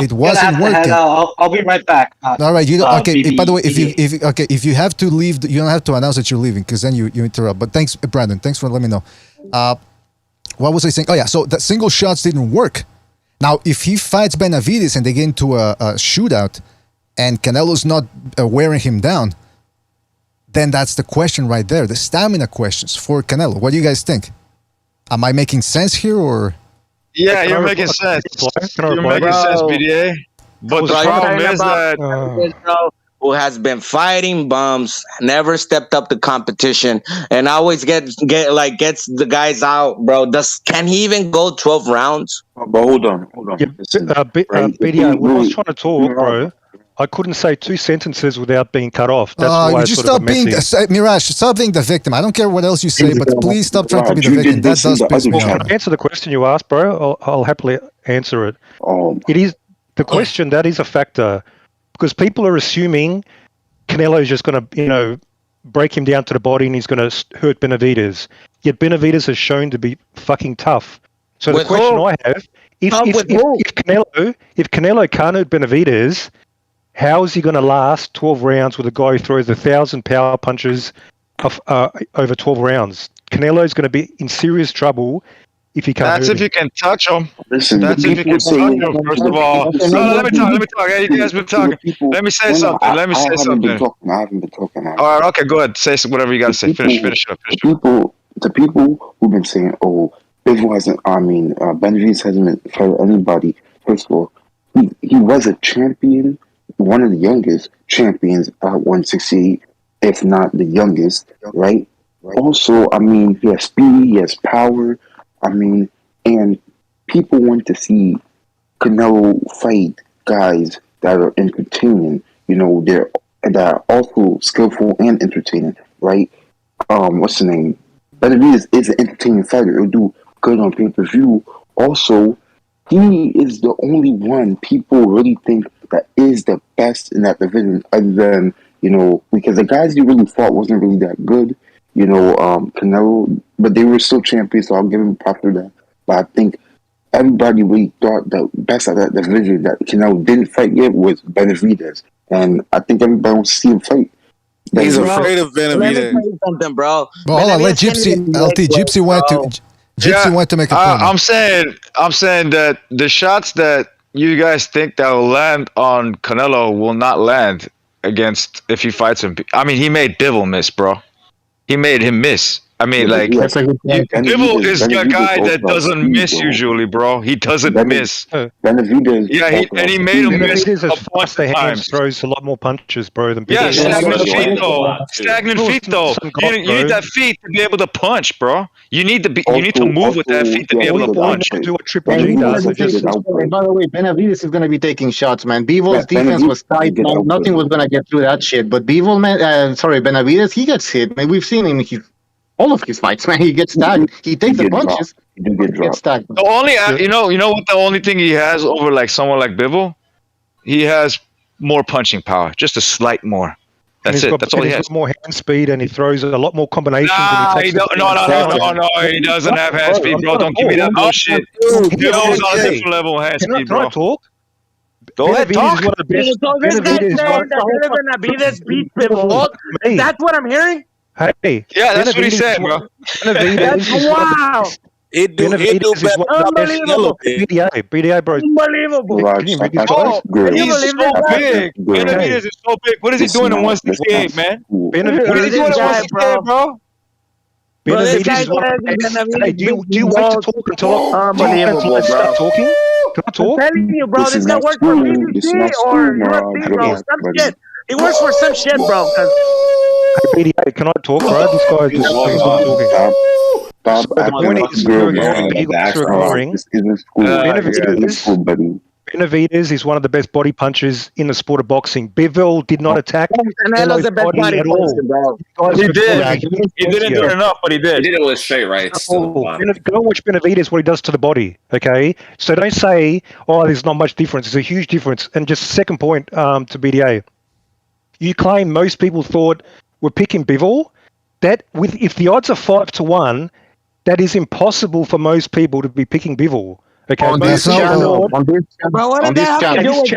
[SPEAKER 2] It wasn't working.
[SPEAKER 11] I'll be right back.
[SPEAKER 2] All right, okay. By the way, if you have to leave, you don't have to announce that you're leaving, because then you interrupt. But thanks, Brandon. Thanks for letting me know. What was I saying? Oh yeah, so the single shots didn't work. Now, if he fights Benavidez and they get into a shootout, and Canelo's not wearing him down, then that's the question right there. The stamina questions for Canelo. What do you guys think? Am I making sense here, or?
[SPEAKER 14] Yeah, you're making sense. You're making sense, BDA. But the problem is that
[SPEAKER 8] who has been fighting bums, never stepped up to competition, and always gets the guys out, bro. Can he even go 12 rounds?
[SPEAKER 5] But hold on.
[SPEAKER 13] Yeah, BDO, when I was trying to talk, bro, I couldn't say 2 sentences without being cut off. That's why
[SPEAKER 2] would
[SPEAKER 13] I
[SPEAKER 2] you
[SPEAKER 13] sort
[SPEAKER 2] stop
[SPEAKER 13] of
[SPEAKER 2] being
[SPEAKER 13] messy.
[SPEAKER 2] Mirage? Stop being the victim. I don't care what else you say, but please stop trying to be the victim. That does piss me
[SPEAKER 13] Can
[SPEAKER 2] off.
[SPEAKER 13] I answer the question you asked, bro? I'll happily answer it. It is the question that is a factor because people are assuming Canelo is just going to, break him down to the body and he's going to hurt Benavidez. Yet Benavidez has shown to be fucking tough. So the question I have, if Canelo can't hurt Benavidez, how is he going to last 12 rounds with a guy who throws 1,000 power punches over 12 rounds? Canelo is going to be in serious trouble if he can't.
[SPEAKER 14] That's
[SPEAKER 13] hurt
[SPEAKER 14] if
[SPEAKER 13] him.
[SPEAKER 14] you can touch him.
[SPEAKER 5] Listen,
[SPEAKER 14] That's if you can touch him. First of all, let me talk. Hey, you guys been talking. Let me say something.
[SPEAKER 5] I haven't been talking.
[SPEAKER 14] All right, okay, go ahead. Say whatever you got to say. Finish up.
[SPEAKER 5] The people who've been saying, "Oh, Bivol hasn't." Benavidez hasn't been fighting anybody. First of all, he was a champion, one of the youngest champions at 168, if not the youngest, right? Also, he has speed, he has power. And people want to see Canelo fight guys that are entertaining. That are also skillful and entertaining, right? What's the name? Benavidez is an entertaining fighter. It'll do good on pay-per-view. Also, he is the only one people really think that is the best in that division, other than, because the guys he really fought wasn't really that good. Canelo, but they were still champions, so I'll give him props for that. But I think everybody really thought the best of that division that Canelo didn't fight yet was Benavidez. And I think everybody wants to see him fight.
[SPEAKER 15] He's afraid of Benavidez.
[SPEAKER 8] Let me tell you something, bro.
[SPEAKER 2] Well, hold on, let Gypsy went to make a point.
[SPEAKER 14] I'm saying that the shots that you guys think that will land on Canelo will not land if he fights him. He made Bivol miss, bro. He made him miss. Bivol is a guy that doesn't miss usually, bro. He doesn't miss.
[SPEAKER 5] Benavidez.
[SPEAKER 14] Yeah, he made him miss
[SPEAKER 13] Benavidez
[SPEAKER 14] a
[SPEAKER 13] has
[SPEAKER 14] bunch of times.
[SPEAKER 13] Throws a lot more punches, bro, than
[SPEAKER 14] Yeah,
[SPEAKER 13] Benavidez.
[SPEAKER 14] stagnant feet though. You need that feet to be able to punch, bro. You need to move with that feet to be able to punch.
[SPEAKER 13] Do what Triple G does.
[SPEAKER 3] By the way, Benavidez is going to be taking shots, man. Bivol's defense was tight, man. Nothing was going to get through that shit. But Benavidez, he gets hit, man. We've seen him. All of his fights, man, he gets tagged. He takes the punches. He gets tagged.
[SPEAKER 14] The only, you know what the only thing he has over like someone like Bivol, he has more punching power, just a slight more. That's it. That's all he has.
[SPEAKER 13] He's got more hand speed and he throws a lot more combinations.
[SPEAKER 14] No, he doesn't have hand speed, bro. Don't give me that bullshit. Bivol's on a different level of hand speed, bro.
[SPEAKER 13] Can I talk?
[SPEAKER 14] Go ahead, talk.
[SPEAKER 8] So this guy saying that Benavidez beat Bivol. That's what I'm hearing.
[SPEAKER 13] Hey,
[SPEAKER 14] yeah, that's what he said, bro.
[SPEAKER 8] Wow.
[SPEAKER 13] Benavidez is
[SPEAKER 8] unbelievable.
[SPEAKER 13] BDI, bro.
[SPEAKER 8] Unbelievable.
[SPEAKER 14] He's so big. Benavidez is so big. What is he doing in 168, man? What is he doing in 168, bro?
[SPEAKER 13] Hey, do you want to talk until I start talking? Can I talk?
[SPEAKER 8] I'm telling you, bro, this guy works for BBC or UFC, bro. Some shit. He works for some shit, bro.
[SPEAKER 13] Hey, BDA, can I talk, bro? This guy just is not talking. The point is, Benavidez is one of the best body punchers in the sport of boxing. Bivol did not attack
[SPEAKER 8] Canelo's the best body puncher, bro.
[SPEAKER 14] He did. He didn't do it enough, but he did.
[SPEAKER 6] He did it with straight rights.
[SPEAKER 13] Go watch Benavidez, what he does to the body, okay? So don't say, there's not much difference. There's a huge difference. And just second point to BDA. You claim most people thought we're picking Bivol. If the odds are 5-1, that is impossible for most people to be picking Bivol. Okay,
[SPEAKER 3] on this channel.
[SPEAKER 8] Bro, what did that have to do with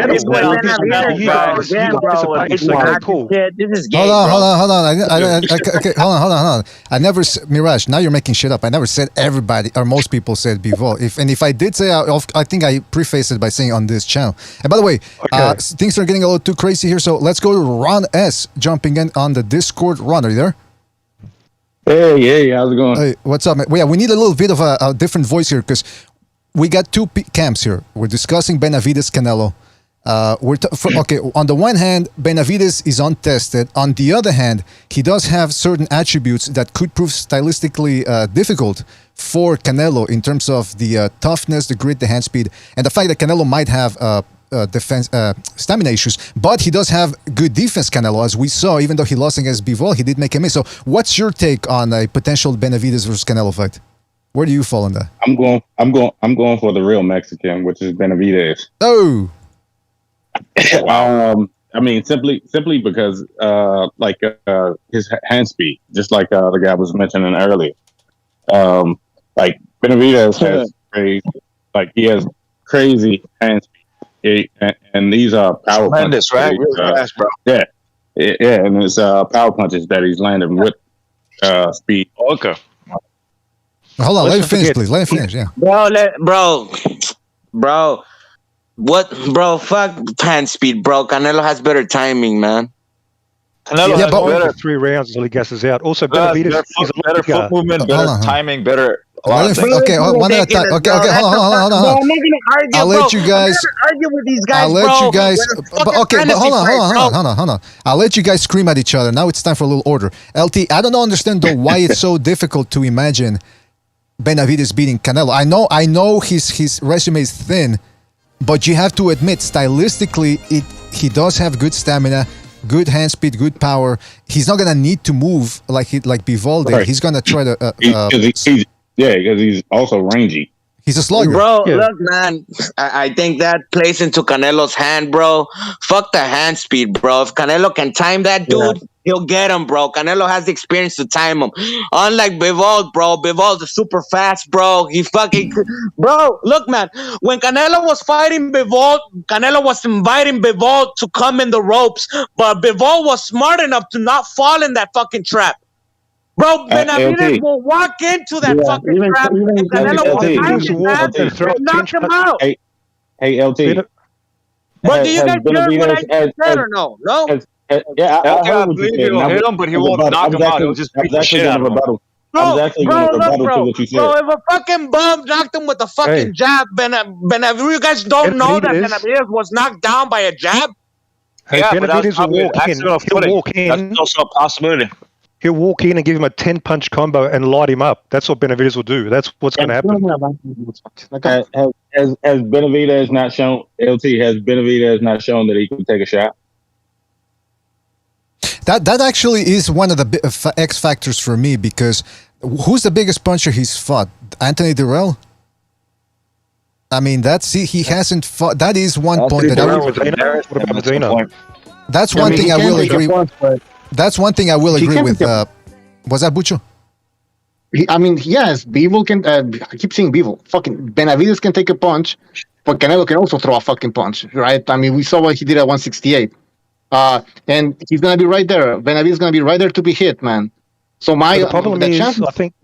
[SPEAKER 8] This is gay,
[SPEAKER 2] Hold on. I never, Mirage, now you're making shit up. I never said everybody or most people said Bivol. If I did say, I think I prefaced it by saying on this channel. And by the way, things are getting a little too crazy here, so let's go to Ron S. jumping in on the Discord. Ron, are you there?
[SPEAKER 16] Hey, how's it going?
[SPEAKER 2] Hey, what's up, man? Well, yeah, we need a little bit of a different voice here because we got two camps here. We're discussing Benavidez Canelo, Okay, on the one hand, Benavidez is untested. On the other hand, he does have certain attributes that could prove stylistically difficult for Canelo in terms of the toughness, the grit, the hand speed, and the fact that Canelo might have defense stamina issues. But he does have good defense, Canelo, as we saw. Even though he lost against Bivol, he did make a miss. So, what's your take on a potential Benavidez versus Canelo fight? Where do you fall on that?
[SPEAKER 16] I'm going for the real Mexican, which is Benavidez.
[SPEAKER 2] Oh.
[SPEAKER 16] I mean, simply because his hand speed, just like the guy was mentioning earlier. Like Benavidez has he has crazy hand speed, and these are power punches,
[SPEAKER 14] right? Really fast, bro.
[SPEAKER 16] Yeah, and it's power punches that he's landing with speed.
[SPEAKER 14] Okay.
[SPEAKER 2] Hold on, let me finish, please. Let me finish. Yeah,
[SPEAKER 8] bro. What, bro? Fuck hand speed, bro. Canelo has better timing, man.
[SPEAKER 14] Canelo has better 3 rounds until he gasses out. Also, Benavidez is a
[SPEAKER 6] better foot movement, better timing, better.
[SPEAKER 2] Okay, one at a time. Okay, hold on.
[SPEAKER 8] I'm not gonna argue,
[SPEAKER 2] I'll let you guys.
[SPEAKER 8] I'm not argue with these guys,
[SPEAKER 2] I'll let you guys. But hold on. I'll let you guys scream at each other. Now it's time for a little order. LT, I don't understand though why it's so difficult to imagine Benavidez beating Canelo. I know his resume is thin, but you have to admit stylistically he does have good stamina, good hand speed, good power. He's not gonna need to move like Bivol did. Right. He's gonna try to.
[SPEAKER 16] Because he's also rangy.
[SPEAKER 2] He's a slugger.
[SPEAKER 8] Bro, look, man. I think that plays into Canelo's hand, bro. Fuck the hand speed, bro. If Canelo can time that dude, he'll get him, bro. Canelo has the experience to time him. Unlike Bivol, bro. Bivol's super fast, bro. Bro, look, man. When Canelo was fighting Bivol, Canelo was inviting Bivol to come in the ropes, but Bivol was smart enough to not fall in that fucking trap. Bro, Benavidez will walk into that fucking trap, and Canelo will knock him out.
[SPEAKER 16] Hey, LT.
[SPEAKER 8] But do you guys hear what I said or no? No?
[SPEAKER 14] I believe he'll hit him, but he won't knock him out. He'll just beat the shit out of him.
[SPEAKER 8] Bro, if a fucking bum knocked him with a fucking jab, Benavidez, you guys don't know that Benavidez was knocked down by a jab?
[SPEAKER 13] Hey, Benavidez will walk in.
[SPEAKER 14] That's also a possibility.
[SPEAKER 13] He'll walk in and give him a 10-punch combo and light him up. That's what Benavidez will do. That's what's going to happen.
[SPEAKER 16] Has Benavidez not shown, LT, has Benavidez not shown that he can take a shot?
[SPEAKER 2] That actually is one of the X factors for me, because who's the biggest puncher he's fought? Anthony Durrell? I mean, he hasn't fought. That is one point that I would. That's one thing I will agree with. That's one thing I will agree with. Was that Bucho?
[SPEAKER 3] Yes, Bivol can. I keep saying Bivol. Fucking Benavidez can take a punch, but Canelo can also throw a fucking punch, right? I mean, we saw what he did at 168. And he's going to be right there. Benavidez is going to be right there to be hit, man. So the
[SPEAKER 13] problem is, I think...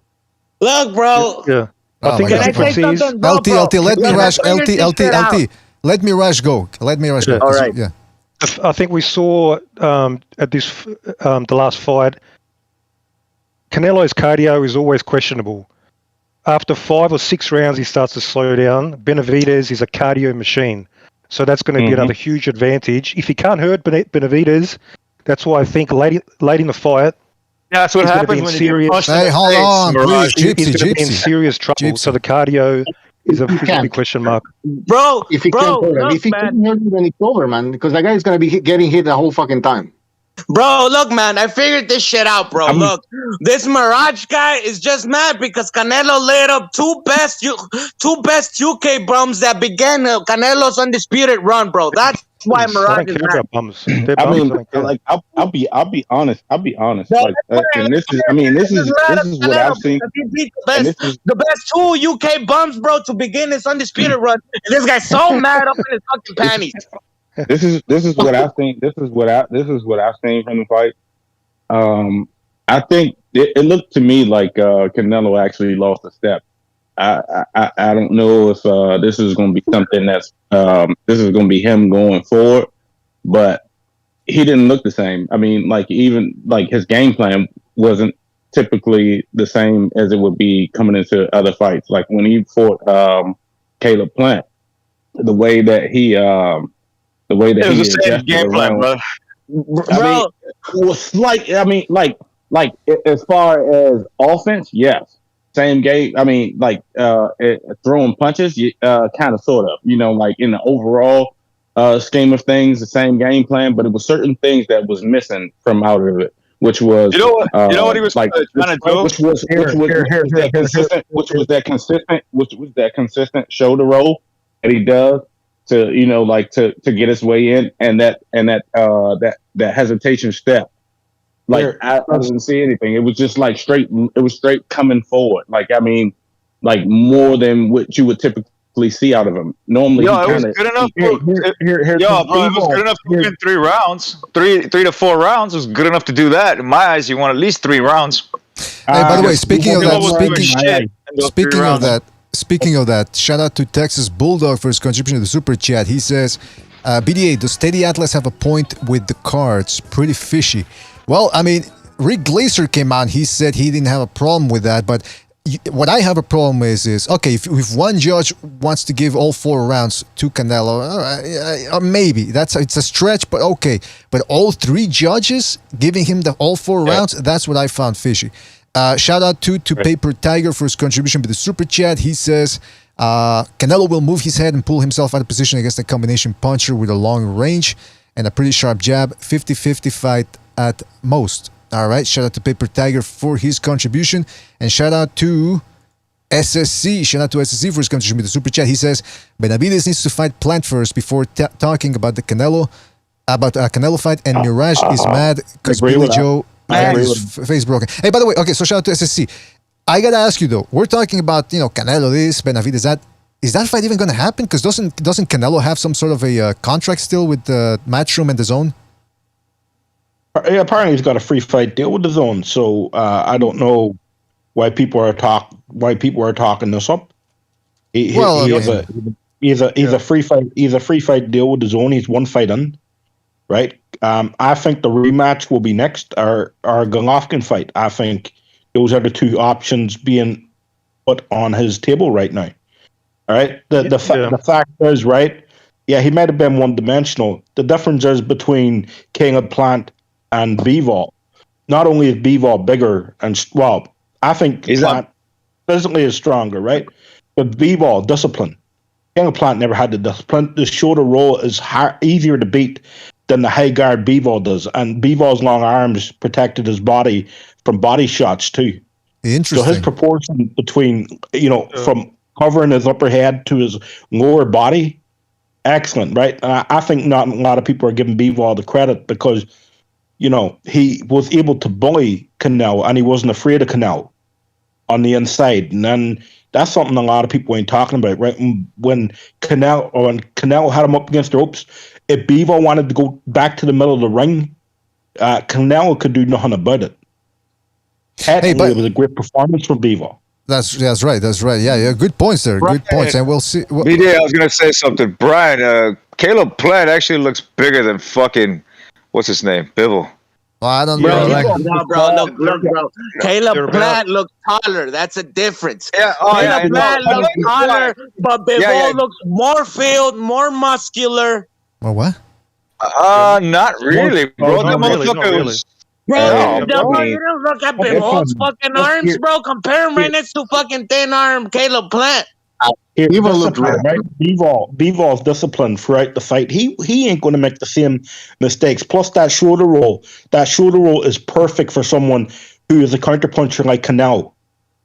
[SPEAKER 8] Look, bro.
[SPEAKER 13] Yeah.
[SPEAKER 2] I think
[SPEAKER 8] can I say something?
[SPEAKER 2] LT, let me rush. LT. Let me rush go.
[SPEAKER 8] All right.
[SPEAKER 2] Yeah.
[SPEAKER 13] I think we saw at this the last fight, Canelo's cardio is always questionable. After 5 or 6 rounds, he starts to slow down. Benavidez is a cardio machine, so that's going to be another huge advantage. If he can't hurt Benavidez, that's why I think late in the fight,
[SPEAKER 14] that's what happens when you get punched.
[SPEAKER 2] Hey, hold on, please,
[SPEAKER 13] He's going to be in serious trouble. So the cardio is a big question mark.
[SPEAKER 8] Bro,
[SPEAKER 3] if he can't hurt him, then it's over, man. Because that guy is going to be getting hit the whole fucking time.
[SPEAKER 8] Bro, look, man, I figured this shit out, bro. Look, this Mirage guy is just mad because Canelo laid up two best UK bums that began Canelo's undisputed run, bro. That's why Mirage is mad.
[SPEAKER 16] I'll be honest. Like, and this is what I've seen.
[SPEAKER 8] He beat the best 2 UK bums, bro, to begin his undisputed run. And this guy's so mad up in his fucking panties.
[SPEAKER 16] This is what I've seen. This is what I've seen from the fight. I think it looked to me like Canelo actually lost a step. I don't know if this is going to be something that's this is going to be him going forward, but he didn't look the same. I mean, even his game plan wasn't typically the same as it would be coming into other fights. Like when he fought Caleb Plant, the way that the way that
[SPEAKER 14] It was
[SPEAKER 16] he
[SPEAKER 14] the same
[SPEAKER 16] adjusted
[SPEAKER 14] game plan,
[SPEAKER 16] around.
[SPEAKER 14] bro.
[SPEAKER 16] I mean, was like, like as far as offense, yes, same game. I mean, like throwing punches, kind of, sort of, like in the overall scheme of things, the same game plan, but it was certain things that was missing from out of it, which was
[SPEAKER 14] You know what he was
[SPEAKER 16] like
[SPEAKER 14] trying to do?
[SPEAKER 16] which was that consistent shoulder roll that he does to to get his way in, and that hesitation step. Like I didn't see anything. It was just like straight. It was straight coming forward. Like I mean, like more than what you would typically see out of him. Normally,
[SPEAKER 14] it was good enough. It was good enough to win 3 rounds. 3 to 4 rounds was good enough to do that. In my eyes, you want at least 3 rounds.
[SPEAKER 2] Hey, by the way, speaking of that, shout out to Texas Bulldog for his contribution to the super chat. He says, "BDA, does Steady Atlas have a point with the cards? Pretty fishy." Well, I mean, Rick Glazer came out. He said he didn't have a problem with that, but what I have a problem is okay, if one judge wants to give all 4 rounds to Canelo, maybe it's a stretch, but okay. But all 3 judges giving him all 4 rounds, that's what I found fishy. Shout out to Paper Tiger for his contribution to the super chat. He says Canelo will move his head and pull himself out of position against a combination puncher with a long range and a pretty sharp jab. 50-50 fight at most. All right, shout out to Paper Tiger for his contribution, and shout out to SSC. Shout out to SSC for his contribution with the super chat. He says Benavides needs to fight Plant first before talking about the Canelo fight, and Mirage is mad because Billy Joe had his face broken. Hey, by the way, okay, so shout out to SSC. I gotta ask you though, we're talking about Canelo this, Benavides that. Is that fight even gonna happen? Because doesn't Canelo have some sort of a contract still with the Matchroom and the Zone?
[SPEAKER 17] Yeah, apparently he's got a free fight deal with the Zone, so I don't know why people are talking this up. He's a free fight deal with the Zone. He's 1 fight in, right? I think the rematch will be next, or Golovkin fight. I think those are the 2 options being put on his table right now. All right, the fact is, right? Yeah, he might have been one-dimensional. The difference is between King of Plant and Bivol. Not only is Bivol bigger I think Plant physically is stronger, right? But Bivol, discipline. King of Plant never had the discipline. The shoulder roll is easier to beat than the high guard Bivol does, and Bivol's long arms protected his body from body shots too.
[SPEAKER 2] Interesting.
[SPEAKER 17] So his proportion between from covering his upper head to his lower body, excellent, right? I think not a lot of people are giving Bivol the credit because he was able to bully Canelo, and he wasn't afraid of Canelo on the inside. And then that's something a lot of people ain't talking about, right? When Canelo had him up against the ropes, if Bivol wanted to go back to the middle of the ring, Canelo could do nothing about it. Technically, it was a great performance from Bivol.
[SPEAKER 2] That's right. Yeah, good points there. Good points, and we'll see.
[SPEAKER 14] BD, I was gonna say something, Brian. Caleb Plant actually looks bigger than fucking. What's his name? Bivol.
[SPEAKER 2] Well, I don't know.
[SPEAKER 8] Bro. Caleb Plant looks taller. That's a difference.
[SPEAKER 14] Yeah,
[SPEAKER 8] Caleb Plant looks taller, but Bivol looks more filled, more muscular.
[SPEAKER 2] Well, what?
[SPEAKER 14] Not really, bro. That motherfucker was.
[SPEAKER 8] Bro, you don't look at Bivol's fucking arms, bro. Compare him right next to fucking thin arm Caleb Plant.
[SPEAKER 17] Bivol's disciplined throughout the fight. He ain't going to make the same mistakes. Plus, that shoulder roll is perfect for someone who is a counterpuncher like Canelo.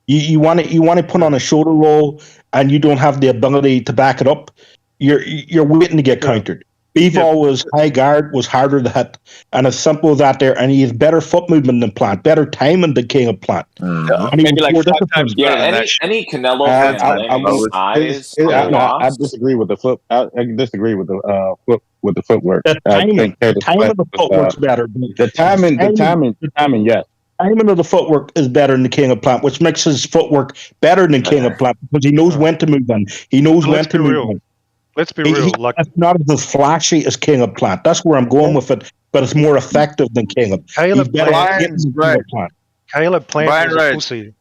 [SPEAKER 17] You want to put on a shoulder roll and you don't have the ability to back it up. You're waiting to get countered. Bivol was high guard, was harder to hit, and as simple as that there. And he has better foot movement than Plant, better timing than King of Plant.
[SPEAKER 6] Maybe like 5 times better than that. Any Canelo fan
[SPEAKER 16] I disagree with the foot. I disagree with the footwork.
[SPEAKER 17] The timing of the footwork's better.
[SPEAKER 16] The timing, yes.
[SPEAKER 17] Timing of the footwork is better than the King of Plant, which makes his footwork better than King of Plant because he knows when to move in. He knows when to move in.
[SPEAKER 13] Let's be real.
[SPEAKER 17] It's not as flashy as King of Plant. That's where I'm going with it, but it's more effective than King of Plant.
[SPEAKER 13] Caleb Plant was a pussy.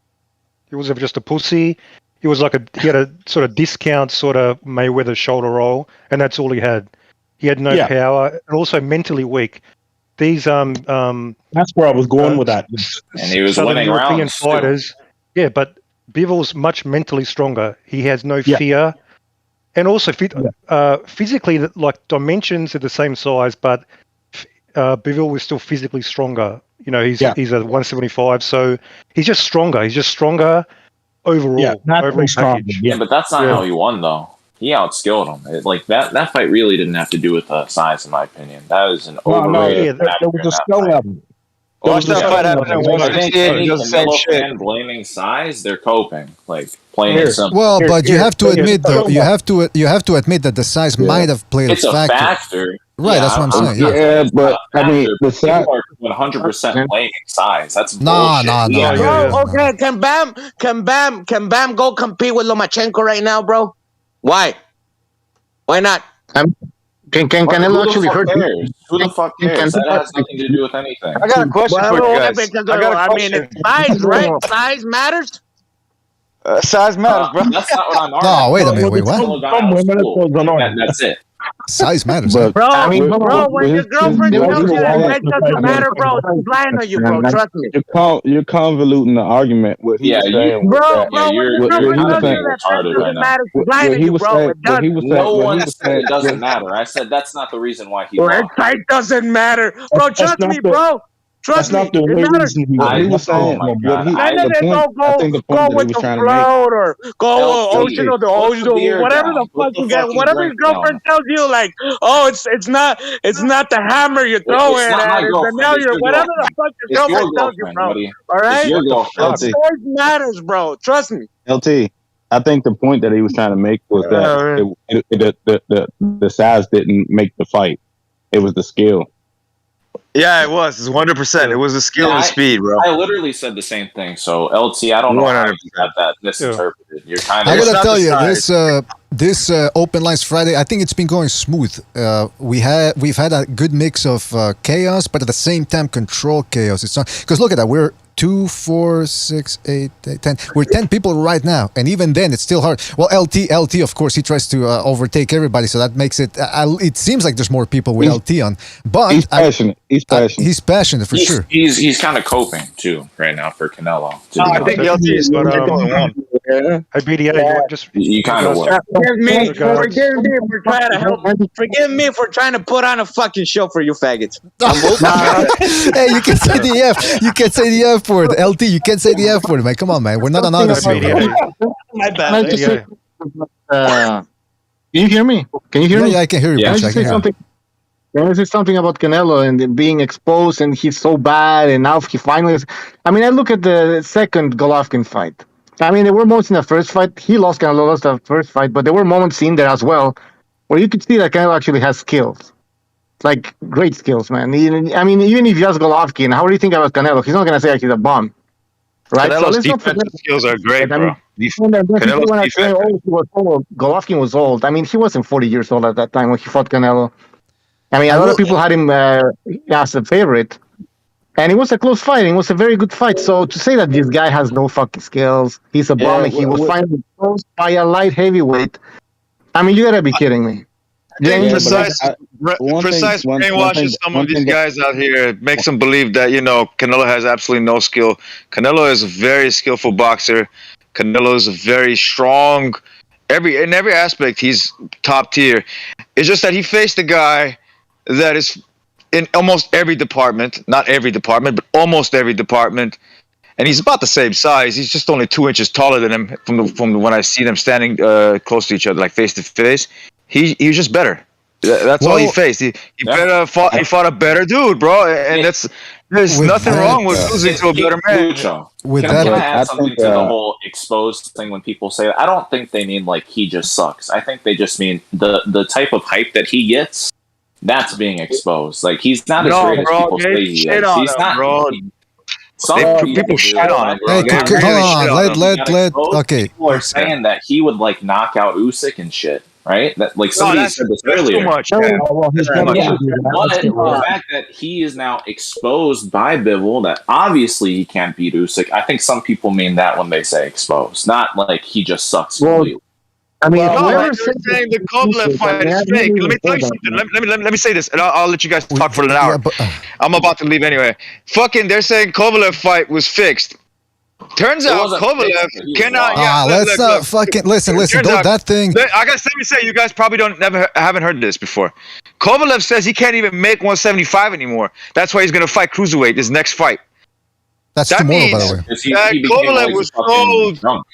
[SPEAKER 13] He was just a pussy. He was he had a sort of discount sort of Mayweather shoulder roll, and that's all he had. He had no power, and also mentally weak. These
[SPEAKER 17] that's where I was going with that.
[SPEAKER 6] And he was
[SPEAKER 13] Southern
[SPEAKER 6] winning
[SPEAKER 13] European
[SPEAKER 6] rounds
[SPEAKER 13] fighters. Yeah, but Bivol's much mentally stronger. He has no fear, and also physically, like dimensions are the same size, but Bivol was still physically stronger. You know, he's a 175, so he's just stronger. He's just stronger overall.
[SPEAKER 17] Yeah,
[SPEAKER 13] overall package.
[SPEAKER 6] Yeah, but that's not how he won, though. He outskilled him. That fight really didn't have to do with size, in my opinion. That was an overrated factor.
[SPEAKER 17] There was a skill level.
[SPEAKER 14] Watch that fight happen in 168. He does the same shit.
[SPEAKER 6] Fan blaming size, they're coping, like plain and simple.
[SPEAKER 2] Well, but you have to admit, though, you have to admit that the size might have played
[SPEAKER 6] It's
[SPEAKER 2] a
[SPEAKER 6] a
[SPEAKER 2] factor.
[SPEAKER 6] factor.
[SPEAKER 2] Right, that's what I'm saying.
[SPEAKER 5] Yeah, but I mean, the size.
[SPEAKER 6] People are 100% blaming size. That's
[SPEAKER 2] Nah,
[SPEAKER 6] bullshit.
[SPEAKER 8] Bro, okay, can Bam go compete with Lomachenko right now, bro? Why? Why not?
[SPEAKER 3] Can Canelo actually hurt
[SPEAKER 6] you? Who the fuck cares? That has nothing to do with anything.
[SPEAKER 14] I got a question for you guys.
[SPEAKER 8] It's size, right? Size matters.
[SPEAKER 14] Size matters, bro.
[SPEAKER 6] That's not what I'm
[SPEAKER 2] No,
[SPEAKER 6] arguing.
[SPEAKER 2] wait a minute. Wait, what?
[SPEAKER 6] That's it.
[SPEAKER 2] Size matters.
[SPEAKER 8] Bro, when your girlfriend tells you that height doesn't matter, bro, she's lying on you, bro. Trust me.
[SPEAKER 16] You're convoluting the argument. What he was saying.
[SPEAKER 8] Bro, when your girlfriend tells you that height doesn't matter, she's lying on you, bro.
[SPEAKER 6] No one said it doesn't matter. I said that's not the reason why he lost.
[SPEAKER 8] Height doesn't matter. Bro, trust me, bro. Trust me.
[SPEAKER 16] That's not the only reason he was saying.
[SPEAKER 6] Go with
[SPEAKER 16] the
[SPEAKER 8] float or go ocean or the ocean, whatever the fuck you get, whatever your girlfriend tells you, like, oh, it's not the hammer you're throwing at, it's the nail you're, whatever the fuck your girlfriend tells you, bro. All right, size matters, bro. Trust me.
[SPEAKER 16] LT, I think the point that he was trying to make was that the size didn't make the fight; it was the skill.
[SPEAKER 14] Yeah, it was. It's 100%. It was the skill and speed, bro.
[SPEAKER 6] I literally said the same thing. So LT, I don't know how you got that misinterpreted. You're kind of.
[SPEAKER 2] I gotta tell you, this Open Lines Friday, I think it's been going smooth. We've had a good mix of chaos, but at the same time, control chaos. It's not because look at that. We're 2, 4, 6, 8, 10. We're 10 people right now, and even then, it's still hard. Well, LT, of course, he tries to overtake everybody, so that makes it. It seems like there's more people with LT on, but
[SPEAKER 16] he's passionate.
[SPEAKER 2] He's passionate for sure.
[SPEAKER 6] He's kind of coping too right now for Canelo.
[SPEAKER 14] I think LT is going one.
[SPEAKER 13] Hey, BDA, just
[SPEAKER 6] you kind of will.
[SPEAKER 8] Forgive me for trying to help. Forgive me for trying to put on a fucking show for you faggots.
[SPEAKER 2] Hey, you can say the F. You can say the F word. LT, you can't say the F word, man. Come on, man. We're not on honest media.
[SPEAKER 8] My bad.
[SPEAKER 3] Can you hear me? Can you hear me?
[SPEAKER 2] Yeah, I can hear you.
[SPEAKER 3] Can I just say something? Can I say something about Canelo and being exposed and he's so bad and now he finally is. I mean, I look at the second Golovkin fight. I mean, there were moments in the first fight. He lost the first fight, but there were moments in there as well where you could see that Canelo actually has skills. Like, great skills, man. I mean, even if he has Golovkin, how do you think about Canelo? He's not going to say like he's a bum. Right?
[SPEAKER 14] Canelo's defensive skills are great, bro.
[SPEAKER 3] Golovkin was old. I mean, he wasn't 40 years old at that time when he fought Canelo. I mean, a lot of people had him as a favorite. And it was a close fight. It was a very good fight. So to say that this guy has no fucking skills, he's a bum, and he was finally closed by a light heavyweight. I mean, you gotta be kidding me.
[SPEAKER 14] Precise brainwashing some of these guys out here makes them believe that, Canelo has absolutely no skill. Canelo is a very skillful boxer. Canelo is a very strong. In every aspect, he's top tier. It's just that he faced a guy that is in almost every department, not every department, but almost every department, and he's about the same size. He's just only 2 inches taller than him from when I see them standing close to each other, like face to face. He was just better. That's all he faced. He fought a better dude, bro, and there's nothing wrong with losing to a better man.
[SPEAKER 6] Can I add something to the whole exposed thing when people say that? I don't think they mean like he just sucks. I think they just mean the type of hype that he gets. That's being exposed. Like, he's not as great as people say he is. He's not, bro. People shit on him, bro.
[SPEAKER 2] Okay.
[SPEAKER 6] People are saying that he would, like, knock out Usyk and shit, right? That, like, somebody said this earlier.
[SPEAKER 14] Too much.
[SPEAKER 6] But the fact that he is now exposed by Bivol, that obviously he can't beat Usyk, I think some people mean that when they say exposed. Not like he just sucks completely.
[SPEAKER 3] I mean,
[SPEAKER 14] No,
[SPEAKER 3] whoever
[SPEAKER 14] you're
[SPEAKER 3] said
[SPEAKER 14] saying the Kovalev fight is fake. Let me tell you something. Let me say this, and I'll let you guys talk for an hour. I'm about to leave anyway. Fucking, they're saying Kovalev fight was fixed. Turns out Kovalev cannot. Yeah,
[SPEAKER 2] let's not fucking listen. Don't that thing.
[SPEAKER 14] I guess let me say, you guys probably haven't heard this before. Kovalev says he can't even make 175 anymore. That's why he's gonna fight cruiserweight his next fight.
[SPEAKER 2] That's tomorrow, by the way.
[SPEAKER 14] Kovalev was so drunk.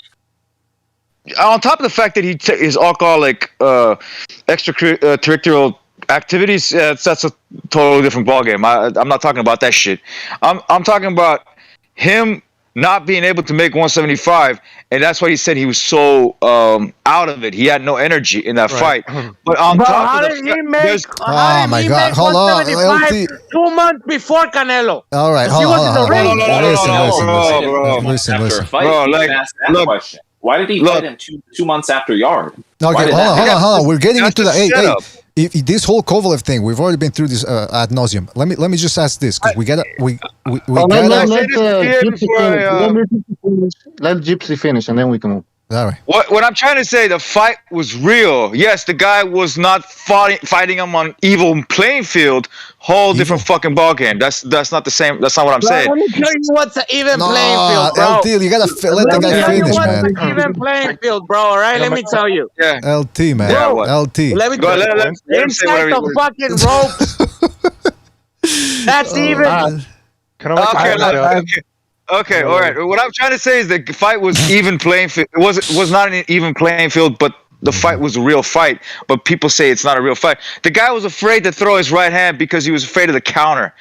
[SPEAKER 14] On top of the fact that he is alcoholic, extracurricular activities, that's a totally different ballgame. I'm not talking about that shit. I'm talking about him not being able to make 175, and that's why he said he was so out of it. He had no energy in that fight. But on top of the
[SPEAKER 2] oh my God! Hold on, LT.
[SPEAKER 8] 2 months before Canelo.
[SPEAKER 2] All right, hold on. Listen.
[SPEAKER 6] Bro, look, question. Why did he fight him two months after Yard?
[SPEAKER 2] Okay, hold on. We're getting into the if this whole Kovalev thing. We've already been through this ad nauseum. Let me just ask this because we gotta.
[SPEAKER 3] Let Gypsy finish, and then we can move.
[SPEAKER 2] All right.
[SPEAKER 14] What I'm trying to say, the fight was real. Yes, the guy was not fighting him on even playing field. Whole different fucking ballgame. That's not the same. That's not what I'm saying.
[SPEAKER 8] Let me tell you what's an even playing field, bro.
[SPEAKER 2] LT, you gotta let the guy finish, man.
[SPEAKER 8] What's an even playing field, bro? All right, let me tell you.
[SPEAKER 14] Yeah.
[SPEAKER 2] LT, man.
[SPEAKER 14] Yeah,
[SPEAKER 2] LT.
[SPEAKER 8] Let me tell you. Inside the fucking ropes. That's even.
[SPEAKER 14] Okay, all right. What I'm trying to say is the fight was even playing field. It was not an even playing field, but the fight was a real fight. But people say it's not a real fight. The guy was afraid to throw his right hand because he was afraid of the counter.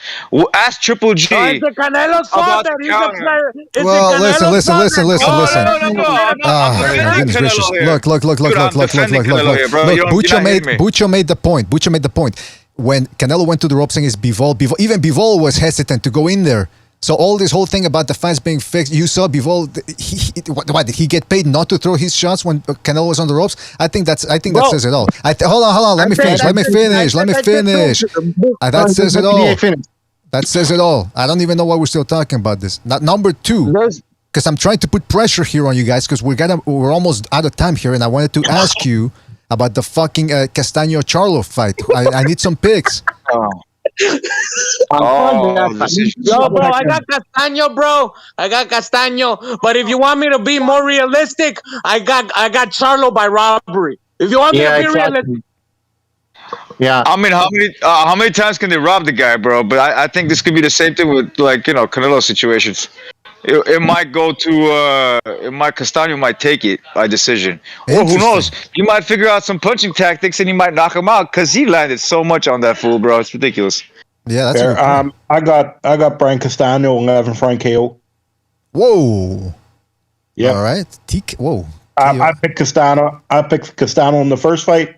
[SPEAKER 14] Ask Triple G.
[SPEAKER 8] It's the Canelo's fault that he's a player.
[SPEAKER 2] Well, listen. Look. Bucho made the point. When Canelo went to the ropes against Bivol, even Bivol was hesitant to go in there. So all this whole thing about the fights being fixed, you saw Bivol. Why did he get paid not to throw his shots when Canelo was on the ropes? I think that says it all. Hold on. Let me finish. That says it all. That says it all. I don't even know why we're still talking about this. Number two, because I'm trying to put pressure here on you guys because we're almost out of time here, and I wanted to ask you about the fucking Castano Charlo fight. I need some picks.
[SPEAKER 8] Yo, bro, I got Castano, but if you want me to be more realistic, I got Charlo by robbery. If you want me to be realistic.
[SPEAKER 3] Yeah.
[SPEAKER 14] I mean, how many times can they rob the guy, bro? But I think this could be the same thing with Canelo situations. It might go to Castano might take it by decision, or who knows? He might figure out some punching tactics and he might knock him out because he landed so much on that fool, bro. It's ridiculous.
[SPEAKER 2] Yeah, that's fair.
[SPEAKER 17] I got Brian Castano and Evan Frank KO.
[SPEAKER 2] Whoa.
[SPEAKER 17] Yeah.
[SPEAKER 2] All right. Whoa.
[SPEAKER 17] I picked Castano. I picked Castano in the first fight.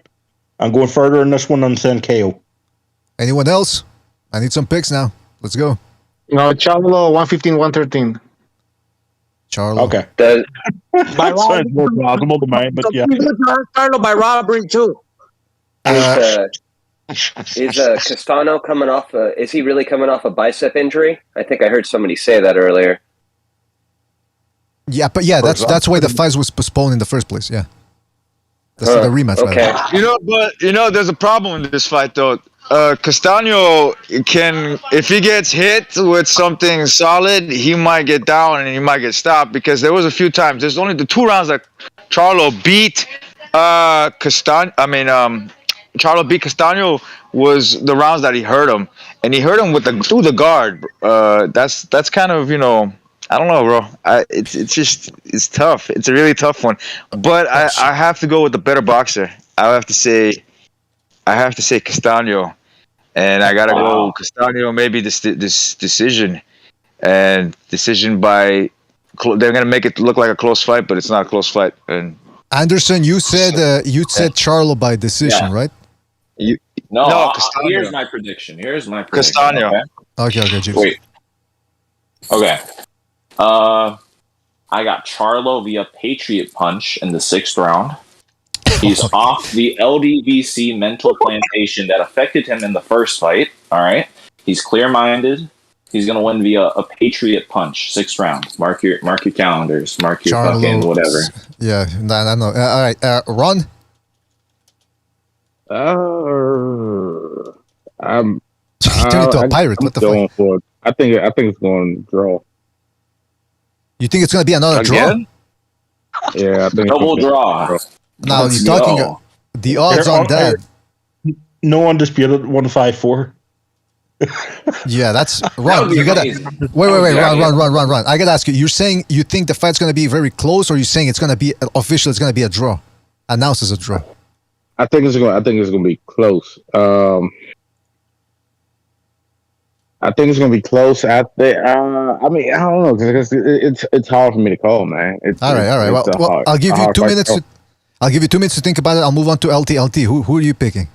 [SPEAKER 17] I'm going further in this one and saying KO.
[SPEAKER 2] Anyone else? I need some picks now. Let's go.
[SPEAKER 3] No, Charlo 115, 113.
[SPEAKER 2] Charlo.
[SPEAKER 17] Okay.
[SPEAKER 8] By
[SPEAKER 17] sounds more plausible to mine, but yeah.
[SPEAKER 8] Charlo by robbery too.
[SPEAKER 18] Is Castano coming off? Is he really coming off a bicep injury? I think I heard somebody say that earlier.
[SPEAKER 2] Yeah, but that's why the fight was postponed in the first place. Yeah, that's the rematch.
[SPEAKER 18] Okay.
[SPEAKER 14] Right? There's a problem in this fight though. Castano can, if he gets hit with something solid, he might get down and he might get stopped because there was a few times. There's only the 2 rounds that Charlo beat Castano. Charlo beat Castano was the rounds that he hurt him, and he hurt him through the guard. That's kind of I don't know, bro. It's tough. It's a really tough one, but I have to go with the better boxer. I have to say Castano, and I gotta go Castano. Maybe this decision, and decision by they're gonna make it look like a close fight, but it's not a close fight. And
[SPEAKER 2] Anderson, you said Charlo by decision, right?
[SPEAKER 6] No, here's my prediction.
[SPEAKER 14] Castano.
[SPEAKER 2] Okay, James.
[SPEAKER 6] Wait. Okay. I got Charlo via Patriot Punch in the 6th round. He's off the LDVC mental plantation that affected him in the first fight. All right. He's clear-minded. He's gonna win via a Patriot punch, 6th round. Mark your calendars. Mark your
[SPEAKER 2] Charlo,
[SPEAKER 6] fucking whatever.
[SPEAKER 2] Yeah, I know. All right, Ron.
[SPEAKER 16] I'm
[SPEAKER 2] turn into a pirate. What the fuck?
[SPEAKER 16] For it. I think it's going to draw.
[SPEAKER 2] You think it's going to be another
[SPEAKER 6] Again?
[SPEAKER 16] draw? Yeah, I think
[SPEAKER 6] double draw.
[SPEAKER 2] Now you're talking the odds on that.
[SPEAKER 17] No undisputed 154.
[SPEAKER 2] Yeah, that's Ron. You gotta wait, Ron. I gotta ask you. You're saying you think the fight's gonna be very close, or you're saying it's gonna be official? It's gonna be a draw, announced as a draw.
[SPEAKER 16] I think it's gonna be close. I think it's gonna be close. I mean, I don't know because it's hard for me to call, man.
[SPEAKER 2] All right. Well, I'll give you 2 minutes. I'll give you 2 minutes to think about it. I'll move on to LT. Who are you picking?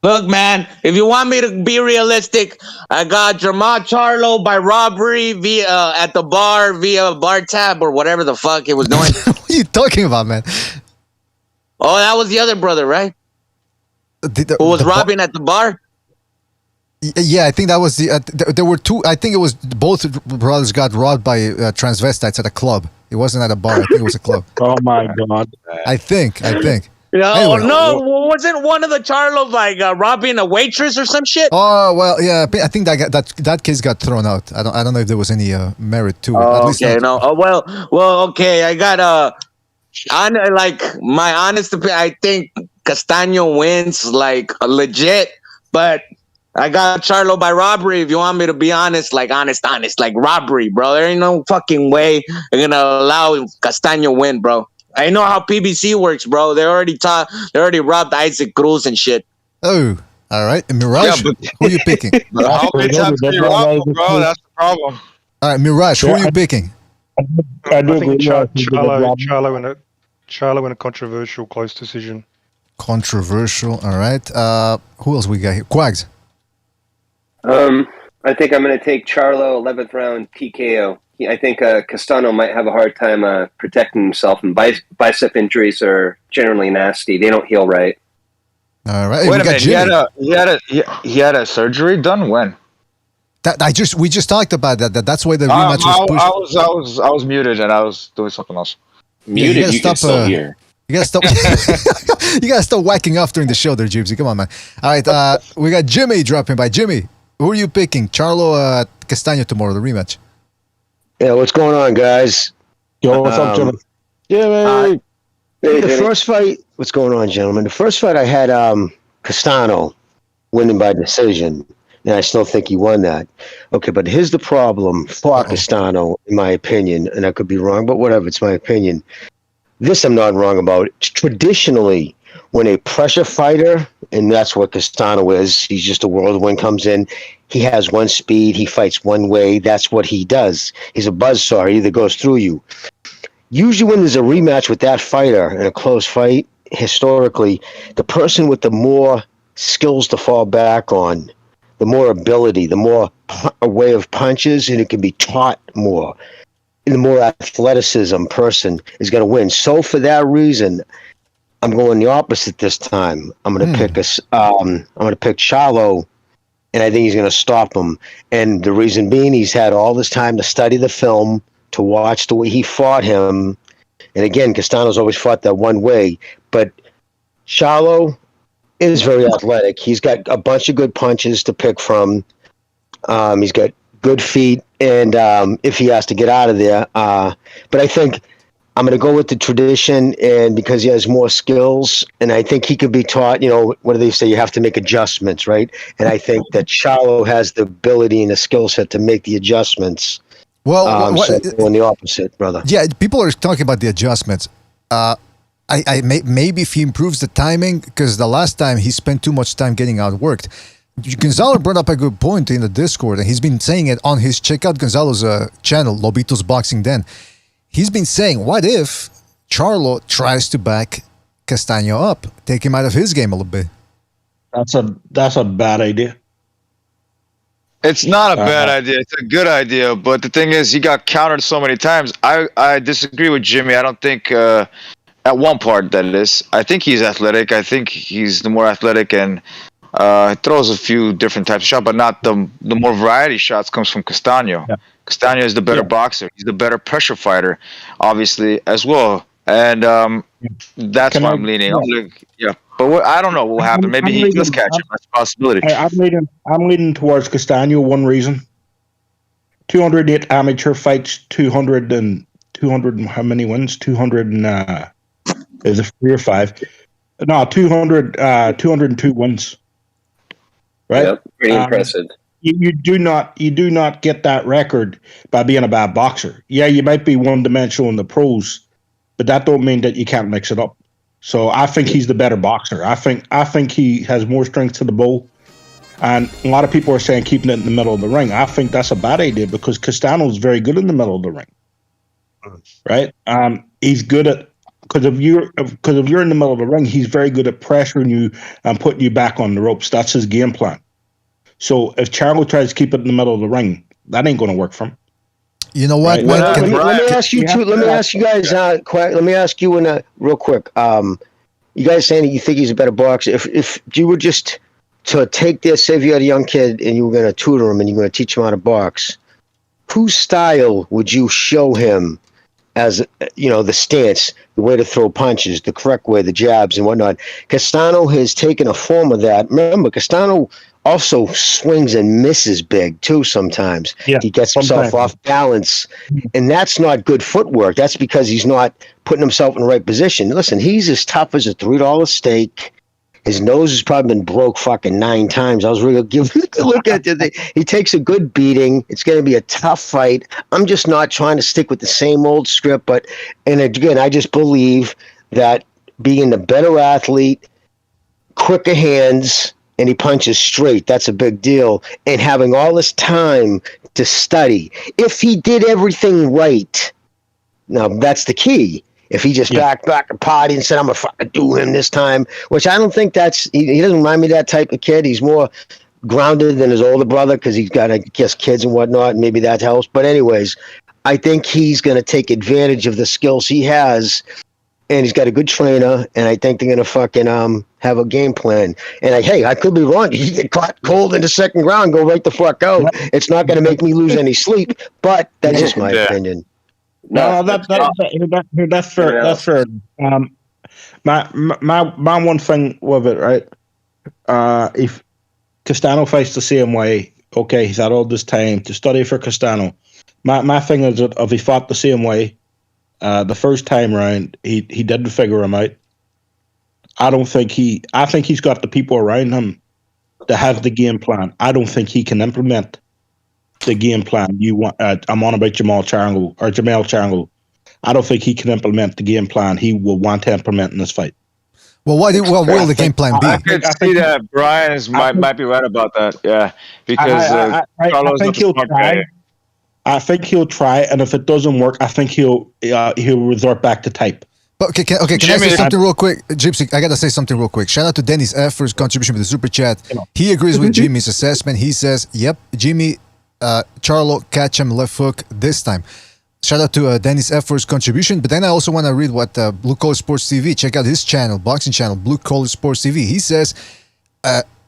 [SPEAKER 8] Look, man, if you want me to be realistic, I got Jermell Charlo by robbery via at the bar via bar tab or whatever the fuck it was doing.
[SPEAKER 2] What are you talking about, man?
[SPEAKER 8] Oh, that was the other brother, right? Who was robbing at the bar?
[SPEAKER 2] Yeah, I think that was there were two. I think it was both brothers got robbed by transvestites at a club. It wasn't at a bar. I think it was a club.
[SPEAKER 17] Oh my god!
[SPEAKER 2] I think.
[SPEAKER 8] No,
[SPEAKER 2] Anyway.
[SPEAKER 8] no, wasn't one of the Charlos like robbing a waitress or some shit?
[SPEAKER 2] Oh well, yeah. I think that case got thrown out. I don't know if there was any merit to it.
[SPEAKER 8] Oh, okay, no. Oh, well, okay. I got my honest opinion. I think Castano wins like legit, but I got Charlo by robbery. If you want me to be honest, like honest, like robbery, bro. There ain't no fucking way you're gonna allow Castano win, bro. I know how PBC works, bro. They already robbed Isaac Cruz and shit.
[SPEAKER 2] Oh, all right. Mirage, who are you picking?
[SPEAKER 14] How many times can you rob, bro? That's the problem.
[SPEAKER 2] All right, Mirage, who are you picking?
[SPEAKER 13] I think Charlo in a controversial close decision.
[SPEAKER 2] Controversial. All right. Who else we got here? Quags.
[SPEAKER 18] I think I'm going to take Charlo 11th round TKO. I think Castano might have a hard time protecting himself, and bicep injuries are generally nasty. They don't heal right.
[SPEAKER 2] All right.
[SPEAKER 14] Wait a minute. He had a surgery done when?
[SPEAKER 2] We just talked about that. That's why the rematch was pushed.
[SPEAKER 14] I was muted and I was doing something else.
[SPEAKER 6] Muted. You can still hear.
[SPEAKER 2] You gotta stop. You gotta stop whacking off during the show, there, Gypsy. Come on, man. All right. We got Jimmy dropping by. Jimmy, who are you picking? Charlo, Castano tomorrow, the rematch.
[SPEAKER 9] Yeah, what's going on, guys?
[SPEAKER 17] Yo, what's up, Jimmy?
[SPEAKER 9] Jimmy. The first fight, what's going on, gentlemen? The first fight I had Castano winning by decision, and I still think he won that. Okay, but here's the problem for Castano, in my opinion, and I could be wrong, but whatever, it's my opinion. This I'm not wrong about. Traditionally, when a pressure fighter, and that's what Castano is, he's just a whirlwind comes in, he has one speed, he fights one way, that's what he does. He's a buzzsaw, he either goes through you. Usually when there's a rematch with that fighter in a close fight, historically, the person with the more skills to fall back on, the more ability, the more way of punches, and it can be taught more, and the more athleticism person is going to win. So for that reason, I'm going the opposite this time. I'm going to pick Charlo, and I think he's going to stop him. And the reason being, he's had all this time to study the film, to watch the way he fought him. And again, Castano's always fought that one way, but Charlo is very athletic. He's got a bunch of good punches to pick from. He's got good feet, and if he has to get out of there. But I think I'm going to go with the tradition, and because he has more skills, and I think he could be taught, what do they say? You have to make adjustments, right? And I think that Charlo has the ability and the skill set to make the adjustments.
[SPEAKER 2] Well,
[SPEAKER 9] so going the opposite, brother.
[SPEAKER 2] Yeah, people are talking about the adjustments. Maybe if he improves the timing, because the last time he spent too much time getting outworked. Gonzalo brought up a good point in the Discord, and he's been saying it on his, check out Gonzalo's channel, Lobito's Boxing Den. He's been saying, what if Charlo tries to back Castano up, take him out of his game a little bit?
[SPEAKER 17] That's a bad idea.
[SPEAKER 14] It's not a bad idea. It's a good idea. But the thing is, he got countered so many times. I disagree with Jimmy. I don't think, at one part that it is, I think he's athletic. I think he's the more athletic and Throws a few different types of shots, but not the more variety shots comes from Castano. Yeah. Castano is the better boxer. He's the better pressure fighter, obviously, as well. And that's why I'm leaning. But I don't know what will happen. Maybe he does catch him. That's a possibility.
[SPEAKER 17] I'm leaning towards Castano. One reason: 208 amateur fights, 200 and how many wins? 200 and is it 3 or 5? No, 202 wins. Right?
[SPEAKER 18] Yep, pretty impressive.
[SPEAKER 17] You do not get that record by being a bad boxer. Yeah, you might be one-dimensional in the pros, but that don't mean that you can't mix it up. So I think he's the better boxer. I think he has more strength to the bow. And a lot of people are saying keeping it in the middle of the ring. I think that's a bad idea because Castano is very good in the middle of the ring. Right? He's good at because if you're in the middle of the ring, he's very good at pressuring you and putting you back on the ropes. That's his game plan. So if Charlo tries to keep it in the middle of the ring, that ain't going to work for him.
[SPEAKER 2] You know what?
[SPEAKER 19] Right? Let me ask you two. Let me ask you guys. Let me ask you real quick. You guys saying that you think he's a better boxer? If you were just to take this, say if you had a young kid and you were going to tutor him and you're going to teach him how to box, whose style would you show him as, the stance, the way to throw punches, the correct way, the jabs and whatnot? Castano has taken a form of that. Remember, Castano also swings and misses big too sometimes. Yeah, he gets himself off balance, and that's not good footwork. That's because he's not putting himself in the right position. Listen, he's as tough as a $3 steak. His nose has probably been broke fucking 9 times. I was really giving a look at it. He takes a good beating. It's going to be a tough fight. I'm just not trying to stick with the same old script. And again, I just believe that being the better athlete, quicker hands, and he punches straight, that's a big deal. And having all this time to study. If he did everything right, now that's the key. If he just backed back a party and said, I'm going to fucking do him this time, which I don't think he doesn't remind me of that type of kid. He's more grounded than his older brother because he's got, I guess, kids and whatnot, and maybe that helps. But anyways, I think he's going to take advantage of the skills he has, and he's got a good trainer, and I think they're going to fucking have a game plan. And I could be wrong. You get caught cold in the second round, go right the fuck out. It's not going to make me lose any sleep, but that's just my opinion.
[SPEAKER 17] No, that's fair. That's fair. My one thing with it, right? If Castano fights the same way, okay, he's had all this time to study for Castano. My thing is that if he fought the same way, the first time round, he didn't figure him out. I think he's got the people around him to have the game plan. I don't think he can implement the game plan you want. I'm on about Jermell Charlo. I don't think he can implement the game plan he will want to implement in this fight.
[SPEAKER 2] Well, what will the game plan be?
[SPEAKER 14] I could see that Brian might be right about that. Yeah, because Charlo's not a smart guy.
[SPEAKER 17] I think he'll try, and if it doesn't work, I think he'll resort back to type.
[SPEAKER 2] Okay, can I say something real quick? Gypsy, I got to say something real quick. Shout out to Dennis F. for his contribution with the Super Chat. He agrees with Jimmy's assessment. He says, yep, Jimmy, Charlo, catch him left hook this time. Shout out to Dennis F. for his contribution. But then I also want to read what Blue Collar Sports TV, check out his channel, boxing channel, Blue Collar Sports TV. He says,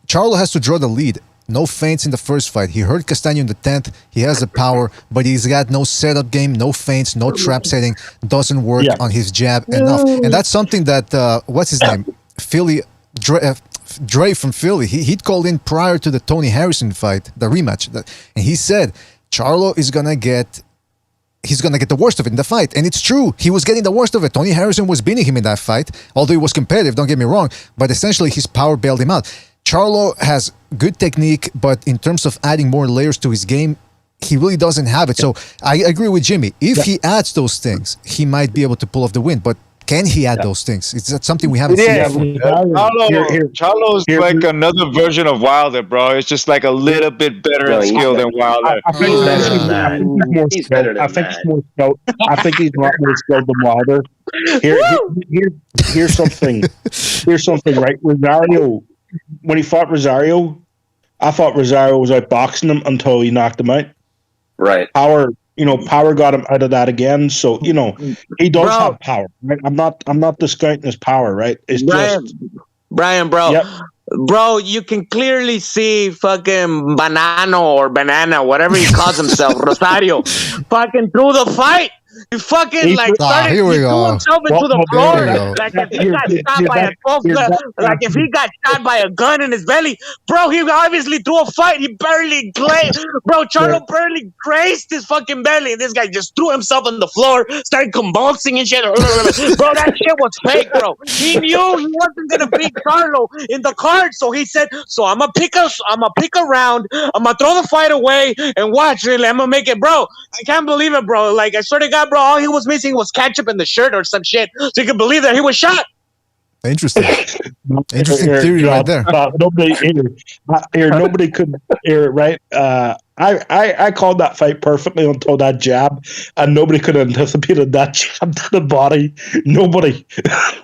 [SPEAKER 2] Charlo has to draw the lead. No feints in the first fight. He hurt Castano in the 10th. He has the power, but he's got no setup game, no feints, no trap setting. Doesn't work on his jab enough. And that's something that, what's his name? Philly, Dre from Philly. He'd called in prior to the Tony Harrison fight, the rematch. And he said, Charlo is going to get... He's going to get the worst of it in the fight. And it's true. He was getting the worst of it. Tony Harrison was beating him in that fight, although he was competitive, don't get me wrong. But essentially, his power bailed him out. Charlo has good technique, but in terms of adding more layers to his game, he really doesn't have it. So I agree with Jimmy. If he adds those things, he might be able to pull off the win. But can he add those things? It's something we haven't seen.
[SPEAKER 14] Charlo's like another version of Wilder, bro. It's just like a little bit better in skill than Wilder.
[SPEAKER 17] I think he's better than that. I think he's a lot more skilled than Wilder. Here's something. Right, Rosario. When he fought Rosario, I thought Rosario was outboxing him until he knocked him out.
[SPEAKER 18] Right.
[SPEAKER 17] Power got him out of that again. So, he does have power. Right? I'm not discounting his power, right? It's
[SPEAKER 8] Brian, bro. Yep. bro, you can clearly see fucking Banana, whatever he calls himself, Rosario, fucking through the fight. He fucking like started.
[SPEAKER 2] Here we
[SPEAKER 8] He threw
[SPEAKER 2] go.
[SPEAKER 8] himself into the floor.
[SPEAKER 2] Here we go.
[SPEAKER 8] Like if he got shot by a 12 gun, like if he got shot by a gun in his belly, bro. He obviously threw a fight. He barely bro. Charlo barely grazed his fucking belly, and this guy just threw himself on the floor, started convulsing and shit. Bro, that shit was fake, bro. He knew he wasn't gonna beat Charlo in the card, so he said, "So I'm gonna pick a round. I'm gonna throw the fight away and watch. Really, I'm gonna make it, bro. I can't believe it, bro. Like I swear to God, bro, all he was missing was ketchup in the shirt or some shit, so you can believe that he was shot."
[SPEAKER 2] Interesting theory right there.
[SPEAKER 17] Nobody could hear it, right? I called that fight perfectly until that jab, and nobody could have anticipated that jab to the body. Nobody.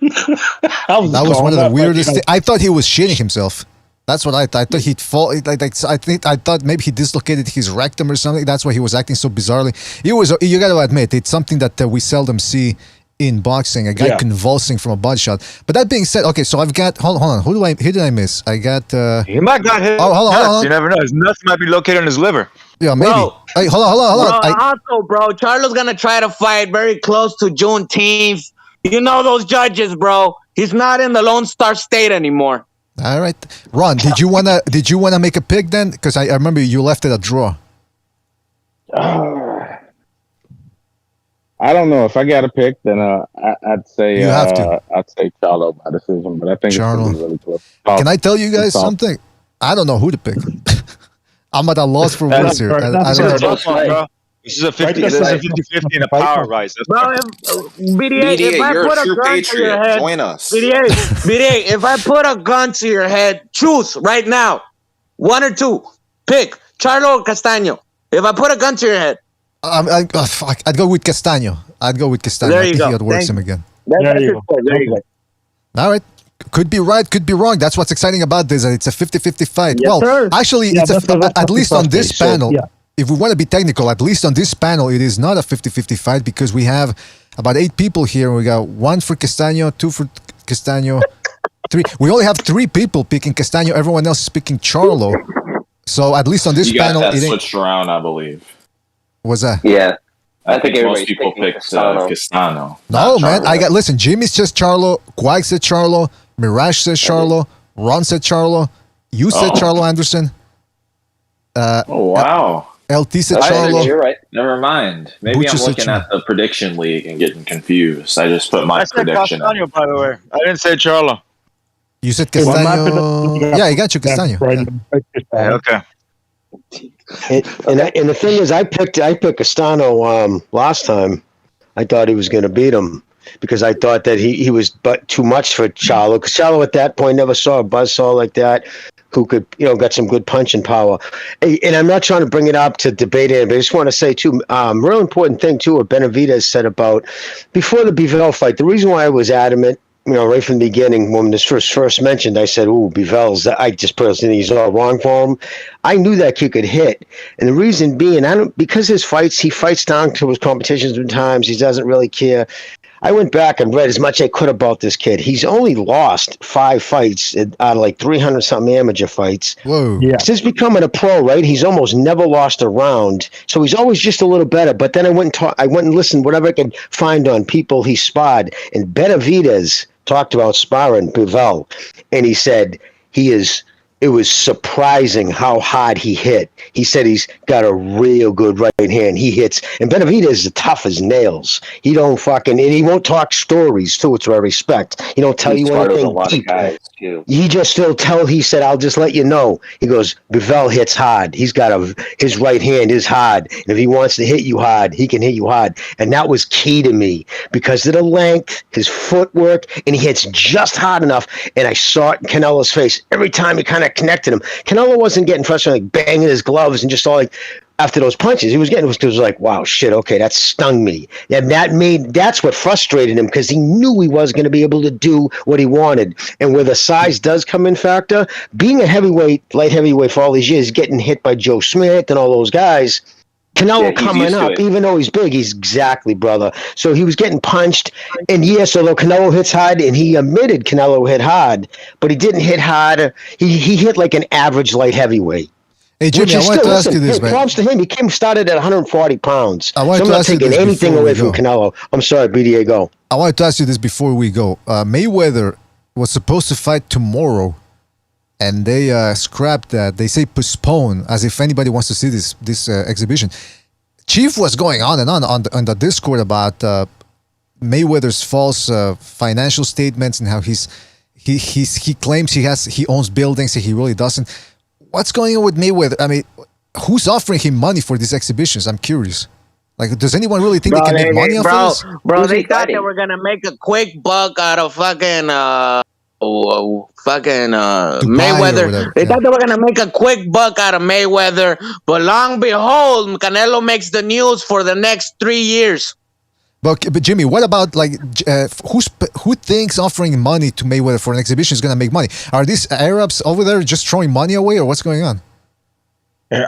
[SPEAKER 2] That was one of the weirdest things. I thought he was shitting himself. That's what I thought. I thought he'd fall. I thought maybe he dislocated his rectum or something. That's why he was acting so bizarrely. You got to admit, it's something that we seldom see in boxing. A guy convulsing from a body shot. But that being said, okay, so I've got. Hold on. Who did I miss? I got.
[SPEAKER 14] He might got hit.
[SPEAKER 2] Oh, hold on.
[SPEAKER 14] You never know. His nuts might be located in his liver.
[SPEAKER 2] Yeah, maybe.
[SPEAKER 8] Bro,
[SPEAKER 2] hey, hold on.
[SPEAKER 8] Also, bro, Charlo's gonna try to fight very close to Juneteenth. You know those judges, bro. He's not in the Lone Star State anymore.
[SPEAKER 2] All right, Ron. Did you wanna make a pick then? Because I remember you left it a draw.
[SPEAKER 16] I don't know if I got a pick. Then I'd say
[SPEAKER 2] you have to.
[SPEAKER 16] I'd say Charlo by decision, but I think
[SPEAKER 2] Charlo.
[SPEAKER 16] It's really close.
[SPEAKER 2] Can I tell you guys something? I don't know who to pick. I'm at a loss for words here. I don't know.
[SPEAKER 14] This is a 50-50 in a power rise.
[SPEAKER 8] Bro, BDA, if I
[SPEAKER 6] you're
[SPEAKER 8] put
[SPEAKER 6] a
[SPEAKER 8] a
[SPEAKER 6] true
[SPEAKER 8] gun to
[SPEAKER 6] patriot.
[SPEAKER 8] your head,
[SPEAKER 6] Join us.
[SPEAKER 8] BDA, if I put a gun to your head, choose right now, one or two, pick Charlo or Castano. If I put a gun to your head,
[SPEAKER 2] I'd go with Castano.
[SPEAKER 8] There you
[SPEAKER 2] I think
[SPEAKER 8] go.
[SPEAKER 2] he outworks him again.
[SPEAKER 8] There you go.
[SPEAKER 2] All right. Could be right, could be wrong. That's what's exciting about this, and it's a 50-50 fight.
[SPEAKER 8] Yes, sir.
[SPEAKER 2] Actually, at least on this panel, if we want to be technical, at least on this panel, it is not a 50-50 fight because we have about 8 people here. We got 1 for Castano, 2 for Castano, 3. We only have 3 people picking Castano. Everyone else is picking Charlo. So at least on this panel,
[SPEAKER 6] that switched around, I believe.
[SPEAKER 2] Was that?
[SPEAKER 18] Yeah.
[SPEAKER 6] I think most people picked Castano.
[SPEAKER 2] No, man. Listen, Jimmy says Charlo, Quag said Charlo, Mirage says Charlo, Ron said Charlo, you said Charlo Anderson.
[SPEAKER 6] Wow.
[SPEAKER 2] LT said Charlo.
[SPEAKER 18] You're right.
[SPEAKER 6] Never mind. Maybe I'm looking at the prediction league and getting confused. I just put my prediction.
[SPEAKER 14] Castano, by the way. I didn't say Charlo.
[SPEAKER 2] You said Castano. Yeah, I got you, Castano.
[SPEAKER 14] Okay.
[SPEAKER 19] And the thing is, I picked Castano last time. I thought he was going to beat him because I thought that he was but too much for Charlo. Because Charlo at that point never saw a buzzsaw like that who could, got some good punching power. And I'm not trying to bring it up to debate it, but I just want to say, too, real important thing, too, what Benavidez said about before the Bivol fight. The reason why I was adamant, right from the beginning, when this first mentioned, I said, "Ooh, Bivel's." I just personally think he's all wrong for him. I knew that kid could hit, and the reason being, because he fights down to his competitions sometimes. He doesn't really care. I went back and read as much as I could about this kid. He's only lost 5 fights out of like 300 something amateur fights.
[SPEAKER 2] Whoa!
[SPEAKER 19] Yeah. Since becoming a pro, right? He's almost never lost a round, so he's always just a little better. But then I went and listened whatever I could find on people he sparred, and Benavidez talked about sparring Bivol, and he said it was surprising how hard he hit. He said he's got a real good right hand. He hits, and Benavidez is tough as nails. He don't and he won't talk stories too, which I respect. He don't tell you anything deep. He just he said, "I'll just let you know." He goes, Bivol hits hard. He's got his right hand is hard. And if he wants to hit you hard, he can hit you hard. And that was key to me because of the length, his footwork, and he hits just hard enough. And I saw it in Canelo's face every time he kind of connected him. Canelo wasn't getting frustrated, like banging his gloves and just all like after those punches. He was getting it was like, wow, shit, okay, that stung me. And that's what frustrated him because he knew he was going to be able to do what he wanted. And where the size does come in factor, being a light heavyweight for all these years, getting hit by Joe Smith and all those guys, Canelo coming up, even though he's big, he's exactly, brother. So he was getting punched, and yes, although Canelo hits hard, and he admitted Canelo hit hard, but he didn't hit hard. He hit like an average light heavyweight.
[SPEAKER 2] Hey, Jimmy, I want to ask you this, man.
[SPEAKER 19] Props to him. He started at 140 pounds.
[SPEAKER 2] I want
[SPEAKER 19] so I'm
[SPEAKER 2] to
[SPEAKER 19] not
[SPEAKER 2] ask you
[SPEAKER 19] taking
[SPEAKER 2] this
[SPEAKER 19] anything
[SPEAKER 2] before
[SPEAKER 19] away
[SPEAKER 2] we
[SPEAKER 19] from
[SPEAKER 2] go.
[SPEAKER 19] Canelo. I'm sorry, BDA, go.
[SPEAKER 2] I wanted to ask you this before we go. Mayweather was supposed to fight tomorrow, and they scrapped that. They say postpone, as if anybody wants to see this exhibition. Chief was going on and on the Discord about Mayweather's false financial statements and how he claims he owns buildings and he really doesn't. What's going on with Mayweather? I mean, who's offering him money for these exhibitions? I'm curious. Like, does anyone really think they can make money off of this?
[SPEAKER 8] Bro, they thought they were gonna make a quick buck out of fucking Mayweather. They thought they were gonna make a quick buck out of Mayweather, but long behold, Canelo makes the news for the next 3 years.
[SPEAKER 2] But Jimmy, what about like who thinks offering money to Mayweather for an exhibition is gonna make money? Are these Arabs over there just throwing money away, or what's going on?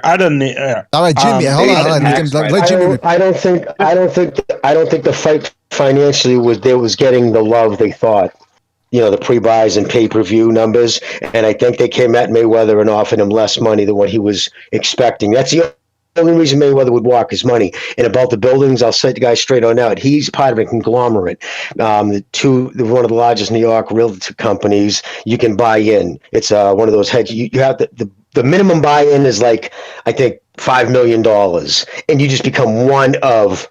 [SPEAKER 17] I don't.
[SPEAKER 2] All right, Jimmy, hold on. Let Jimmy.
[SPEAKER 19] I don't think the fight financially was getting the love they thought. You know, the pre-buys and pay-per-view numbers, and I think they came at Mayweather and offered him less money than what he was expecting. That's the only reason Mayweather would walk is money. And about the buildings, I'll set the guy straight on out. He's part of a conglomerate. One of the largest New York realty companies. You can buy in. It's one of those hedge. You have the minimum buy-in is like, I think, $5 million, and you just become one of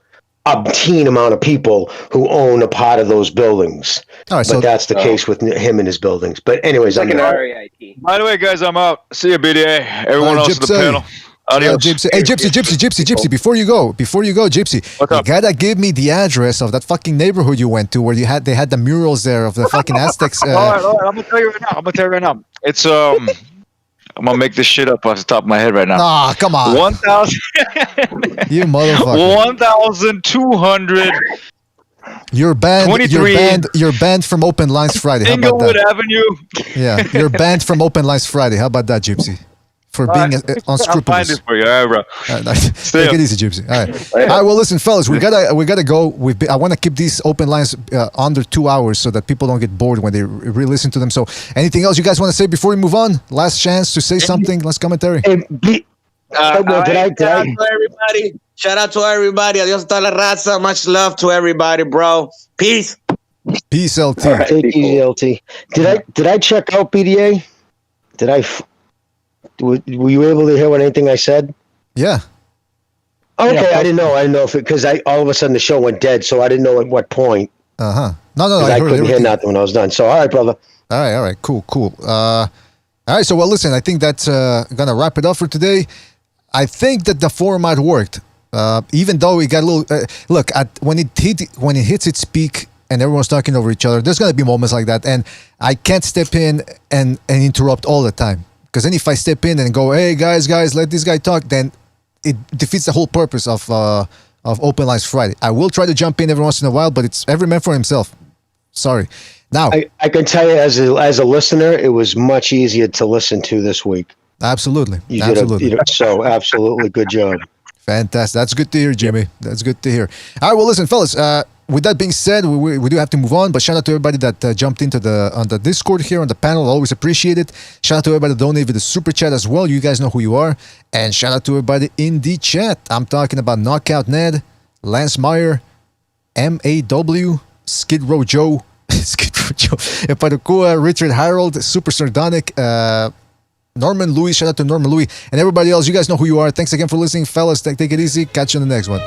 [SPEAKER 19] obscene amount of people who own a part of those buildings.
[SPEAKER 2] All right,
[SPEAKER 19] but that's the case with him and his buildings. But anyways,
[SPEAKER 18] Like
[SPEAKER 19] I'm
[SPEAKER 18] an
[SPEAKER 19] out.
[SPEAKER 18] REIT.
[SPEAKER 14] By the way, guys, I'm out. See you, BDA. Everyone else at the
[SPEAKER 2] Gypsy.
[SPEAKER 14] panel. Adios.
[SPEAKER 2] Gypsy. Hey, Gypsy, before you go, Gypsy, you gotta give me the address of that fucking neighborhood you went to where they had the murals there of the fucking Aztecs.
[SPEAKER 14] All right, I'm gonna tell you right now. It's I'm gonna make this shit up off the top of my head right now.
[SPEAKER 2] Ah, come on.
[SPEAKER 14] 1,000.
[SPEAKER 2] You motherfucker.
[SPEAKER 14] 1,200.
[SPEAKER 2] You're banned. You're banned from Open Lines Friday. How about
[SPEAKER 14] Inglewood
[SPEAKER 2] that?
[SPEAKER 14] Avenue.
[SPEAKER 2] Yeah, you're banned from Open Lines Friday. How about that, Gypsy? For being
[SPEAKER 14] I'll find
[SPEAKER 2] unscrupulous.
[SPEAKER 14] it for you, all right, bro.
[SPEAKER 2] Take it easy, Gypsy. All right. Well, listen, fellas, we gotta go. I want to keep these open lines under 2 hours so that people don't get bored when they re-listen to them. So, anything else you guys want to say before we move on? Last chance to say something. Last commentary.
[SPEAKER 8] Shout out to everybody. Shout out to everybody. Adios toda la raza. Much love to everybody, bro. Peace.
[SPEAKER 2] Peace, LT.
[SPEAKER 19] All right, take easy, LT. Did I check out BDA? Were you able to hear anything I said?
[SPEAKER 2] Yeah.
[SPEAKER 19] Okay, yeah, I didn't know. I didn't know if because all of a sudden the show went dead, so I didn't know at what point.
[SPEAKER 2] No,
[SPEAKER 19] I couldn't hear nothing when I was done. So, all right, brother.
[SPEAKER 2] All right, cool. All right, so listen, I think that's gonna wrap it up for today. I think that the format worked, even though it got a little. Look, when it hits its peak and everyone's talking over each other, there's gonna be moments like that, and I can't step in and interrupt all the time. Because then if I step in and go, hey, guys, let this guy talk, then it defeats the whole purpose of Open Lines Friday. I will try to jump in every once in a while, but it's every man for himself. Sorry. Now,
[SPEAKER 19] I can tell you as a listener, it was much easier to listen to this week.
[SPEAKER 2] Absolutely.
[SPEAKER 19] Absolutely good job.
[SPEAKER 2] Fantastic. That's good to hear, Jimmy. That's good to hear. All right, well, listen, fellas, with that being said, we do have to move on, but shout out to everybody that jumped into on the Discord here on the panel. Always appreciate it. Shout out to everybody that donated with the super chat as well. You guys know who you are. And shout out to everybody in the chat. I'm talking about Knockout Ned, Lance Meyer, MAW, Skid Row Joe, Epadukua, Richard Harold, Super Sardonic, Norman Louis. Shout out to Norman Louis and everybody else. You guys know who you are. Thanks again for listening, fellas. Take it easy. Catch you on the next one.